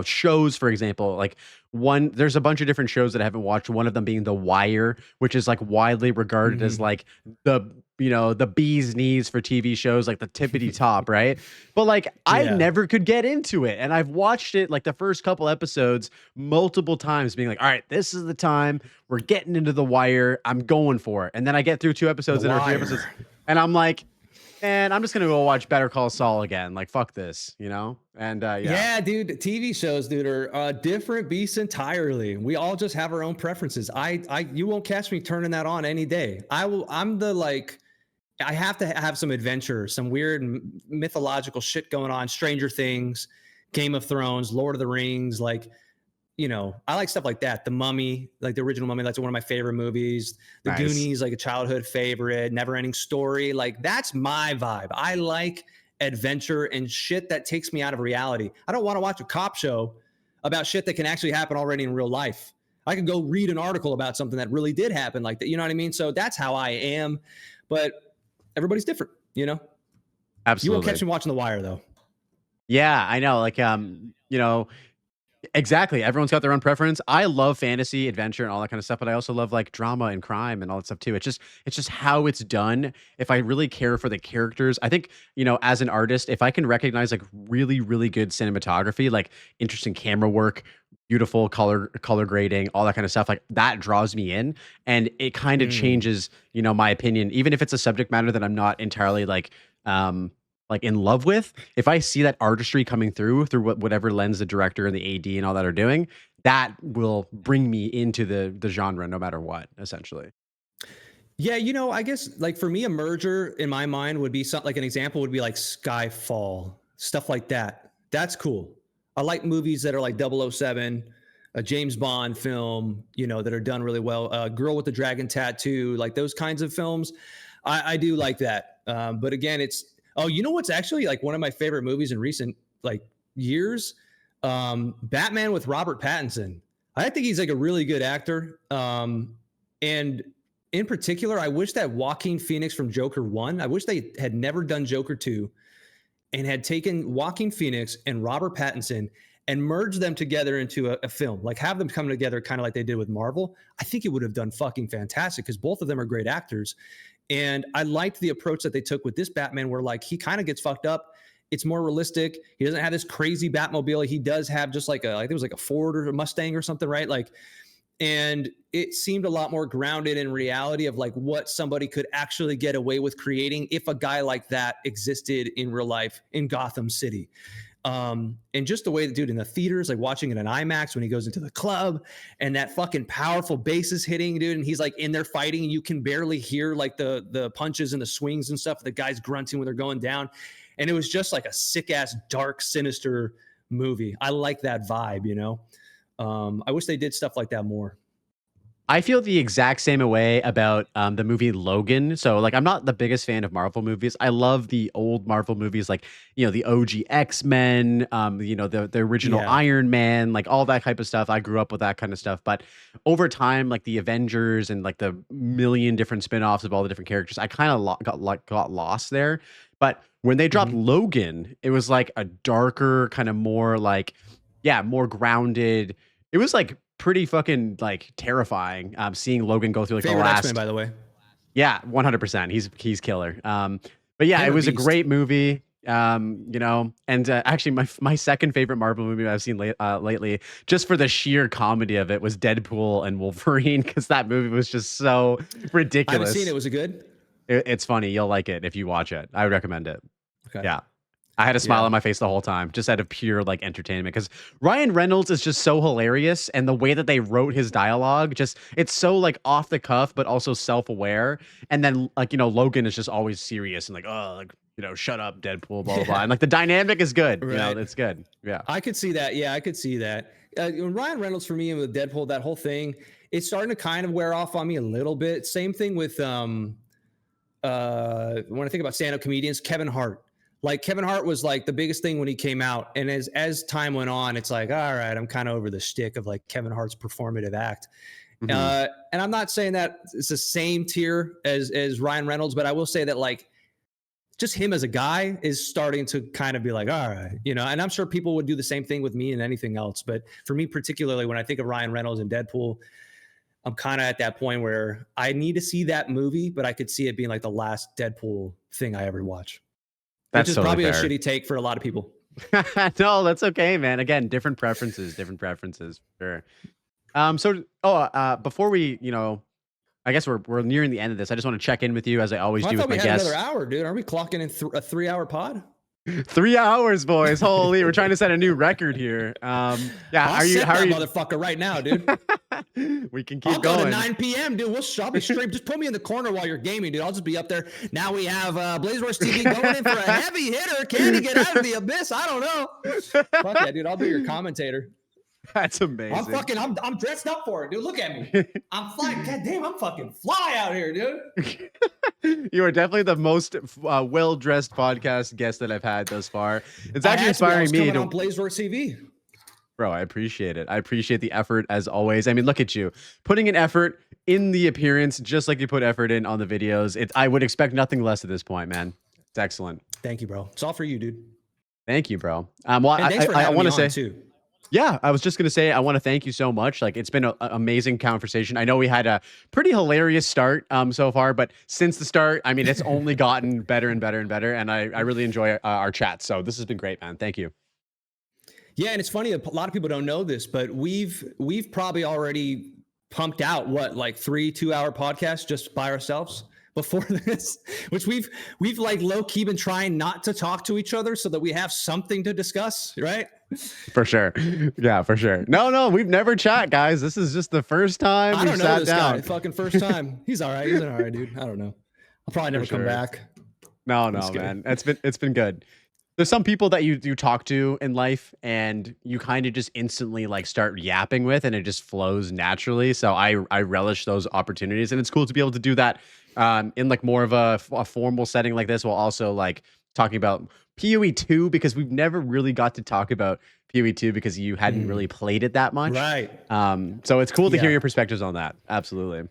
[SPEAKER 1] shows, for example, like there's a bunch of different shows that I haven't watched, one of them being The Wire, which is like widely regarded as like the the bee's knees for TV shows, like the tippity top, right? But like I
[SPEAKER 2] Yeah.
[SPEAKER 1] never could get into it. And I've watched it like the first couple episodes multiple times, being like, all right, this is the time. We're getting into the wire. I'm going for it. And then I get through 2
[SPEAKER 2] The
[SPEAKER 1] episodes in or 3 episodes,
[SPEAKER 2] Wire.
[SPEAKER 1] and I'm like, and I'm just gonna go watch Better Call Saul again. Like, fuck this, And yeah.
[SPEAKER 2] Yeah, dude, TV shows, dude, are different beasts entirely. We all just have our own preferences. You won't catch me turning that on any day. I'm the like, I have to have some adventure, some weird mythological shit going on. Stranger Things, Game of Thrones, Lord of the Rings, like, I like stuff like that. The Mummy, like the original Mummy, that's one of my favorite movies. The
[SPEAKER 1] Nice.
[SPEAKER 2] Goonies, like a childhood favorite. Never Ending Story, like that's my vibe. I like adventure and shit that takes me out of reality. I don't want to watch a cop show about shit that can actually happen already in real life. I could go read an article about something that really did happen like that. You know what I mean? So that's how I am. But everybody's different,
[SPEAKER 1] Absolutely.
[SPEAKER 2] You won't catch me watching The Wire though.
[SPEAKER 1] Yeah, I know. Like, exactly. Everyone's got their own preference. I love fantasy, adventure, and all that kind of stuff, but I also love like drama and crime and all that stuff too. It's just how it's done. If I really care for the characters, I think, as an artist, if I can recognize like really, really good cinematography, like interesting camera work, beautiful color grading, all that kind of stuff, like that draws me in. And it kind of changes, my opinion, even if it's a subject matter that I'm not entirely like in love with. If I see that artistry coming through whatever lens the director and the AD and all that are doing, that will bring me into the genre no matter what, essentially.
[SPEAKER 2] Yeah, I guess like for me, a merger in my mind would be something like an example would be like Skyfall, stuff like that. That's cool. I like movies that are like 007, a James Bond film, that are done really well. Girl with the Dragon Tattoo, like those kinds of films. I do like that. But again, what's actually like one of my favorite movies in recent like years? Batman with Robert Pattinson. I think he's like a really good actor. And in particular, I wish that Joaquin Phoenix from Joker 1, I wish they had never done Joker 2 and had taken Joaquin Phoenix and Robert Pattinson and merged them together into a film, like have them come together kind of like they did with Marvel. I think it would have done fucking fantastic because both of them are great actors. And I liked the approach that they took with this Batman where like he kind of gets fucked up. It's more realistic. He doesn't have this crazy Batmobile. He does have just like I think it was like a Ford or a Mustang or something, right? Like, and it seemed a lot more grounded in reality of like what somebody could actually get away with creating if a guy like that existed in real life in Gotham City. And just the way the dude in the theaters, like watching it in IMAX when he goes into the club and that fucking powerful bass is hitting, dude, and he's like in there fighting and you can barely hear like the punches and the swings and stuff. The guys grunting when they're going down. And it was just like a sick ass, dark, sinister movie. I like that vibe, I wish they did stuff like that more.
[SPEAKER 1] I feel the exact same way about the movie Logan. So, like, I'm not the biggest fan of Marvel movies. I love the old Marvel movies, like, the OG X-Men, the original Iron Man, like all that type of stuff. I grew up with that kind of stuff. But over time, like the Avengers and like the million different spin-offs of all the different characters, I kind of got lost there. But when they dropped Logan, it was like a darker, kind of more like, more grounded. It was like pretty fucking like terrifying seeing Logan go through like
[SPEAKER 2] Favorite
[SPEAKER 1] the last
[SPEAKER 2] X-Men, by the way.
[SPEAKER 1] Yeah, 100%. He's killer. But yeah,
[SPEAKER 2] And
[SPEAKER 1] it was a
[SPEAKER 2] beast.
[SPEAKER 1] great movie. And actually my second favorite Marvel movie I've seen lately, just for the sheer comedy of it, was Deadpool and Wolverine, because that movie was just so ridiculous.
[SPEAKER 2] I haven't seen it. Was it good?
[SPEAKER 1] It's funny. You'll like it if you watch it. I would recommend it.
[SPEAKER 2] Okay.
[SPEAKER 1] Yeah. I had a smile on my face the whole time, just out of pure like entertainment, because Ryan Reynolds is just so hilarious, and the way that they wrote his dialogue, it's so like off the cuff, but also self-aware. And then like, Logan is just always serious and like, oh, like, shut up, Deadpool, blah, blah, blah. And like the dynamic is good.
[SPEAKER 2] Right.
[SPEAKER 1] It's good. Yeah.
[SPEAKER 2] I could see that. Yeah, I could see that. When Ryan Reynolds for me and with Deadpool, that whole thing, it's starting to kind of wear off on me a little bit. Same thing with when I think about stand-up comedians, Kevin Hart. Like Kevin Hart was like the biggest thing when he came out. And as time went on, it's like, all right, I'm kind of over the shtick of like Kevin Hart's performative act. And I'm not saying that it's the same tier as Ryan Reynolds, but I will say that like just him as a guy is starting to kind of be like, all right, and I'm sure people would do the same thing with me and anything else. But for me, particularly when I think of Ryan Reynolds and Deadpool, I'm kind of at that point where I need to see that movie, but I could see it being like the last Deadpool thing I ever watch, which
[SPEAKER 1] That's
[SPEAKER 2] is
[SPEAKER 1] totally
[SPEAKER 2] probably a
[SPEAKER 1] fair.
[SPEAKER 2] shitty take for a lot of people.
[SPEAKER 1] No, that's okay, man. Again, different preferences, different preferences. Sure. Before we, I guess we're nearing the end of this. I just want to check in with you as I always
[SPEAKER 2] I
[SPEAKER 1] do
[SPEAKER 2] thought
[SPEAKER 1] with
[SPEAKER 2] we
[SPEAKER 1] my
[SPEAKER 2] had
[SPEAKER 1] guests.
[SPEAKER 2] another hour, dude. Are we clocking in a 3-hour pod?
[SPEAKER 1] 3 hours, boys. Holy, we're trying to set a new record here.
[SPEAKER 2] I'll set that motherfucker right now, dude.
[SPEAKER 1] We can keep
[SPEAKER 2] I'll
[SPEAKER 1] going.
[SPEAKER 2] go to 9 p.m., dude. I'll be streaming. Just put me in the corner while you're gaming, dude. I'll just be up there. Now we have Blaze Wars TV going in for a heavy hitter. Can he get out of the abyss? I don't know. Fuck yeah, dude. I'll be your commentator.
[SPEAKER 1] That's amazing.
[SPEAKER 2] I'm dressed up for it, dude. Look at me. I'm flying. God damn, I'm fucking fly out here, dude.
[SPEAKER 1] You are definitely the most well-dressed podcast guest that I've had thus far. It's actually inspiring me to
[SPEAKER 2] on Blaze Wars TV.
[SPEAKER 1] Bro, I appreciate it. I appreciate the effort as always. I mean, look at you putting an effort in the appearance, just like you put effort in on the videos. I would expect nothing less at this point, man. It's excellent.
[SPEAKER 2] Thank you, bro. It's all for you, dude.
[SPEAKER 1] Thank you, bro.
[SPEAKER 2] Well, I want to say too.
[SPEAKER 1] Yeah, I was just going to say, I want to thank you so much. Like, it's been an amazing conversation. I know we had a pretty hilarious start so far, but since the start, I mean, it's only gotten better and better and better. And I really enjoy our chat. So this has been great, man. Thank you.
[SPEAKER 2] Yeah, and it's funny, a lot of people don't know this, but we've probably already pumped out like 3 2-hour podcasts just by ourselves before this, which we've like low-key been trying not to talk to each other so that we have something to discuss, right?
[SPEAKER 1] For sure. Yeah, for sure. No, we've never chat, guys. This is just the first time
[SPEAKER 2] I
[SPEAKER 1] we
[SPEAKER 2] don't know
[SPEAKER 1] sat
[SPEAKER 2] this
[SPEAKER 1] down.
[SPEAKER 2] guy. Fucking first time. He's all right. He's an all right dude. I don't know. I'll probably never come back.
[SPEAKER 1] No, man. It's been good. There's some people that you talk to in life and you kind of just instantly like start yapping with and it just flows naturally. So I relish those opportunities, and it's cool to be able to do that in like more of a formal setting like this, while also like talking about PoE 2, because we've never really got to talk about PoE 2 because you hadn't really played it that much.
[SPEAKER 2] Right.
[SPEAKER 1] So it's cool to hear your perspectives on that. Absolutely.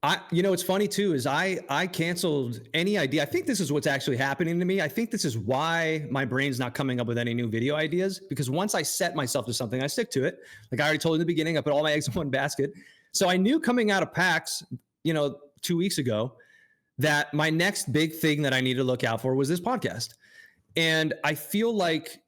[SPEAKER 2] What's funny too is I canceled any idea. I think this is what's actually happening to me. I think this is why my brain's not coming up with any new video ideas, because once I set myself to something, I stick to it. Like I already told you in the beginning, I put all my eggs in one basket. So I knew coming out of PAX, 2 weeks ago, that my next big thing that I need to look out for was this podcast. And I feel like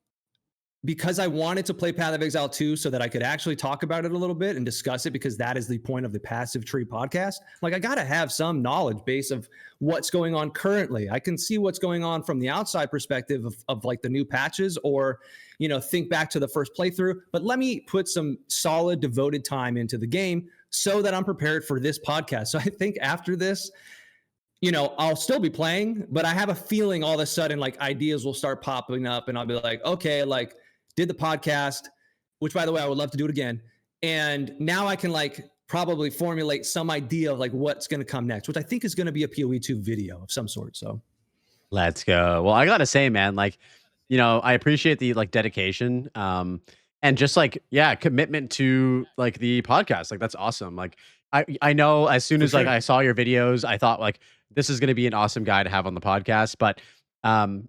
[SPEAKER 2] because I wanted to play Path of Exile 2 so that I could actually talk about it a little bit and discuss it, because that is the point of the Passive Tree podcast. Like, I got to have some knowledge base of what's going on currently. I can see what's going on from the outside perspective of like the new patches, or, think back to the first playthrough. But let me put some solid devoted time into the game so that I'm prepared for this podcast. So I think after this, I'll still be playing, but I have a feeling all of a sudden, like, ideas will start popping up and I'll be like, okay, like, did the podcast, which by the way, I would love to do it again. And now I can like probably formulate some idea of like what's going to come next, which I think is going to be a PoE 2 video of some sort. So
[SPEAKER 1] let's go. Well, I got to say, man, like, I appreciate the like dedication and just like, commitment to like the podcast. Like, that's awesome. Like, I know as soon as like I saw your videos, I thought like this is going to be an awesome guy to have on the podcast, but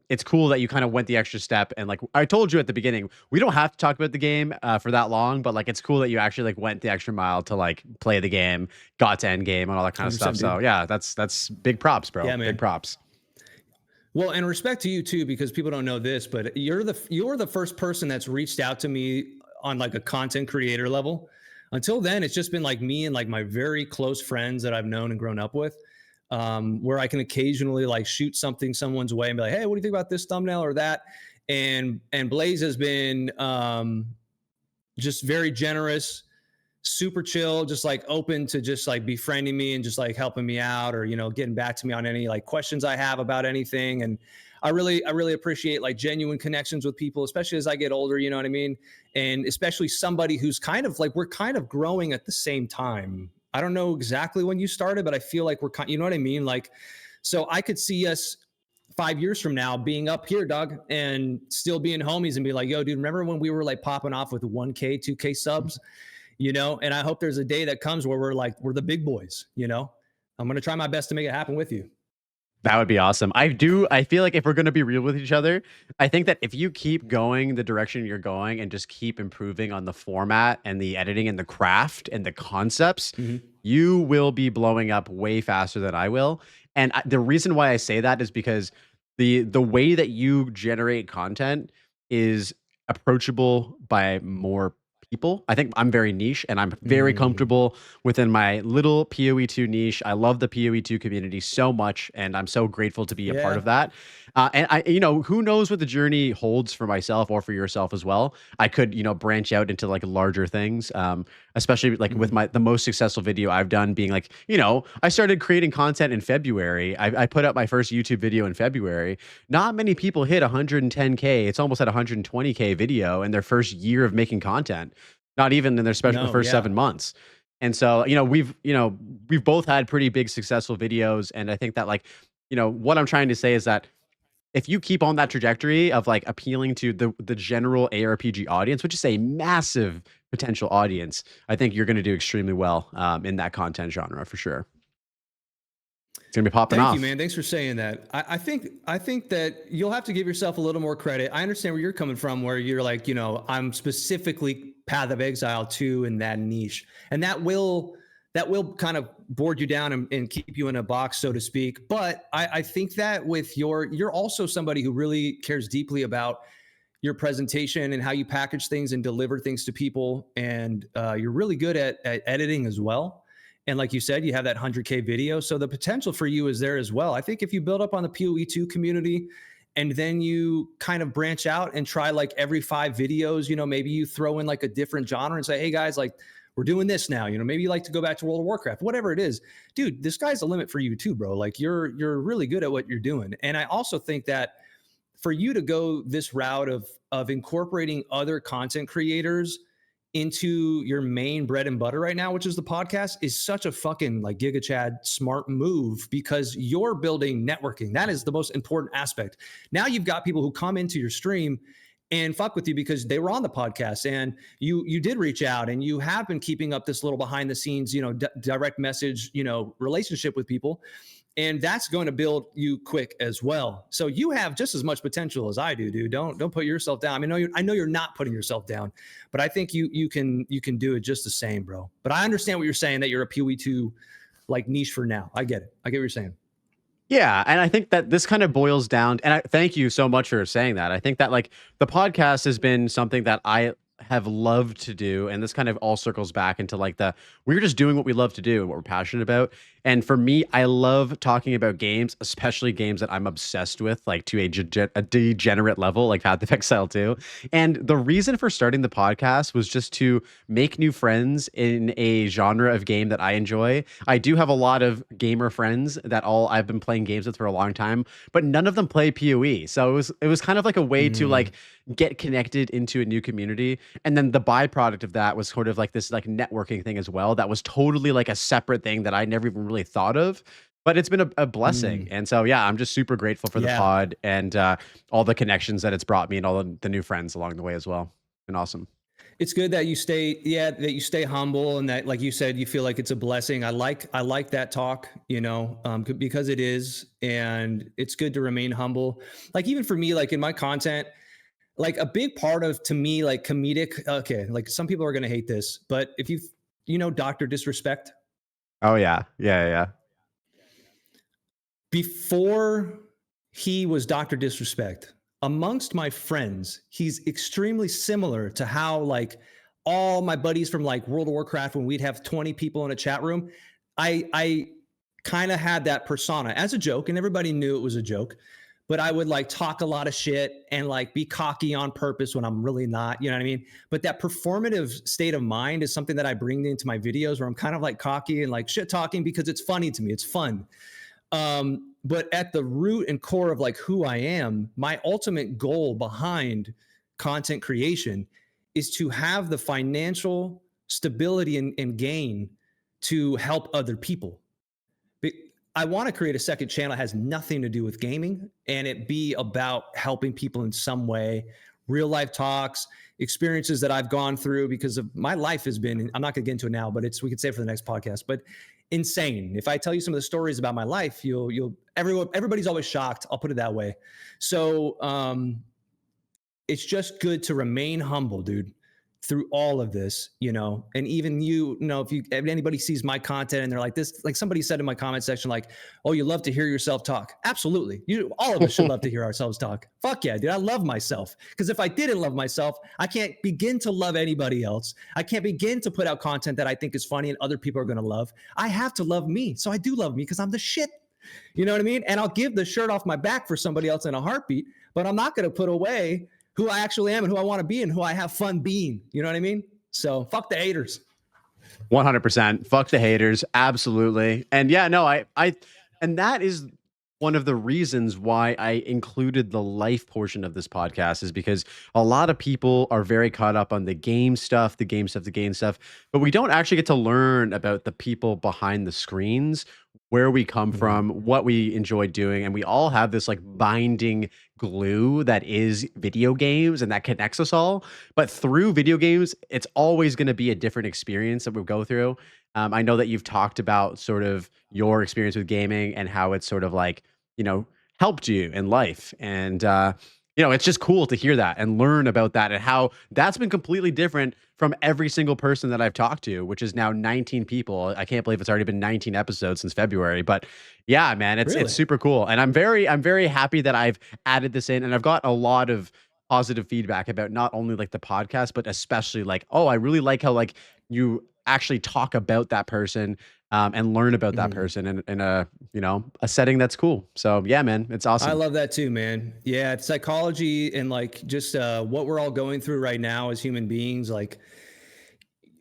[SPEAKER 1] it's cool that you kind of went the extra step. And like I told you at the beginning, we don't have to talk about the game for that long, but like it's cool that you actually like went the extra mile to like play the game, got to end game and all that kind of stuff. Dude. So yeah, that's big props, bro. Yeah, man. Big props.
[SPEAKER 2] Well, and respect to you too, because people don't know this, but you're the first person that's reached out to me on like a content creator level. Until then, it's just been like me and like my very close friends that I've known and grown up with. Where I can occasionally like shoot something someone's way and be like, hey, what do you think about this thumbnail or that? And Blaze has been just very generous, super chill, just like open to just like befriending me and just like helping me out, or, getting back to me on any like questions I have about anything. And I really appreciate like genuine connections with people, especially as I get older, you know what I mean? And especially somebody who's kind of like, we're kind of growing at the same time. I don't know exactly when you started, but I feel like you know what I mean? Like, so I could see us 5 years from now being up here, Doug, and still being homies and be like, yo, dude, remember when we were like popping off with 1K, 2K subs, and I hope there's a day that comes where we're the big boys, I'm going to try my best to make it happen with you.
[SPEAKER 1] That would be awesome. I feel like if we're going to be real with each other, I think that if you keep going the direction you're going and just keep improving on the format and the editing and the craft and the concepts,
[SPEAKER 2] Mhm.
[SPEAKER 1] you will be blowing up way faster than I will. And the reason why I say that is because the way that you generate content is approachable by more people. I think I'm very niche and I'm very
[SPEAKER 2] Mm.
[SPEAKER 1] comfortable within my little PoE2 niche. I love the PoE2 community so much, and I'm so grateful to be a part
[SPEAKER 2] Yeah.
[SPEAKER 1] of that. And who knows what the journey holds for myself or for yourself as well. I could, branch out into like larger things, especially like with
[SPEAKER 2] Mhm.
[SPEAKER 1] the most successful video I've done being like, I started creating content in February. I put up my first YouTube video in February. Not many people hit 110K. It's almost at 120K video in their first year of making content. Not even in their special
[SPEAKER 2] No,
[SPEAKER 1] first
[SPEAKER 2] yeah.
[SPEAKER 1] 7 months. And so, we've both had pretty big successful videos. And I think that like, what I'm trying to say is that if you keep on that trajectory of like appealing to the general ARPG audience, which is a massive potential audience, I think you're going to do extremely well in that content genre for sure. It's gonna be popping
[SPEAKER 2] Thank you,
[SPEAKER 1] off.
[SPEAKER 2] man. Thanks for saying that. I think that you'll have to give yourself a little more credit. I understand where you're coming from, where you're like, I'm specifically Path of Exile 2 in that niche, and that will kind of board you down and keep you in a box, so to speak. But I think that with you're also somebody who really cares deeply about your presentation and how you package things and deliver things to people, and you're really good at editing as well. And like you said, you have that 100K video. So the potential for you is there as well. I think if you build up on the PoE2 community and then you kind of branch out and try like every 5 videos, maybe you throw in like a different genre and say, hey guys, like we're doing this now. Maybe you like to go back to World of Warcraft, whatever it is. Dude, the sky's the limit for you too, bro. Like you're really good at what you're doing. And I also think that for you to go this route of incorporating other content creators into your main bread and butter right now, which is the podcast, is such a fucking like Giga Chad smart move, because you're building networking. That is the most important aspect. Now you've got people who come into your stream and fuck with you because they were on the podcast and you did reach out and you have been keeping up this little behind the scenes, direct message, relationship with people. And that's going to build you quick as well. So you have just as much potential as I do, dude. Don't put yourself down. I know you're not putting yourself down, but I think you can do it just the same, bro. But I understand what you're saying, that you're a PoE2 like niche for now. I get it. I get what you're saying.
[SPEAKER 1] Yeah, and I think that this kind of boils down, and I thank you so much for saying that. I think that like the podcast has been something that I have loved to do, and this kind of all circles back into like we're just doing what we love to do and what we're passionate about. And for me, I love talking about games, especially games that I'm obsessed with, like to a degenerate level, like Path of Exile 2. And the reason for starting the podcast was just to make new friends in a genre of game that I enjoy. I do have a lot of gamer friends that I've been playing games with for a long time, but none of them play PoE. So it was kind of like a way to like get connected into a new community. And then the byproduct of that was sort of like this like networking thing as well. That was totally like a separate thing that I never even really thought of. But it's been a blessing. And so, yeah, I'm just super grateful for the
[SPEAKER 2] Yeah.
[SPEAKER 1] pod and all the connections that it's brought me and all the new friends along the way as well. Been awesome.
[SPEAKER 2] It's good that you stay humble, and that, like you said, you feel like it's a blessing. I like that talk, because it is, and it's good to remain humble. Like even for me, like in my content, like a big part of, to me, like comedic. Okay, like some people are gonna hate this, but if Dr. Disrespect,
[SPEAKER 1] Oh yeah. Yeah.
[SPEAKER 2] before he was Dr. Disrespect, amongst my friends, he's extremely similar to how like all my buddies from like World of Warcraft, when we'd have 20 people in a chat room, I kind of had that persona as a joke, and everybody knew it was a joke. But I would like talk a lot of shit and like be cocky on purpose when I'm really not, you know what I mean? But that performative state of mind is something that I bring into my videos, where I'm kind of like cocky and like shit talking because it's funny to me. It's fun. But at the root and core of like who I am, my ultimate goal behind content creation is to have the financial stability and gain to help other people. I want to create a second channel that has nothing to do with gaming, and it be about helping people in some way, real life talks, experiences that I've gone through, because of my life has been, I'm not going to get into it now, but we could save it for the next podcast, but insane. If I tell you some of the stories about my life, everybody's always shocked. I'll put it that way. So it's just good to remain humble, dude, through all of this, and even if anybody sees my content and they're like this, like somebody said in my comment section, like, oh, you love to hear yourself talk. Absolutely. All of us should love to hear ourselves talk. Fuck yeah, dude. I love myself. Because if I didn't love myself, I can't begin to love anybody else. I can't begin to put out content that I think is funny and other people are going to love. I have to love me. So I do love me because I'm the shit. You know what I mean? And I'll give the shirt off my back for somebody else in a heartbeat, but I'm not going to put away who I actually am and who I want to be and who I have fun being. You know what I mean? So fuck the haters.
[SPEAKER 1] 100%. Fuck the haters. Absolutely. And yeah, no, and that is one of the reasons why I included the life portion of this podcast, is because a lot of people are very caught up on the game stuff, but we don't actually get to learn about the people behind the screens, where we come from, what we enjoy doing. And we all have this like binding glue that is video games, and that connects us all. But through video games, it's always going to be a different experience that we'll go through. I know that you've talked about sort of your experience with gaming and how it's sort of like, helped you in life. And, it's just cool to hear that and learn about that, and how that's been completely different from every single person that I've talked to, which is now 19 people. I can't believe it's already been 19 episodes since February, but yeah, man, it's super cool. And I'm very happy that I've added this in, and I've got a lot of positive feedback about not only like the podcast, but especially like, oh, I really like how like you actually talk about that person, and learn about that person in a a setting that's cool. So yeah, man, it's awesome.
[SPEAKER 2] I love that too, man. Yeah, it's psychology and like just what we're all going through right now as human beings, like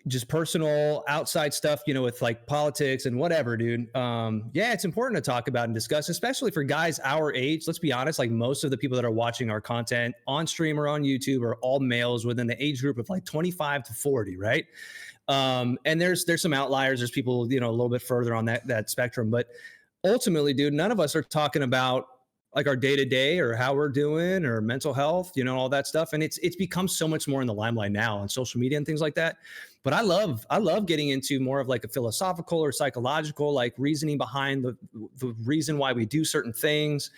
[SPEAKER 2] just personal outside stuff, with like politics and whatever, dude. Yeah, it's important to talk about and discuss, especially for guys our age. Let's be honest, like most of the people that are watching our content on stream or on YouTube are all males within the age group of like 25 to 40, right? And there's some outliers. There's people, a little bit further on that spectrum, but ultimately, dude, none of us are talking about like our day to day or how we're doing or mental health, all that stuff. And it's become so much more in the limelight now on social media and things like that. But I love getting into more of like a philosophical or psychological, like reasoning behind the reason why we do certain things,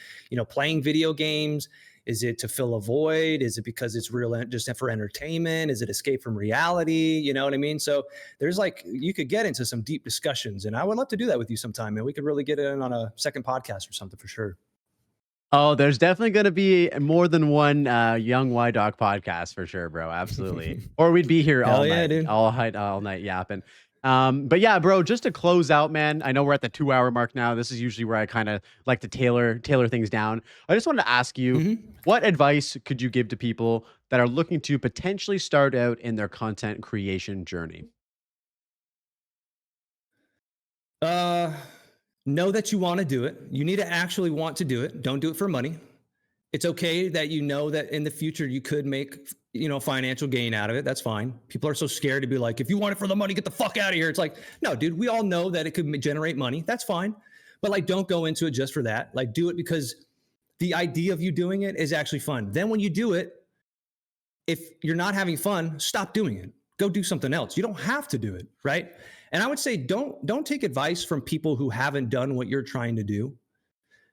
[SPEAKER 2] playing video games. Is it to fill a void? Is it because it's real, just for entertainment? Is it escape from reality? You know what I mean? So there's like, you could get into some deep discussions, and I would love to do that with you sometime, and we could really get in on a second podcast or something for sure.
[SPEAKER 1] Oh, there's definitely going to be more than one Young YDoc podcast for sure, bro. Absolutely. Or we'd be here all night, dude. all night yapping. But yeah, bro, just to close out, man, I know we're at the 2-hour mark now. This is usually where I kind of like to tailor things down. I just wanted to ask you, what advice could you give to people that are looking to potentially start out in their content creation journey?
[SPEAKER 2] Know that you want to do it. You need to actually want to do it. Don't do it for money. It's okay that that in the future you could make, financial gain out of it. That's fine. People are so scared to be like, if you want it for the money, get the fuck out of here. It's like, no, dude, we all know that it could generate money. That's fine. But like, don't go into it just for that. Like, do it because the idea of you doing it is actually fun. Then when you do it, if you're not having fun, stop doing it. Go do something else. You don't have to do it, right? And I would say don't take advice from people who haven't done what you're trying to do,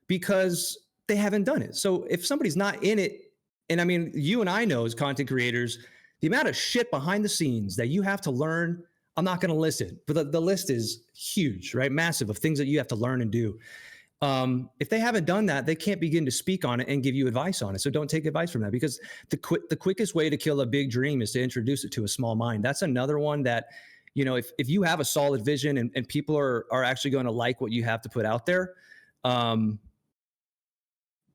[SPEAKER 2] because they haven't done it. So if somebody's not in it, and I mean, you and I know as content creators, the amount of shit behind the scenes that you have to learn, I'm not going to list it, but the list is huge, right? Massive, of things that you have to learn and do. If they haven't done that, they can't begin to speak on it and give you advice on it. So don't take advice from that, because the quickest way to kill a big dream is to introduce it to a small mind. That's another one that, if you have a solid vision and people are actually going to like what you have to put out there,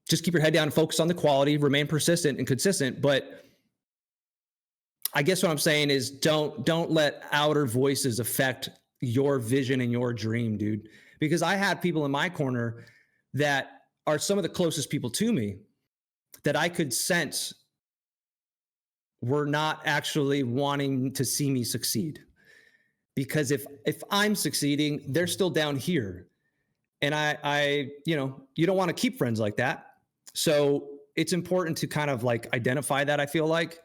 [SPEAKER 2] just keep your head down and focus on the quality, remain persistent and consistent. But I guess what I'm saying is don't let outer voices affect your vision and your dream, dude. Because I had people in my corner that are some of the closest people to me that I could sense were not actually wanting to see me succeed. Because if I'm succeeding, they're still down here. And I you don't want to keep friends like that. So it's important to kind of like identify that, I feel like,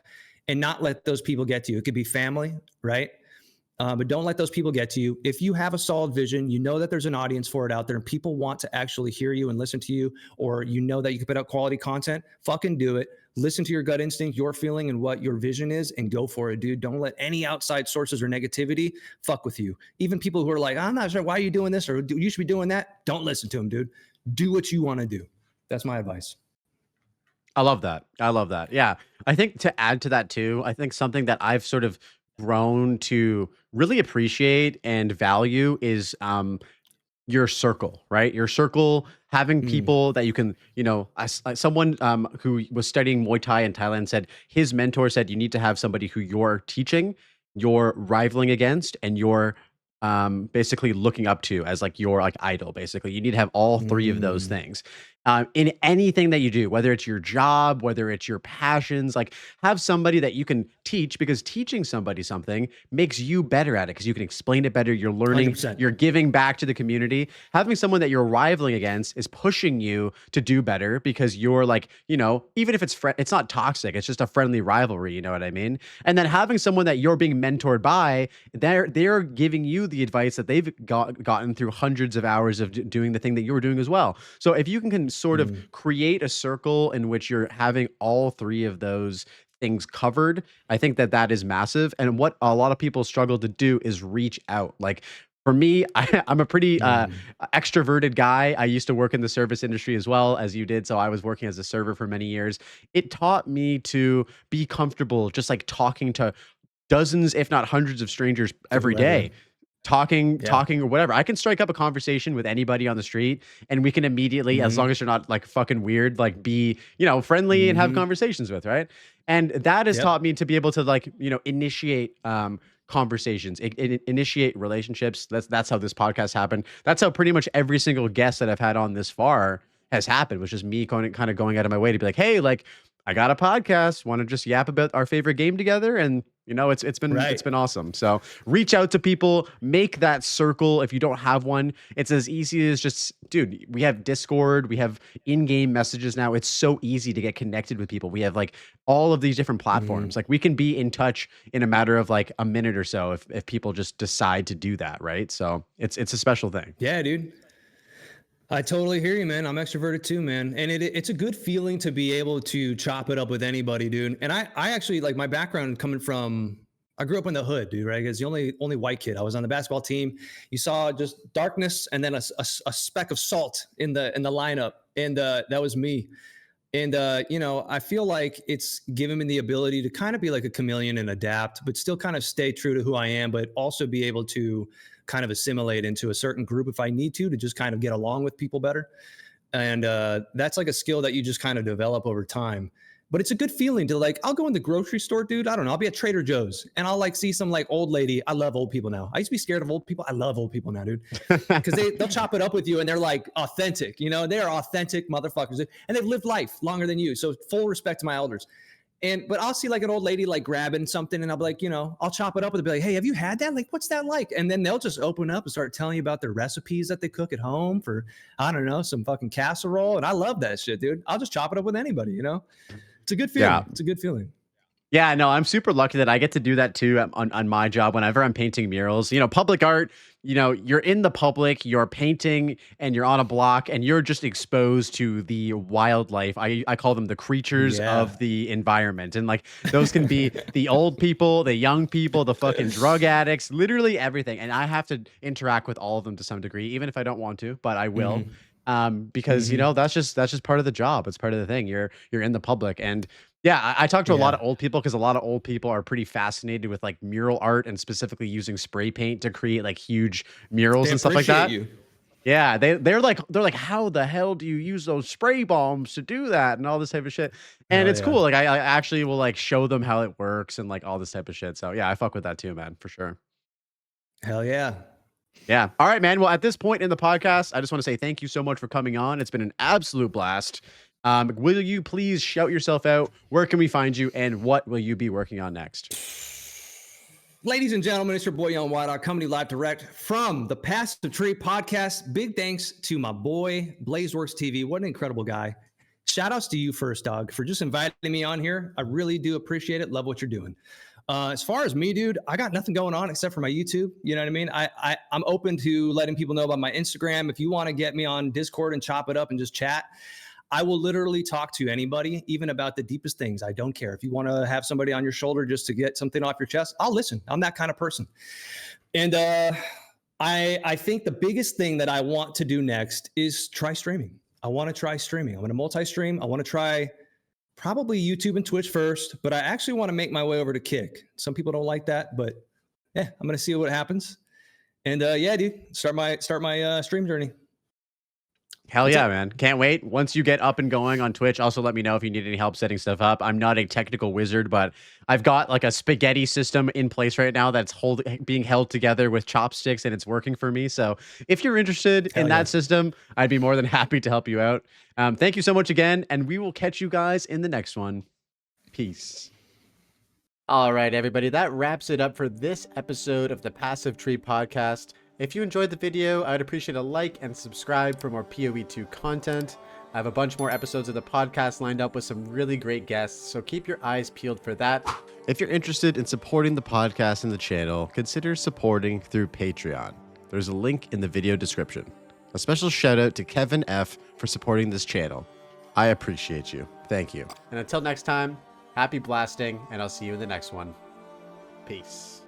[SPEAKER 2] and not let those people get to you. It could be family, right? But don't let those people get to you. If you have a solid vision, you know that there's an audience for it out there and people want to actually hear you and listen to you, or you know that you can put out quality content, fucking do it. Listen to your gut instinct, your feeling, and what your vision is, and go for it, dude. Don't let any outside sources or negativity fuck with you. Even people who are like, I'm not sure why are you doing this, or you should be doing that. Don't listen to them, dude. Do what you want to do. That's my advice.
[SPEAKER 1] I love that. I love that. Yeah. I think to add to that too, I think something that I've sort of grown to really appreciate and value is your circle, right? Your circle, having people that you can, someone who was studying Muay Thai in Thailand said his mentor said you need to have somebody who you're teaching, you're rivaling against, and you're basically looking up to as like your like idol. Basically, you need to have all three of those things in anything that you do, whether it's your job, whether it's your passions. Like, have somebody that you can teach, because teaching somebody something makes you better at it because you can explain it better. You're learning,
[SPEAKER 2] 100%.
[SPEAKER 1] you're giving back to the community. Having someone that you're rivaling against is pushing you to do better because you're like, even if it's not toxic, it's just a friendly rivalry. You know what I mean? And then having someone that you're being mentored by, they're giving you the advice that they've gotten through hundreds of hours of doing the thing that you were doing as well. So if you can sort of create a circle in which you're having all three of those things covered, I think that is massive. And what a lot of people struggle to do is reach out. Like, for me, I'm a pretty extroverted guy. I used to work in the service industry as well as you did. So I was working as a server for many years. It taught me to be comfortable just like talking to dozens, if not hundreds of strangers every day. Talking or whatever. I can strike up a conversation with anybody on the street and we can immediately, as long as you're not like fucking weird, like be, friendly and have conversations with, right? And that has taught me to be able to like, initiate conversations, initiate relationships. That's how this podcast happened. That's how pretty much every single guest that I've had on this far has happened, which is me kind of going out of my way to be like, hey, like, I got a podcast, want to just yap about our favorite game together, and it's been awesome. So reach out to people, make that circle. If you don't have one, it's as easy as just, dude, we have Discord, we have in-game messages now. It's so easy to get connected with people. We have like all of these different platforms. Like, we can be in touch in a matter of like a minute or so if people just decide to do that, right? So it's a special thing.
[SPEAKER 2] Yeah, dude. I totally hear you, man. I'm extroverted too, man. And it's a good feeling to be able to chop it up with anybody, dude. And I actually, like, my background coming from, I grew up in the hood, dude, right? Because the only white kid. I was on the basketball team. You saw just darkness and then a speck of salt in the lineup. And that was me. And, I feel like it's given me the ability to kind of be like a chameleon and adapt, but still kind of stay true to who I am, but also be able to kind of assimilate into a certain group if I need to just kind of get along with people better. And that's like a skill that you just kind of develop over time. But it's a good feeling to like, I'll go in the grocery store, dude. I don't know. I'll be at Trader Joe's and I'll like see some like old lady. I love old people now. I used to be scared of old people. I love old people now, dude. Because they'll chop it up with you and they're like authentic, they're authentic motherfuckers. And they've lived life longer than you. So full respect to my elders. But I'll see like an old lady like grabbing something and I'll be like, I'll chop it up and they'll be like, hey, have you had that? Like, what's that like? And then they'll just open up and start telling you about their recipes that they cook at home for, I don't know, some fucking casserole. And I love that shit, dude. I'll just chop it up with anybody, It's a good feeling. Yeah. It's a good feeling.
[SPEAKER 1] Yeah, no, I'm super lucky that I get to do that too on my job whenever I'm painting murals. Public art, you're in the public, you're painting and you're on a block and you're just exposed to the wildlife. I call them the creatures of the environment. And like, those can be the old people, the young people, the fucking drug addicts, literally everything. And I have to interact with all of them to some degree, even if I don't want to, but I will. Because that's just part of the job. It's part of the thing. You're in the public. And yeah, I talk to a lot of old people because a lot of old people are pretty fascinated with like mural art and specifically using spray paint to create like huge murals and stuff like that. Yeah, they're like, how the hell do you use those spray bombs to do that and all this type of shit? And it's cool. Like, I actually will like show them how it works and like all this type of shit. So yeah, I fuck with that too, man, for sure.
[SPEAKER 2] Hell yeah.
[SPEAKER 1] Yeah. All right, man. Well, at this point in the podcast, I just want to say thank you so much for coming on. It's been an absolute blast. Will you please shout yourself out? Where can we find you? And what will you be working on next?
[SPEAKER 2] Ladies and gentlemen, it's your boy YungYdocs coming to you live direct from the Path of Exile podcast. Big thanks to my boy, Blazeworks TV. What an incredible guy. shout outs to you first, dog, for just inviting me on here. I really do appreciate it. Love what you're doing. As far as me, dude, I got nothing going on except for my YouTube. You know what I mean? I'm open to letting people know about my Instagram. If you want to get me on Discord and chop it up and just chat, I will literally talk to anybody, even about the deepest things. I don't care. If you want to have somebody on your shoulder just to get something off your chest, I'll listen. I'm that kind of person. And I think the biggest thing that I want to do next is try streaming. I want to try streaming. I'm going to multi-stream. I want to try probably YouTube and Twitch first, but I actually want to make my way over to Kick. Some people don't like that, but yeah, I'm going to see what happens. And yeah, dude, start my stream journey.
[SPEAKER 1] Hell yeah, man. Can't wait. Once you get up and going on Twitch, also let me know if you need any help setting stuff up. I'm not a technical wizard, but I've got like a spaghetti system in place right now that's being held together with chopsticks, and it's working for me. So if you're interested in that system, I'd be more than happy to help you out. Thank you so much again, and we will catch you guys in the next one. Peace. All right, everybody, that wraps it up for this episode of the Passive Tree Podcast. If you enjoyed the video, I'd appreciate a like and subscribe for more PoE 2 content. I have a bunch more episodes of the podcast lined up with some really great guests, so keep your eyes peeled for that. If you're interested in supporting the podcast and the channel, consider supporting through Patreon. There's a link in the video description. A special shout out to Kevin F. for supporting this channel. I appreciate you. Thank you. And until next time, happy blasting, and I'll see you in the next one. Peace.